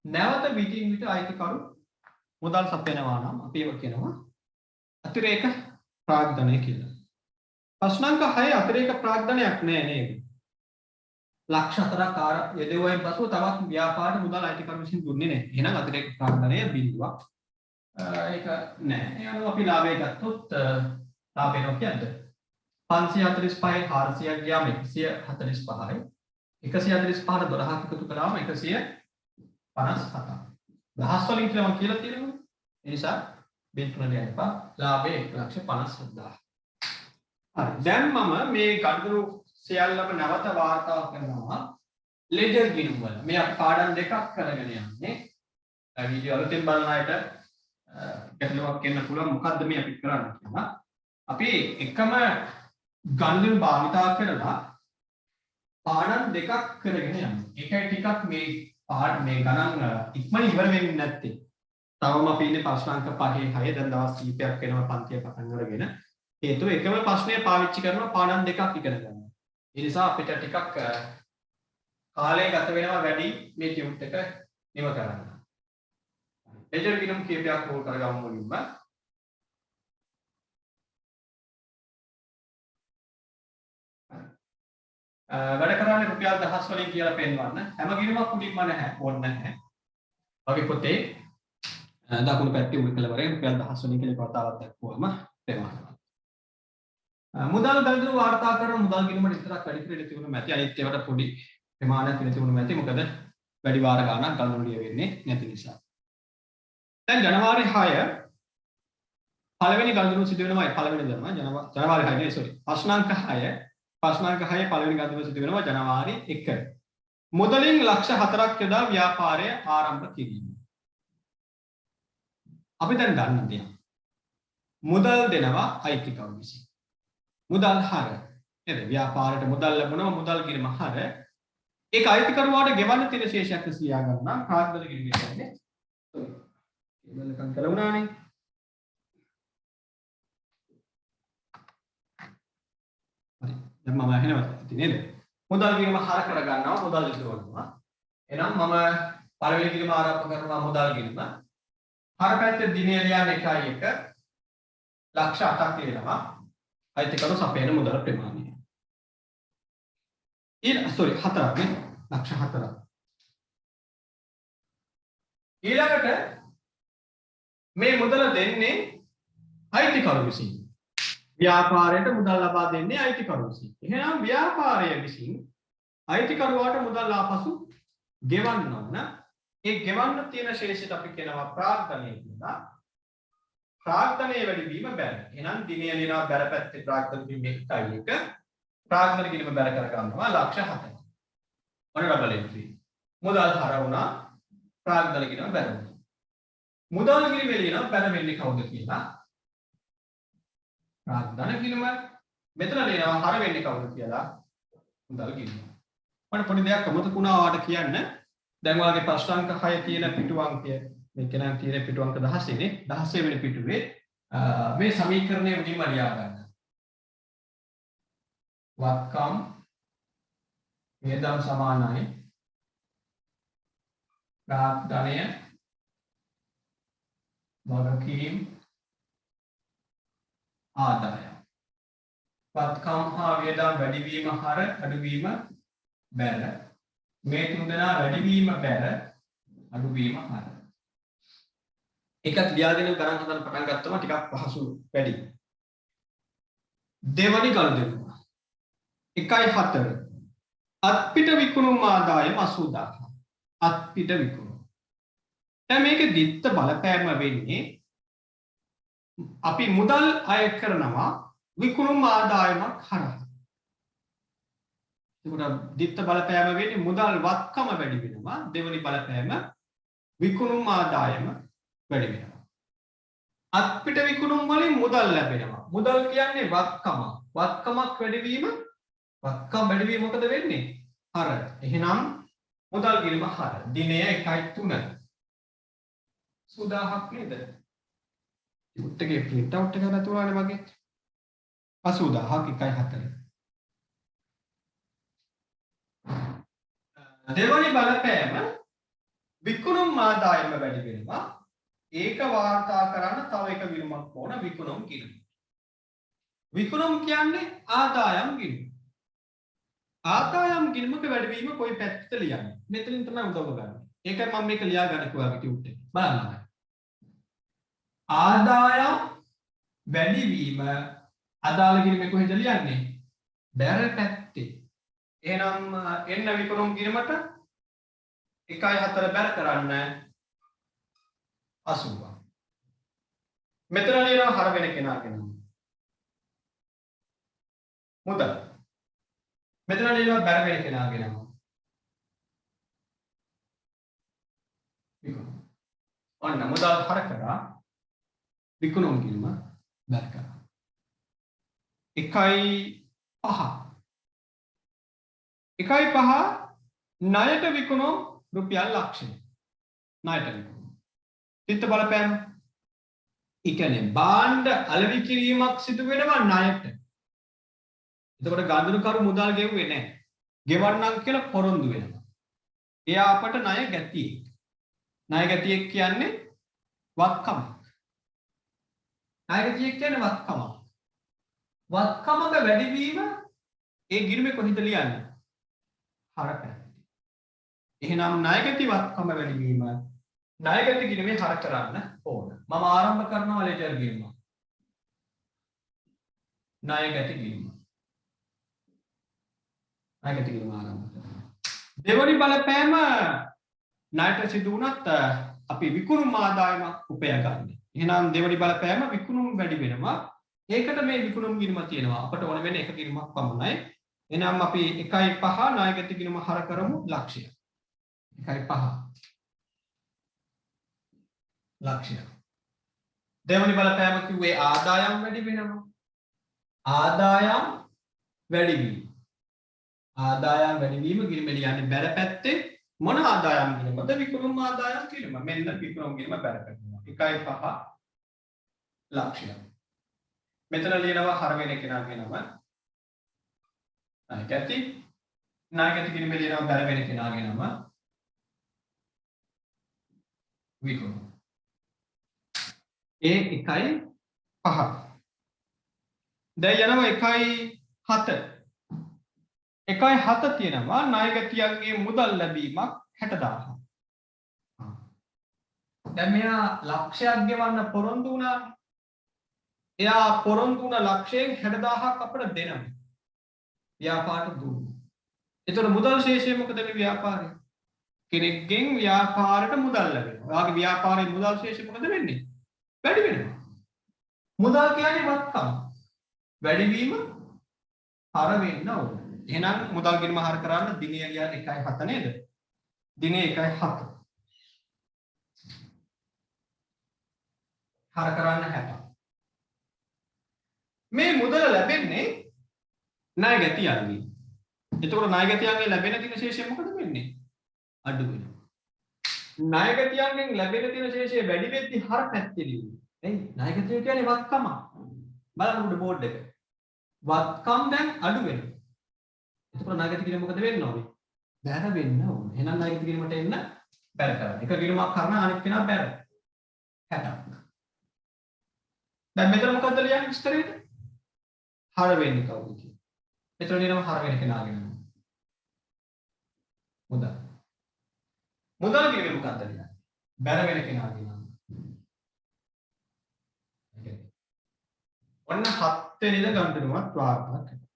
S1: නැවත විටින් විට අයිතිකරු මුදල් සපයනවා නම් අපි ඒක කියනවා අතිරේක ප්‍රාග්ධනය කියලා. ප්‍රශ්න අංක 6 අතිරේක ප්‍රාග්ධනයක් නෑ නේද? ලක්ෂ 4ක් යෙදුවෙන් පසුව තවත් ව්‍යාපාරයට මුදල් අයිතිකරු විසින් දුන්නේ නැහැ. එහෙනම් අතිරේක ප්‍රාග්ධනය බිඳුවක්. ඒක නෑ. ඒ අනුව අපි ලාභය ගත්තොත් ලාභය නොකියද්ද 545 400ක් ගියාම 145යි 145ට 12ක් එකතු කළාම 157ක් දහස් වලින් කියලා මම කියලා තියෙනවා. ඒ නිසා බෙන්තුන ලියන්න එපා. ලාභය 1,50,000. හරි. දැන් මම මේ කඩුරු සියල්ලම නැවත වාර්තා කරනවා ලෙජර් ගිණුම් වල. මේ අපි පාඩම් දෙකක් කරගෙන යන්නේ. වීඩියෝ අලුතෙන් බලන අයට ගැටලුවක් එන්න පුළුවන් මොකද්ද මේ අපි කරන්නේ කියලා. අපි එකම ගණන් භාවිතා කරලා පාඩම් දෙකක් කරගෙන යනවා. ඒකයි ටිකක් මේ ගණන් ඉක්මනින් ඉවර වෙන්නේ නැත්තේ. තවම අපි ඉන්නේ ප්‍රශ්න අංක 5 6 දැන් දවස් කීපයක් වෙනවා පන්තිය පටන් අරගෙන. හේතුව එකම ප්‍රශ්නය පාවිච්චි කරනවා පාඩම් දෙකක් ඉගෙන ගන්න. ඒ නිසා අපිට ටිකක් කාලය ගත වෙනවා වැඩි මේ ටියුට් එක නිම කරන්න. ලෙජර් ගිණුම් කීපයක් ඕල් කරගමු මුලින්ම. වැඩ කරන්නේ රුපියල් 1000 වලින් කියලා පෙන්වන්න. හැම ගිණුමක් උඩින්ම නැහැ, ඕන නැහැ. වගේ පොතේ දකුණු පැත්තේ උඩ කෙළවරේ රුපියල් 1000 වලින් කියලා වතාවක් දක්වුවම පෙන්වනවා. මුදල් ගණන් වාර්තා කරන මුදල් ගිණුමට විතරක් වැඩි ක්‍රෙඩිට් තිබුණා නැති අනිත් ඒවාට පොඩි ප්‍රමාණයක් වෙන තිබුණා නැති මොකද වැඩි වාර ගණනක් ගණන් ලිය වෙන්නේ නැති නිසා. දැන් ජනවාරි 6 පළවෙනි ගණන් සිදු වෙනවා පළවෙනි දරම ජනවාරි 6 නේ සෝරි ප්‍රශ්නාංක 6 පළවෙනි ගණන් සිදු වෙනවා ජනවාරි 1. මුදලින් ලක්ෂ 4ක් යොදා ව්‍යාපාරය ආරම්භ කිරීම. අපි දැන් ගන්න දෙයක්. මුදල් දෙනවා අයිතිකරු විසින්. මුදල් හර නේද? ව්‍යාපාරයට මුදල් ලැබුණම මුදල් ගිණුම හර ඒක අයිතිකරුවාට ගෙවන්න තියෙන ශේෂයක් සියා ගන්නවා ප්‍රාග්ධන ගිණුම කියන්නේ. ඉවලකම් කළා වුණානේ. හරි. දැන් මම අහනවා නේද? මුදල් ගිණුම හර කර ගන්නවා මුදල් ඉදවනවා. එහෙනම් මම පළවෙනි ගිණුම ආරම්භ කරනවා මුදල් ගිණුම. හර පැත්තේ දිනේ ලියන්නේ 1.1 ලක්ෂ 8ක් වෙනවා. අයිතිකරු සපයන මුදල ප්‍රමාණය. හතරක් නේ ලක්ෂ 4ක්. ඊළඟට මේ මුදල දෙන්නේ අයිතිකරු විසින්. ව්‍යාපාරයට මුදල් ලබා දෙන්නේ අයිතිකරු විසින්. එහෙනම් ව්‍යාපාරය විසින් අයිතිකරුවාට මුදල් ආපසු ගෙවන්න ඕන. ඒ ගෙවන්න තියෙන ශේෂයට අපි කියනවා ප්‍රාග්ධනය කියලා. ප්‍රාග්ධනයේ වැඩිවීම බැල. එහෙනම් දිනේ ලියනවා බැල පැත්තේ ප්‍රාග්ධන වීම 1.1 ප්‍රාග්ධන ගිණුම බැල කර ගන්නවා ලක්ෂ 7ක්. ඔන්න ඩබල් එන්ට්‍රි. මුදල් හර වුණා ප්‍රාග්ධන ගිණුම බැල වුණා. මුදල් ගිණුම ලියනවා බැල වෙන්නේ කවුද කියලා. ප්‍රාග්ධන ගිණුම මෙතන ලියනවා හර වෙන්නේ කවුද කියලා මුදල් ගිණුම. මම පොඩි දෙයක් අමතකුණා ඔයාලට කියන්න. දැන් ඔයාලගේ ප්‍රශ්න අංක 6 තියෙන පිටු අංකය මේක නම් තියෙන පිටු අංක 16 නේ 16 වෙනි පිටුවේ මේ සමීකරණය උඩින්ම ලියා ගන්න. වත්කම් වේදම් සමානයි ප්‍රාග්ධනය වගකීම් ආදාය. වත්කම් හා වේදම් වැඩිවීම හර අඩුවීම බැල. මේ තුන් දෙනා වැඩිවීම බැල අඩුවීම හර. එකත් ලියාගෙන ගණන් හදන්න පටන් ගත්තම ටිකක් පහසු වැඩි. දෙවනි ගණන් 1.4 අත්පිට විකුණුම් ආදායම 80000. අත්පිට විකුණුම්. දැන් මේකේ දිත්ත බලපෑම වෙන්නේ අපි මුදල් අය කරනවා විකුණුම් ආදායමක් හරහා. එතකොට ditth බලපෑම වෙන්නේ මුදල් වත්කම වැඩි වෙනවා. දෙවෙනි බලපෑම විකුණුම් ආදායම වැඩි වෙනවා. අත්පිට විකුණුම් වලින් මුදල් ලැබෙනවා. මුදල් කියන්නේ වත්කම. වත්කමක් වැඩිවීම වත්කම් වැඩිවීම මොකද වෙන්නේ? හර. එහෙනම් මුදල් ගිණුම හර. දිනය 1.3. සුදාහක් නේද? උත්තරේ print out එක නැතුවානේ මගේ. 80000ක් 1.4. දෙවනි බලපෑම විකුණුම් ආදායම වැඩි වෙනවා. ඒක වාර්තා කරන්න තව එක ගිණුමක් ඕන විකුණුම් ගිණුම. විකුණුම් කියන්නේ ආදායම් ගිණුම. ආදායම් ගිණුමක වැඩිවීම කොයි පැත්තට ලියන්නේ? මෙතනින් තමයි උදව් ගන්න. ඒකයි මම මේක ලියා ගන්න කිව්වා ටියුට් එක. බලන්න. ආදායම් වැඩිවීම අදාළ ගිණුමේ කොහෙද ලියන්නේ? බැර පැත්තේ. එහෙනම් එන්න විකුණුම් ගිණුමට 1.4 බැර කරන්න 80. මෙතන ලියනවා හර වෙන කෙනාගේ නම. මුදල්. මෙතන ලියනවා බැර වෙන කෙනාගේ නම. විකුණුම්. ඔන්න මුදල් හර කරා විකුණුම් ගිණුම බැර කරා. 1.5 1.5 ණයට විකුණුම් රුපියල් ලක්ෂය. ණයට විකුණුම්. ditth බලපෑම. ඒ කියන්නේ භාණ්ඩ අලෙවි කිරීමක් සිදු වෙනවා ණයට. එතකොට ගනුදෙනුකරු මුදල් ගෙවුවේ නැහැ. ගෙවන්නම් කියලා පොරොන්දු වෙනවා. එයා අපට ණය ගැතියෙක්. ණය ගැතියෙක් කියන්නේ වත්කමක්. ණය ගැතියෙක් කියන්නේ වත්කමක්. වත්කමක වැඩිවීම ඒ ගිණුමේ කොහෙද ලියන්නේ? හර පැත්තේ. එහෙනම් ණයගැති වත්කම වැඩිවීම ණයගැති ගිණුමේ හර කරන්න ඕන. මම ආරම්භ කරනවා ලෙටර් ගිණුම. ණයගැති ගිණුම. ණයගැති ගිණුම ආරම්භ කරනවා. දෙවනි බලපෑම ණයට සිදු වුණත් අපි විකුණුම් ආදායම උපය ගන්න. එහෙනම් දෙවනි බලපෑම විකුණුම් වැඩි වෙනවා. ඒකට මේ විකුණුම් ගිණුම තියෙනවා. අපට ඕන වෙන එක ගිණුමක් පමණයි. එහෙනම් අපි 1.5 ණයගැති ගිණුම හර කරමු ලක්ෂය. 1.5 ලක්ෂය. දෙවනි බලපෑම කිව්වේ ආදායම් වැඩි වෙනවා. ආදායම් වැඩිවීම. ආදායම් වැඩිවීම ගිණුම ලියන්නේ බැර පැත්තේ මොන ආදායම් ගිණුමද? විකුණුම් ආදායම් ගිණුම. මෙන්න විකුණුම් ගිණුම බැර කරනවා. 1.5 ලක්ෂය. මෙතන ලියනවා හර වෙන කෙනාගේ නම. ණයගැති ගිණුම ලියනවා බැර වෙන කෙනාගේ නම. විකුණුම්. ඒ 1.5. දැන් යනවා 1.7. 1.7 තියෙනවා ණයගැතියන්ගේ මුදල් ලැබීමක් 60000. දැන් මෙයා ලක්ෂයක් ගෙවන්න පොරොන්දු වුණා. එයා පොරොන්දු වුණ ලක්ෂයෙන් 60000ක් අපිට දෙනවා. ව්‍යාපාරට දුන්නා. එතකොට මුදල් ශේෂය මොකද මේ ව්‍යාපාරේ? කෙනෙක්ගෙන් ව්‍යාපාරයට මුදල් ලැබෙනවා. ඔයාගේ ව්‍යාපාරයේ මුදල් ශේෂය මොකද වෙන්නේ? වැඩි වෙනවා. මුදල් කියන්නේ වත්කම. වැඩිවීම හර වෙන්න ඕන. එහෙනම් මුදල් ගිණුම හර කරන්න දිනය කියන්නේ 1.7 නේද? දිනය 1.7. හර කරන්න 60. මේ මුදල ලැබෙන්නේ ණයගැතියන්ගෙන්. එතකොට ණයගැතියන්ගෙන් ලැබෙන දින ශේෂය මොකද වෙන්නේ? අඩු වෙනවා. ණයගැතියන්ගෙන් ලැබෙන දින ශේෂය වැඩි වෙද්දී හර පැත්තේ ලියන්නේ. එයි ණයගැතිය කියන්නේ වත්කම. බලන්න උඩ බෝඩ් එක. වත්කම් දැන් අඩු වෙනවා. එතකොට ණයගැති ගිණුම මොකද වෙන්න ඕනේ? බැර වෙන්න ඕනේ. එහෙනම් ණයගැති ගිණුමට එන්න බැර කරන්න. එක ගිණුමක් කරන අනිත් කෙනා බැර. 60ක්. දැන් මෙතන මොකද්ද ලියන්නේ විස්තරේට? හර වෙන්නේ කවුද කියලා. මෙතන ලියනවා හර වෙන කෙනාගේ නම. මුදල්. මුදල් ගිණුමේ මොකද්ද ලියන්නේ? බැර වෙන කෙනාගේ නම. ඔන්න 7 වෙනිද ගණනුවත් වාර්තා කරනවා.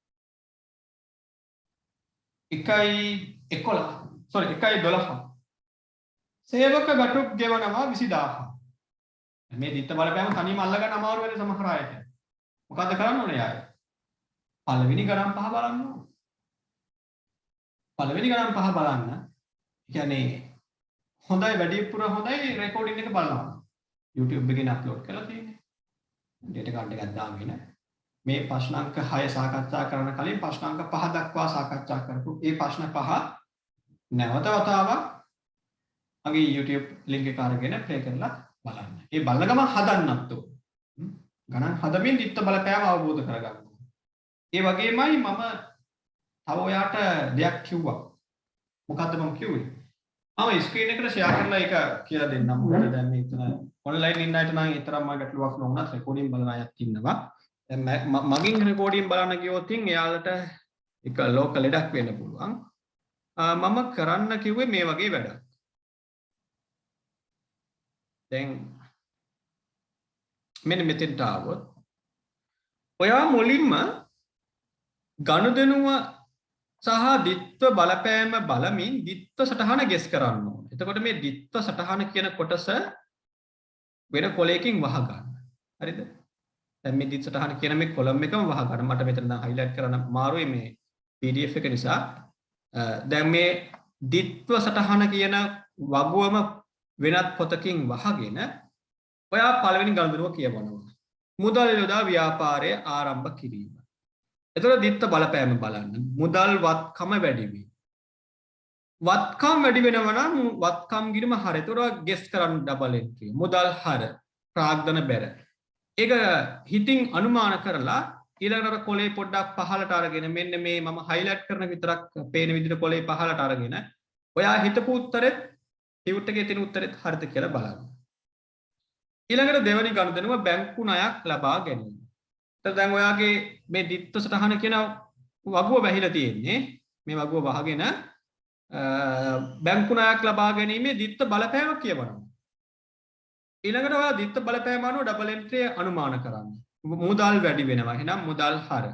S1: 1.11 sorry 1.12 සේවක ගටුක් ගෙවනවා 20000. මේ ditth බලපෑම තනියම අල්ල ගන්න අමාරු වෙන සමහර අයට. මොකද්ද කරන්න ඕනේ යාය? පළවෙනි ගණන් පහ බලන්න ඕන. පළවෙනි ගණන් පහ බලන්න. කියන්නේ හොඳයි වැඩිපුර හොඳයි රෙකෝඩින් එක බලනවා. YouTube එකේ අප්ලෝඩ් කරලා තියෙන්නේ. ඩේටා කාඩ් එකක් දාගෙන මේ ප්‍රශ්න අංක 6 සාකච්ඡා කරන කලින් ප්‍රශ්න අංක 5 දක්වා සාකච්ඡා කරපු ඒ ප්‍රශ්න 5 නැවත වතාවක් මගේ YouTube link එක අරගෙන ප්ලේ කරලා බලන්න. ඒ බලන ගමන් හදන්නත් ඕන. ගණන් හදමින් දිත්ත බලපෑම අවබෝධ කරගන්න. ඒ වගේමයි මම තව ඔයාට දෙයක් කිව්වා. මොකද්ද මම කිව්වේ? මම ස්ක්‍රීන් එකට ෂෙයා කරලා ඒක කියලා දෙන්නම්. මොකද දැන් මේ ඉතන ඔන්ලයින් ඉන්න අයට නම් ඊතරම්ම ගැටලුවක් නොවුනත් රෙකෝඩින් බලන අයත් ඉන්නවා. දැන් මගින් රෙකෝඩින් බලන්න ගියොත් එයාලට එක ලෝක ලෙඩක් වෙන්න පුළුවන්. මම කරන්න කිව්වේ මේ වගේ වැඩක්. දැන් මෙන්න මෙතෙන්ට ආවොත් ඔයා මුලින්ම ගනුදෙනුව සහ දිත්ව බලපෑම බලමින් දිත්ව සටහන ගෙස් කරන්න ඕනේ. එතකොට මේ දිත්ව සටහන කියන කොටස වෙන කොලයකින් වහ ගන්න. හරිද? දැන් මේ දිත්ව සටහන කියන මේ කොලම් එකම වහ ගන්න. මට මෙතන දැන් highlight කරන්න අමාරුයි මේ PDF එක නිසා. දැන් මේ දිත්ව සටහන කියන වගුවම වෙනත් පොතකින් වහගෙන ඔයා පළවෙනි ගනුදෙනුව කියවනවා. මුදල් යොදා ව්‍යාපාරය ආරම්භ කිරීම. එතකොට දිත්ත බලපෑම බලන්න. මුදල් වත්කම වැඩි වීම. වත්කම් වැඩි වෙනවා නම් වත්කම් ගිණුම හර. එතකොට ගෙස් කරන්න ඩබල් එන්ට්‍රි. මුදල් හර ප්‍රාග්ධන බැර. ඒක හිතින් අනුමාන කරලා ඊළඟට කොලේ පොඩ්ඩක් පහළට අරගෙන මෙන්න මේ මම highlight කරන විතරක් පේන විදිහට කොලේ පහළට අරගෙන ඔයා හිතපු උත්තරෙත් ටියුට් එකේ තියෙන උත්තරෙත් හරිද කියලා බලන්න. ඊළඟට දෙවෙනි ගනුදෙනුව බැංකු ණයක් ලබා ගැනීම. එතකොට දැන් ඔයාගේ මේ දිත්ත සටහන කියන වගුව වැහිලා තියෙන්නේ. මේ වගුව වහගෙන බැංකු ණයක් ලබා ගැනීමේ දිත්ත බලපෑම කියවනවා. ඊළඟට ඔයා දිත්ත බලපෑම අනුව ඩබල් එන්ට්‍රි අනුමාන කරන්න. මුදල් වැඩි වෙනවා. එහෙනම් මුදල් හර.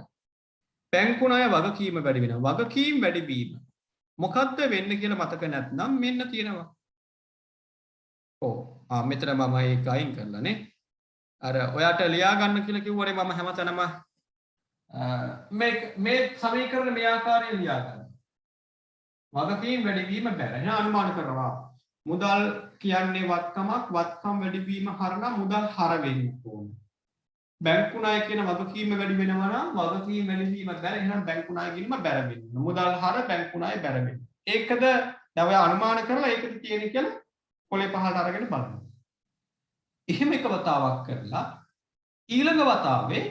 S1: බැංකු ණය වගකීම වැඩි වෙනවා. වගකීම් වැඩි වීම. මොකද්ද වෙන්නේ කියලා මතක නැත්නම් මෙන්න තියෙනවා. මෙතන මම ඒක අයින් කරලානේ. අර ඔයාට ලියා ගන්න කියලා කිව්වනේ මම හැමතැනම මේ සමීකරණ මේ ආකාරයෙන් ලියා ගන්න. වගකීම් වැඩි වීම බැර. එහෙනම් අනුමාන කරනවා. මුදල් කියන්නේ වත්කමක්. වත්කම් වැඩි වීම හරනම් මුදල් හර වෙන්න ඕන. බැංකු ණය කියන වගකීම වැඩි වෙනවා නම් වගකීම වැඩි වීම බැර. එහෙනම් බැංකු ණය ගිණුම බැර වෙන්න. මුදල් හර බැංකු ණය බැර වෙන්න. ඒකද දැන් ඔයා අනුමාන කරලා ඒකද තියෙන්නේ කියලා කොලේ පහළට අරගෙන බලන්න. එහෙම එක වතාවක් කරලා ඊළඟ වතාවේ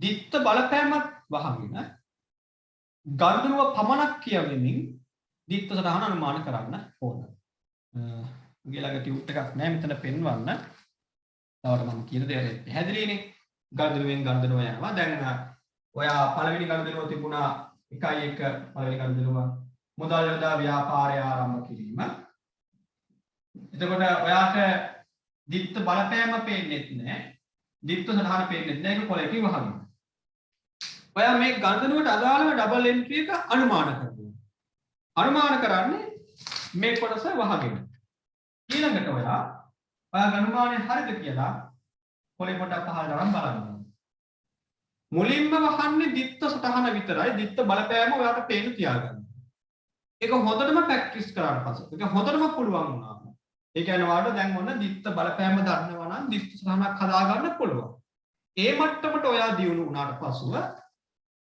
S1: දිත්ත බලපෑමක් වහගෙන ගනුදෙනුව පමණක් කියවෙමින් දිත්ත සටහන අනුමාන කරන්න ඕන. ඊළඟ ටියුට් එකක් නෑ මෙතන පෙන්වන්න. තවට මම කියන දේ පැහැදිලිනේ. ගනුදෙනුවෙන් ගනුදෙනුව යනවා. දැන් ඔයා පළවෙනි ගනුදෙනුව තිබුණා 1.1 පළවෙනි ගනුදෙනුව මුදල් යොදා ව්‍යාපාරය ආරම්භ කිරීම. එතකොට ඔයාට දිත්ත බලපෑම පේන්නේ නැහැ. දිත්ත සටහන පේන්නේ නැහැ. ඒක කොලයකින් වහගෙන. ඔයා මේ ගනුදෙනුවට අදාළව ඩබල් එන්ට්‍රි එක අනුමාන කරනවා. අනුමාන කරන්නේ මේ කොටස වහගෙන. ඊළඟට ඔයා ගණුමානේ හරිද කියලා කොලේ පොඩක් පහළට අරන් බලන්න. මුලින්ම වහන්නේ දිත්ත සටහන විතරයි. දිත්ත බලපෑම ඔයාට පේන්න තියාගන්න. ඒක හොඳටම ප්‍රැක්ටිස් කරාට පස්සේ ඒක හොඳටම පුළුවන් වුණා. ඒ කියන්නේ ඔයාලට දැන් ඔන්න දිත්ත බලපෑම දන්නවා නම් දිත්ත සටහනක් හදා ගන්න පුළුවන්. ඒ මට්ටමට ඔයා දියුණු වුණාට පස්සෙ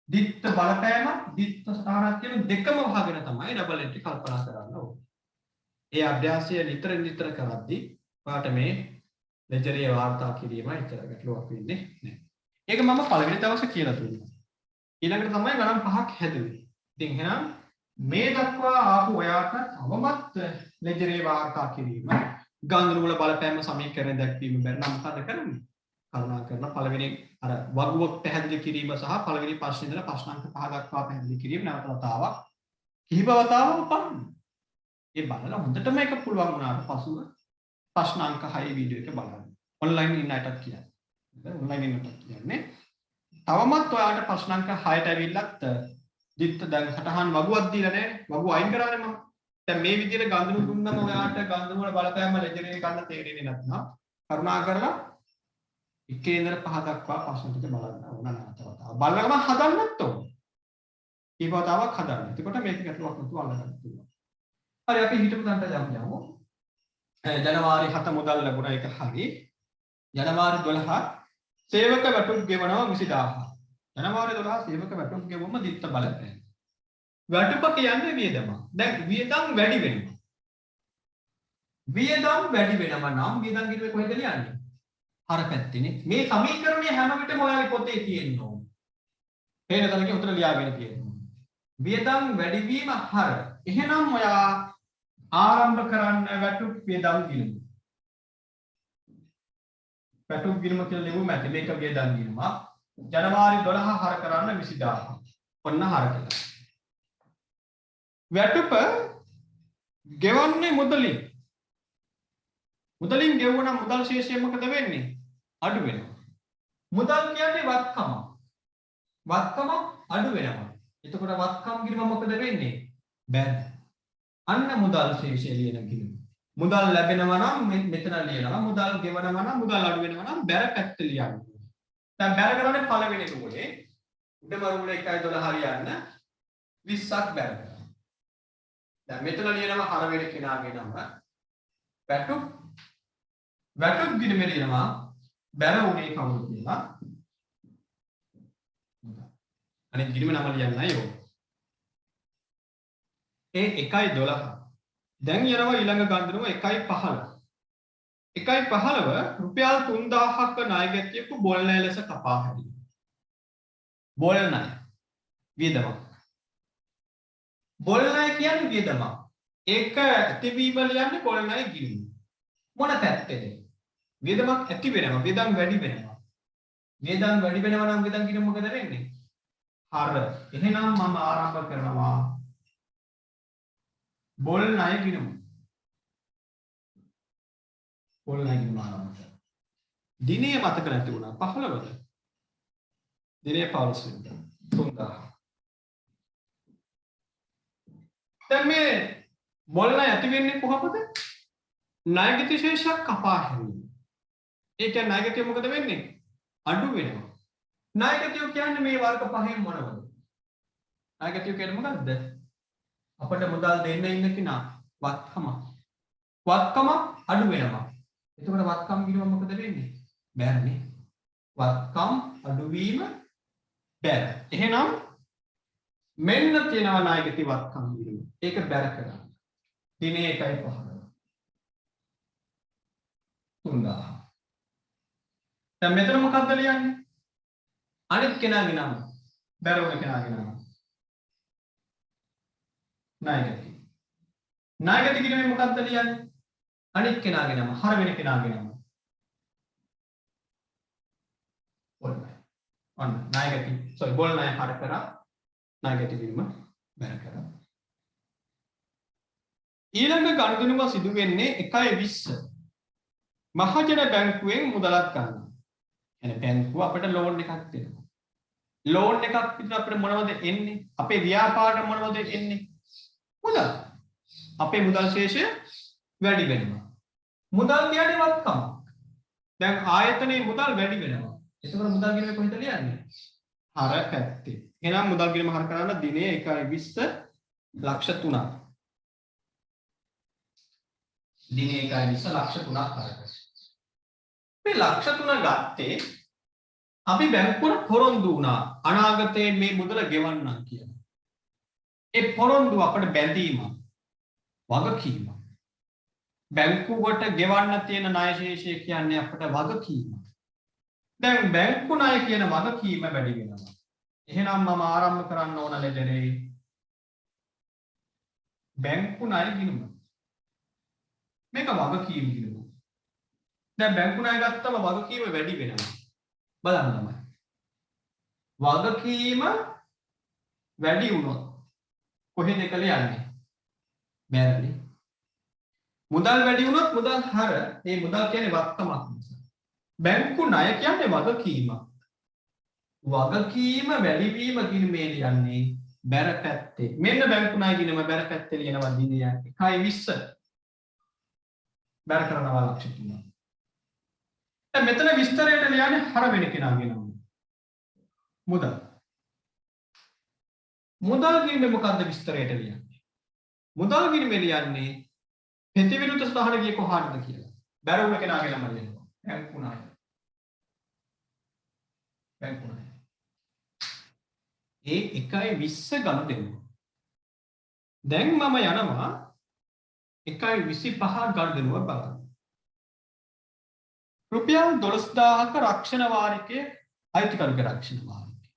S1: දිත්ත බලපෑම දිත්ත සටහනක් කියන දෙකම වහගෙන තමයි ඩබල් එන්ට්‍රි කල්පනා කරන්න ඕනේ. ඒ අභ්‍යාසය නිතර කරද්දී ඔයාට මේ ලෙජරේ වාර්තා කිරීමයි ඉතර ගැටලුවක් වෙන්නේ නැහැ. ඒක මම පළවෙනි දවසේ කියලා දුන්නා. ඊළඟට තමයි ගණන් පහක් හැදුවේ. ඉතින් එහෙනම් මේ දක්වා ආපු ඔයාට තවමත් ලෙජරේ වාර්තා කිරීම ගණන් වල බලපෑම සමීකරණ දැක්වීම බැරි නම් මොකද කරන්නේ? කරුණා කරලා පළවෙනි අර වගුවක් පැහැදිලි කිරීම සහ පළවෙනි ප්‍රශ්නේ ඉඳලා ප්‍රශ්න අංක 5 දක්වා පැහැදිලි කිරීම නැවත වතාවක් කිහිප වතාවක් බලන්න. ඒ බලලා හොඳටම ඒක පුළුවන් වුණාට පසුව ප්‍රශ්න අංක 6 වීඩියෝ එක බලන්න. ඔන්ලයින් ඉන්න අයටත් කියන්නේ. ඔන්ලයින් ඉන්නට කියන්නේ තවමත් ඔයාලට ප්‍රශ්න අංක 6ට ඇවිල්ලත් දිත්ත දැන් සටහන් වගුවක් දීලා නැහැ. වගුව අයින් කරානේ මම. දැන් මේ විදිහට ගඳුණු දුන්නම ඔයාලට ගඳුණු වල බලපෑම ලෙජරේ ගන්න තේරෙන්නේ නැත්නම් කරුණා කරලා එකේ ඉඳලා 5 දක්වා ප්‍රශ්න ටික බලන්න ඕන නැවතවතාව. බලන ගමන් හදන්නත් ඕන. ඊපතාවක් හදන්න. එතකොට මේක ගැටලුවක් නැතුව අල්ලගන්න පුළුවන්. හරි අපි හිතමු තන්ට යමු. ජනවාරි 7 මුදල් ලැබුණා ඒක හරි. ජනවාරි 12 සේවක වැටුප් ගෙවනවා 20000. ජනවාරි 12 සේවක වැටුප් ගෙවුවම දිත්ත බලපෑම. වැටුප කියන්නේ වියදම. දැන් වියදම් වැඩි වෙනවා. වියදම් වැඩි වෙනවා නම් වියදම් කිරුවේ කොහෙද ලියන්නේ? හර පැත්තේනේ. මේ සමීකරණය හැම විටම ඔයාලගේ පොතේ තියෙන්න ඕන. පේන තරමේ උතර ලියාගෙන තියෙනවා. වියදම් වැඩි වීම හර. එහෙනම් ඔයා ආරම්භ කරන්න වැටුප් වියදම් ගිණුම. වැටුප් ගිණුම කියලා ලියමු මැද මේක වියදම් ගිණුම. ජනවාරි 12 හර කරන්න 20000. ඔන්න හර කළා. වැටුප ගෙවන්නේ මුදලින්. මුදලින් ගෙවුවනම් මුදල් ශේෂය මොකද වෙන්නේ? අඩු වෙනවා. මුදල් කියන්නේ වත්කම. වත්කම අඩු වෙනවා. එතකොට වත්කම් ගිණුම මොකද වෙන්නේ? බැරි. අන්න මුදල් ශේෂය ලියන ගිණුම. මුදල් ලැබෙනවා නම් මෙතන ලියනවා. මුදල් ගෙවනවා නම් මුදල් අඩු වෙනවා නම් බැර පැත්ත ලියන්න. දැන් බැර කරන්නේ පළවෙනි රූලේ. උඩම රූලේ 1.12 හරියන්න 20ක් බැර කරනවා. දැන් මෙතන ලියනවා හර වෙන කෙනාගේ නම. වැටුප් ගිණුමේ ලියනවා බැර උනේ කවුරුද කියලා. අනිත් ගිණුම නම ලියන්නයි ඕක. ඒ 1.12 දැන් යනවා ඊළඟ ගණනුව 1.15 1.15 රුපියල් 3000ක ණය ගැතියපු බොල් ණය ලෙස කපා හැරීම. බොල් ණය වියදමක්. බොල් ණය කියන්නේ වියදමක්. ඒක ඇතිවීම ලියන්නේ බොල් ණය ගිණුම. මොන පැත්තේද? වියදමක් ඇති වෙනවා. වියදම් වැඩි වෙනවා. වියදම් වැඩි වෙනවා නම් වියදම් ගිණුම මොකද වෙන්නේ? හර. එහෙනම් මම ආරම්භ කරනවා බොල් ණය ගිණුම. බොල් ණය ගිණුම ආරම්භ කරනවා. දිනය මතක නැති වුණා 15ද? දිනය 15 වෙනිදා 3000. දැන් මේ බොල් ණය ඇති වෙන්නේ කොහොමද? ණයගැති ශේෂයක් කපා හැරීම. ඒ කියන්නේ ණයගැතිය මොකද වෙන්නේ? අඩු වෙනවා. ණයගැතිය කියන්නේ මේ වර්ග පහෙන් මොනවද? ණයගැතිය කියන්නේ මොකද්ද? අපිට මුදල් දෙන්න ඉන්න කෙනා වත්කම. වත්කම අඩු වෙනවා. එතකොට වත්කම් ගිණුම මොකද වෙන්නේ? බැරනේ. වත්කම් අඩු වීම බැර. එහෙනම් මෙන්න තියෙනවා ණයගැති වත්කම් ගිණුම. ඒක බැර කරන්න. දිනේ 1.15 3000. දැන් මෙතන මොකක්ද ලියන්නේ? අනිත් කෙනාගේ නම. බැරවන කෙනාගේ නම. ණයගැති. ණයගැති ගිණුමේ මොකක්ද ලියන්නේ? අනිත් කෙනාගේ නම. හර වෙන කෙනාගේ නම. බොල් ණය. ඔන්න ණයගැති. බොල් ණය හර කරා ණයගැති ගිණුම බැර කරා. ඊළඟ ගණනුව සිදු වෙන්නේ 1.20. මහජන බැංකුවෙන් මුදලක් ගන්නවා. එන බැංකුව අපිට ලෝන් එකක් දෙනවා. ලෝන් එකක් විතර අපිට මොනවද එන්නේ? අපේ ව්‍යාපාරයට මොනවද එන්නේ? මුදල්. අපේ මුදල් ශේෂය වැඩි වෙනවා. මුදල් කියන්නේ වත්කම. දැන් ආයතනයේ මුදල් වැඩි වෙනවා. එතකොට මුදල් ගිණුම කොහෙද ලියන්නේ? හර පැත්තේ. එහෙනම් මුදල් ගිණුම හර කරන්න දිනේ 1.20 ලක්ෂ 3ක්. දිනේ 1.20 ලක්ෂ 3ක් හර කරා. මේ ලක්ෂ 3 ගත්තේ අපි බැංකුවට පොරොන්දු වුණා අනාගතයේ මේ මුදල ගෙවන්නම් කියලා. ඒ පොරොන්දුව අපිට බැඳීම වගකීම. බැංකුවට ගෙවන්න තියෙන ණය ශේෂය කියන්නේ අපිට වගකීම. දැන් බැංකු ණය කියන වගකීම වැඩි වෙනවා. එහෙනම් මම ආරම්භ කරන්න ඕන ලෙඩරේ බැංකු ණය ගිණුම. මේක වගකීම් ගිණුම. දැන් බැංකු ණය ගත්තම වගකීම වැඩි වෙනවා. බලන්න තමයි. වගකීම වැඩි වුණොත් කොහෙද එක ලියන්නේ? බැරනේ. මුදල් වැඩි වුණොත් මුදල් හර. මේ මුදල් කියන්නේ වත්කමක් නිසා. බැංකු ණය කියන්නේ වගකීමක්. වගකීම වැඩි වීම ගිණුමේ ලියන්නේ බැර පැත්තේ. මෙන්න බැංකු ණය ගිණුම බැර පැත්තේ ලියනවා දිනය 1.20. බැර කරනවා ලක්ෂ 3ක්. දැන් මෙතන විස්තරයට ලියන්නේ හර වෙන කෙනාගේ නම. මුදල්. මුදල් ගිණුමේ මොකද්ද විස්තරයට ලියන්නේ? මුදල් ගිණුමේ ලියන්නේ ප්‍රතිවිරුද්ධ ස්ථාන ගියේ කොහාටද කියලා. බැරවුන කෙනාගේ නම ලියනවා. බැංකු ණය. බැංකු ණය. ඒ 1.20 ගනුදෙනුව. දැන් මම යනවා 1.25 ගනුදෙනුව බලන්න. රුපියල් 12000ක රක්ෂණ වාරිකයේ අයිතිකරුගේ රක්ෂණ වාරිකය.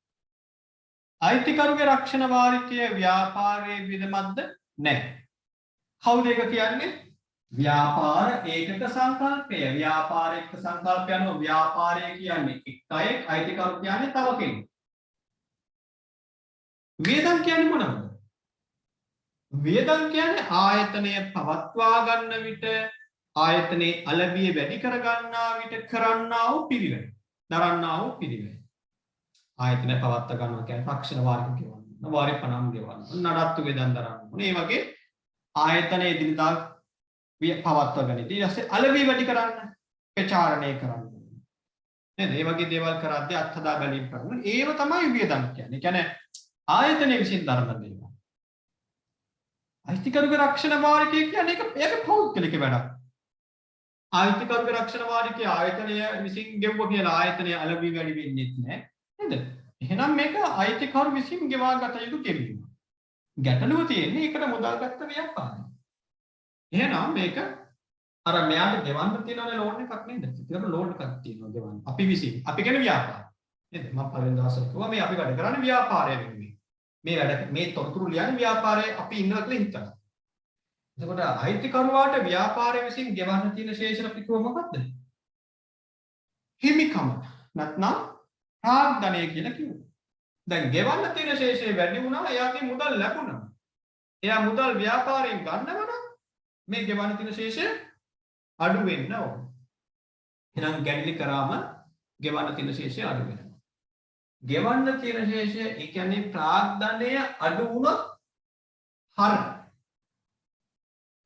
S1: අයිතිකරුගේ රක්ෂණ වාරිකයේ ව්‍යාපාරයේ විදමත්ද නැහැ. කවුද ඒක කියන්නේ? ව්‍යාපාර ඒකක සංකල්පය. ව්‍යාපාර ඒකක සංකල්පය අනුව ව්‍යාපාරය කියන්නේ එකයි, අයිතිකරු කියන්නේ තව කෙනෙක්. වියදම් කියන්නේ මොනවද? වියදම් කියන්නේ ආයතනය පවත්වා ගන්න විට ආයතනයේ අලභිය වැඩි කර ගන්නා විට කරන්නා වූ පිළිවෙල. දරන්නා වූ පිළිවෙල. ආයතනය පවත්වා ගන්නවා කියන්නේ රක්ෂණ වාරික ගෙවන්න. වාරික පනම් ගෙවන්න. නඩත්තු වෙදන් දරන්න. මේ වගේ ආයතනයේ එදිනදා පවත්වා ගන්න. ඊට පස්සේ අලභිය වැඩි කරන්න, ප්‍රචාරණය කරන්න. නේද? මේ වගේ දේවල් කරද්දී අත්හදා බැලීම් කරනවා. ඒව තමයි වියදම් කියන්නේ. ඒ කියන්නේ ආයතනයේ විසින් දරන දේවල්. අයිතිකරුගේ රක්ෂණ වාරිකය කියන්නේ ඒක පෞද්ගලික වැඩක්. ආයිතිකරුගේ රක්ෂණ වාරිකය ආයතනය විසින් ගෙවුවා කියලා ආයතනය අලභිය වැඩි වෙන්නේ නැහැ. නේද? එහෙනම් මේක අයිතිකරු විසින් ගෙවා ගත යුතු කෙරෙන්න. ගැටලුව තියෙන්නේ ඒකට මුදල් ගත්ත ව්‍යාපාරය. එහෙනම් මේක අර මෙයාට ගෙවන්න තියෙනවනේ ලෝන් එකක් නේද? ඒකට ලෝන් එකක් තියෙනවා ගෙවන්න. අපි විසින් අපි කියන ව්‍යාපාරය. නේද? මම පළවෙනි දවසේ කිව්වා මේ අපි වැඩ කරන්නේ ව්‍යාපාරය වෙනුවෙන්. මේ වැඩ මේ තොරතුරු ලියන්නේ ව්‍යාපාරයේ අපි ඉන්නවා කියලා හිතනවා. එතකොට අයිතිකරුවාට ව්‍යාපාරය විසින් ගෙවන්න තියෙන ශේෂ අපි කිව්ව මොකද්ද? හිමිකම. නැත්නම් ප්‍රාග්ධනය කියලා කිව්වා. දැන් ගෙවන්න තියෙන ශේෂය වැඩි වුණා එයාගේ මුදල් ලැබුණා. එයා මුදල් ව්‍යාපාරයෙන් ගන්නව නම් මේ ගෙවන්න තියෙන ශේෂය අඩු වෙන්න ඕන. එහෙනම් ගැණිලි කරාම ගෙවන්න තියෙන ශේෂය අඩු වෙනවා. ගෙවන්න තියෙන ශේෂය ඒ කියන්නේ ප්‍රාග්ධනය අඩු වුණොත් හර.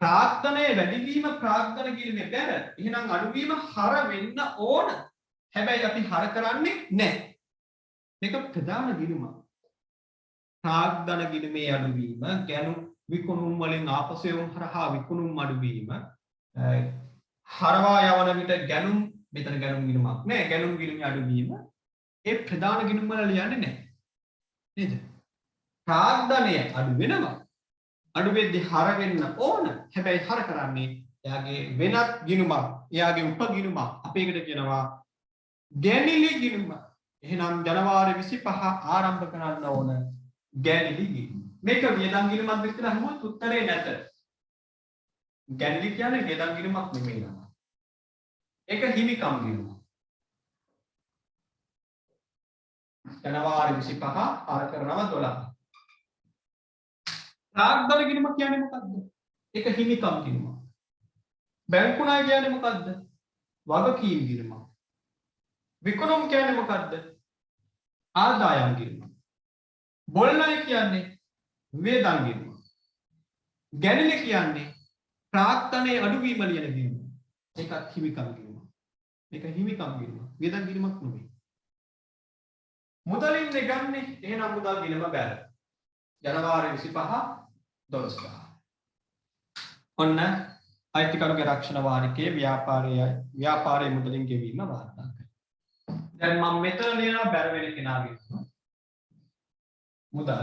S1: ප්‍රාග්ධනය වැඩි වීම ප්‍රාග්ධන ගිණුමේ බැර. එහෙනම් අඩු වීම හර වෙන්න ඕන. හැබැයි අපි හර කරන්නේ නැහැ. මේක ප්‍රධාන ගිණුම. ප්‍රාග්ධන ගිණුමේ අඩු වීම, ගැණුම් විකුණුම් වලින් ආපසු යොමු හරහා විකුණුම් අඩු වීම, හරවා යවන විට ගැණුම් මෙතන ගැණුම් ගිණුමක් නෑ. ගැණුම් ගිණුමේ අඩු වීම ඒ ප්‍රධාන ගිණුම් වල ලියන්නේ නැහැ. නේද? ප්‍රාග්ධනය අඩු වෙනවා. අඩු වෙද්දී හර වෙන්න ඕන. හැබැයි හර කරන්නේ එයාගේ වෙනත් ගිණුමක්, එයාගේ උපගිණුමක්. අපි ඒකට කියනවා ගැණිලි ගිණුම. එහෙනම් ජනවාරි 25 ආරම්භ කරන්න ඕන ගැණිලි ගිණුම. මේක වියදම් ගිණුමක් විතර අහුවොත් උත්තරේ නැත. ගැණිලි කියන්නේ වියදම් ගිණුමක් නෙමෙයි නම. ඒක හිමිකම් ගිණුම. ජනවාරි 25 ආර කරනවා 12. ප්‍රාග්ධන ගිණුම කියන්නේ මොකද්ද? ඒක හිමිකම් ගිණුම. බැංකු ණය කියන්නේ මොකද්ද? වගකීම් ගිණුම. විකුණුම් කියන්නේ මොකද්ද? ආදායම් ගිණුම. බොල් ණය කියන්නේ වේදම් ගිණුම. ගැණිලි කියන්නේ ප්‍රාග්ධනයේ අඩුවීම ලියන ගිණුම. ඒකත් හිමිකම් ගිණුම. මේක හිමිකම් ගිණුම. වේදම් ගිණුමක් නෙවෙයි. මුදලින් ගන්නේ එහෙනම් මුදල් ගිණුම බැල. ජනවාරි 25 12. ඔන්න අයිතිකරුගේ රක්ෂණ වාරිකයේ ව්‍යාපාරයේ මුදලින් ගෙවීම වාර්තා කරනවා. දැන් මම මෙතන ලියනවා බැර වෙන කෙනාගේ මුදල්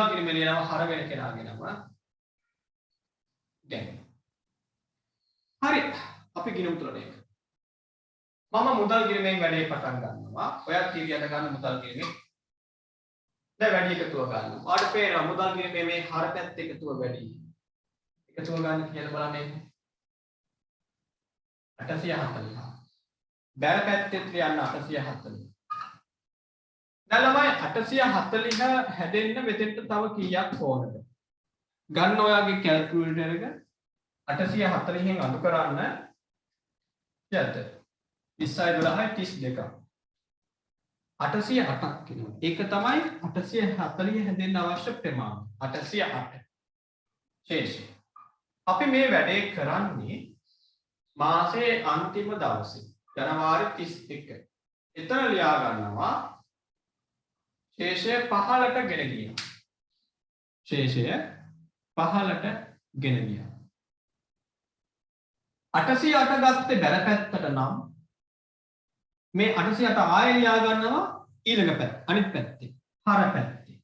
S1: ගිණුම ලියනවා හර වෙන කෙනාගේ නම. දැන් හරි අපි ගිණුම් තුනට එක. මම මුදල් ගිණුමෙන් වැඩේ පටන් ගන්නවා. ඔයත් ඉරියට ගන්න මුදල් ගිණුමෙන් දැන් වැඩි එකතුව ගන්නවා. ඔයාලට පේනවා මුදල් ගිණුමේ මේ හර පැත්ත එකතුව වැඩි. එකතුව ගන්න කියලා බලන්න එන්නේ. 840. බැල පැත්තෙත් ලියන්න 840. දැන් ළමයි 840 හැදෙන්න මෙතෙන්ට තව කීයක් ඕනද? ගන්න ඔයාගේ කැල්කියුලේටර් එක 840න් අඩු කරන්න යද්ද 20 12 32ක් 808ක් කියනවා. ඒක තමයි 840 හැදෙන්න අවශ්‍ය ප්‍රමාණය. 808. ශේෂය. අපි මේ වැඩේ කරන්නේ මාසේ අන්තිම දවසේ ජනවාරි 31. එතන ලියා ගන්නවා ශේෂය 15ට ගෙන ගියා. ශේෂය 15ට ගෙන ගියා. 808 ගත්තේ බැල පැත්තට නම් මේ 808 ආයෙ ලියා ගන්නවා ඊළඟ පැත්ත අනිත් පැත්තේ හර පැත්තේ.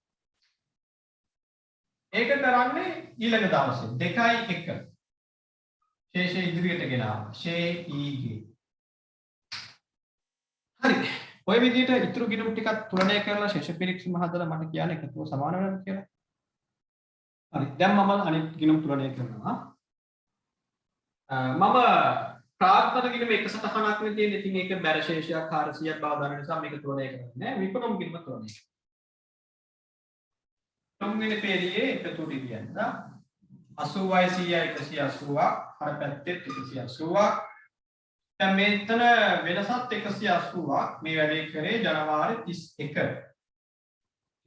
S1: ඒක කරන්නේ ඊළඟ දවසේ 2.1 ශේෂය ඉදිරියට ගෙනාවා. ශේ ඊගේ. හරි. ඔය විදිහට ඉතුරු ගිණුම් ටිකක් තුලනය කරලා ශේෂ පිරික්සීම හදලා මට කියන්න එකතුව සමාන වෙනවද කියලා. හරි. දැන් මම අනිත් ගිණුම් තුලනය කරනවා. මම ප්‍රාර්ථන ගිණුම එක සටහනක් නේ තියෙන්නේ. ඉතින් ඒක බැර ශේෂයක් 400ක් බව දන්න නිසා මේක තුලනය කරන්නේ නෑ. විපරම් ගිණුම තුලනය. තුන්වෙනි පේළියේ එකතු ටික කියන්න. 80යි 100යි 180ක් හර පැත්තේ 180ක්. දැන් මෙතන වෙනසත් 180ක් මේ වැඩේ කරේ ජනවාරි 31.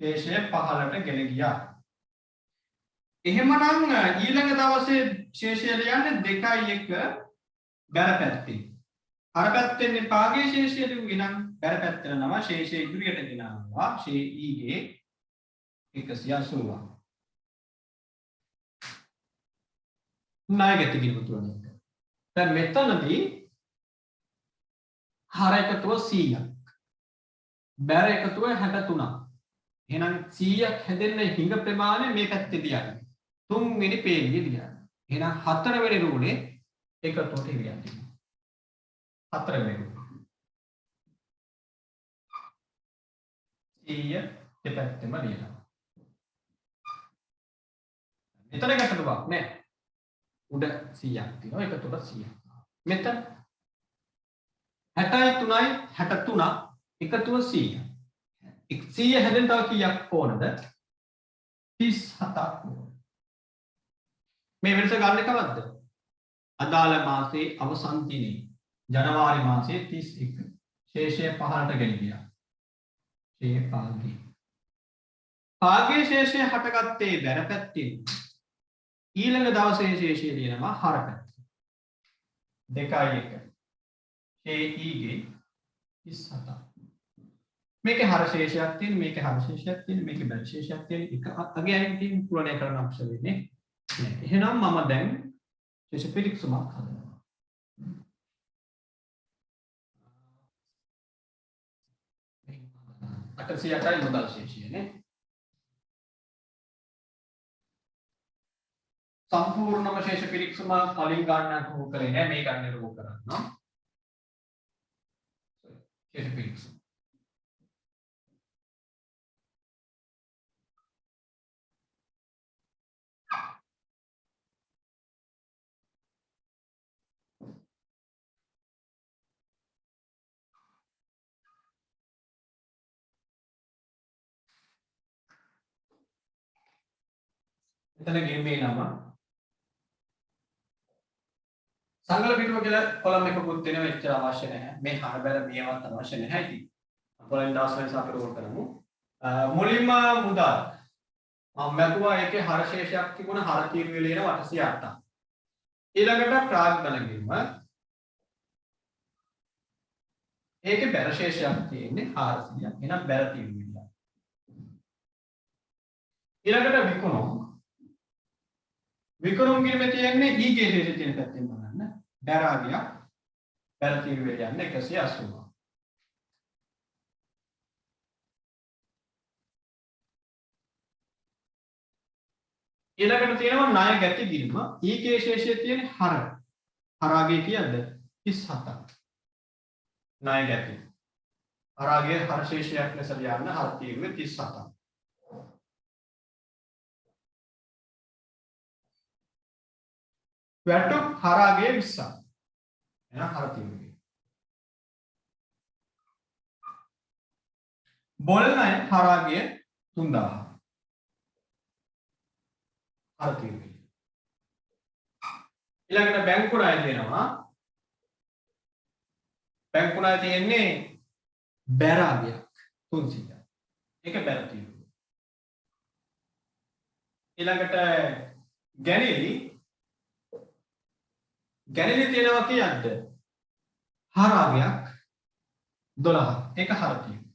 S1: ශේෂය 15ට ගෙන ගියා. එහෙමනම් ඊළඟ දවසේ ශේෂය ලියන්නේ 2.1 බැර පැත්තේ. හර පැත්තෙන් පාගේ ශේෂය ලියුවේ නම් බැර පැත්තට නම ශේෂය ඉදිරියට ගෙනාවා. ශේ ඊගේ 180ක්. ණය ගැති ගිණුම තුලනය කරනවා. දැන් මෙතනදී හර එකතුව 100ක්. බැර එකතුව 63ක්. එහෙනම් 100ක් හැදෙන්න හිඟ ප්‍රමාණය මේ පැත්තේ ලියන්න. තුන්වෙනි පේළියේ ලියන්න. එහෙනම් හතරවෙනි රූලේ එකතුවට ලියන්න. හතරවෙනි රූලේ. 100 දෙපැත්තෙම ලියනවා. මෙතන ගැටලුවක් නෑ. උඩ 100ක් තියෙනවා එකතුවට 100ක්. මෙතන 63යි 63ක් එකතුව 100. 100 හැදෙන්න තව කීයක් ඕනද? 37ක් ඕන. මේ වෙනස ගන්න කවද්ද? අදාළ මාසයේ අවසන් දිනේ ජනවාරි මාසයේ 31. ශේෂය 15ට ගෙන ගියා. ශේ පාගේ. පාගේ ශේෂය හටගත්තේ බැර පැත්තේ. ඊළඟ දවසේ ශේෂය ලියනවා හර පැත්තේ. 2.1 ශේ ඊගේ 37ක්. මේකේ හර ශේෂයක් තියෙන, මේකේ හර ශේෂයක් තියෙන, මේකේ බැල ශේෂයක් තියෙන එක අගයන් තියෙන තුලනය කරන අවශ්‍ය වෙන්නේ නැහැ. එහෙනම් මම දැන් ශේෂ පිරික්සමක් හදනවා. අට 108යි මුදල් ශේෂය නේ. සම්පූර්ණම ශේෂ පිරික්සම කලින් ගන්නට ඕක කරේ නෑ, මේ ගන්න රෝ කරනවා. ශේෂ පිරික්සම එතන ගෙම්මේ නම සංගල පිටුව කියලා කොලම් එකකුත් වෙනවා, එච්චර අවශ්‍ය නැහැ. මේ හර බැල මේවත් අවශ්‍ය නැහැ. ඉතින් අපලෙන් දාස් වෙනස අපි රෝල් කරමු. මුලින්ම මුදල් මම මැකුවා ඒකේ හර ශේෂයක් තිබුණා, හර තීරුවේ ලියන 808ක්. ඊළඟට ප්‍රාග්ධන ගිණුම ඒකේ බැර ශේෂයක් තියෙන්නේ 400ක්. එහෙනම් බැර තීරුවේ. ඊළඟට විකුණුම් ගිණුමේ තියෙන්නේ ඊගේ ශේෂය තියෙන පැත්තෙන් බලන්න. බැරාගියක් බැර තීරුවේ යන්නේ 180. ඊළඟට තියෙනවා ණය ගැති ගිණුම. ඊගේ ශේෂය තියෙන්නේ හර. හරාගේ කීයද? 37ක්. ණය ගැති. හරාගේ හර ශේෂයක් ලෙස ලියන්න හර තීරුවේ 37ක්. වැටුප් හරාගේ 20ක්. එහෙනම් හර තීරුවේ. බොල් ණය හරාගේ 3000ක්. හර තීරුවේ. ඊළඟට බැංකු ණය දෙනවා. බැංකු ණය තියෙන්නේ බැරාගයක් 300ක්. ඒක බැර තීරුවේ. ඊළඟට ගැණිලි ගැණිලි තියෙනවා කීයක්ද? හරාගයක් 12. ඒක හර තියෙනවා.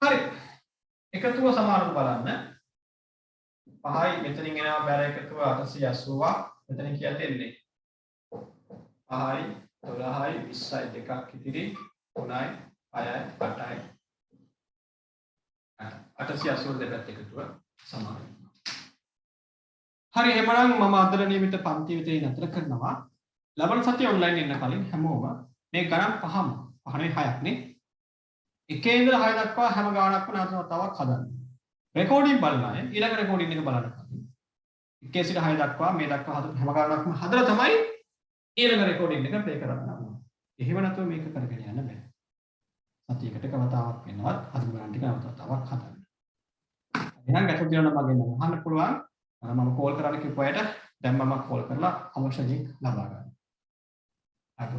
S1: හරි. එකතුව සමානව බලන්න. 5යි මෙතනින් එනවා බැර එකතුව 880ක්. මෙතන කීයද එන්නේ? 5යි 12යි 20යි දෙකක් ඉතිරි 3යි 6යි 8යි 880 දෙපැත්ත එකතුව සමානයි. හරි එහෙනම් මම අදට නියමිත පන්ති විතරේ නතර කරනවා. ලබන සතිය ඔන්ලයින් එන්න කලින් හැමෝම මේ ගණන් පහම පහනේ 6ක් නේ. එකේ ඉඳලා 6 දක්වා හැම ගානක්ම තවක් හදන්න. රෙකෝඩින් බලන අය ඊළඟ රෙකෝඩින් එක බලන්න කලින් එකේ සිට 6 දක්වා මේ දක්වා හැම ගානක්ම හදලා තමයි ඊළඟ රෙකෝඩින් එක ප්ලේ කරන්න ඕන. එහෙම නැතුව මේක කරගෙන යන්න බෑ. සතියකට කවතාවක් වෙනවත් අද ගණන් ටික තවක් හදන්න. එහෙනම් ගැටලු තියෙනවා මගෙන් අහන්න පුළුවන්. මම කෝල් කරන්න කිව්ව අයට දැන් මම කෝල් කරලා අවශ්‍ය ලින්ක් ලබා ගන්නවා. අද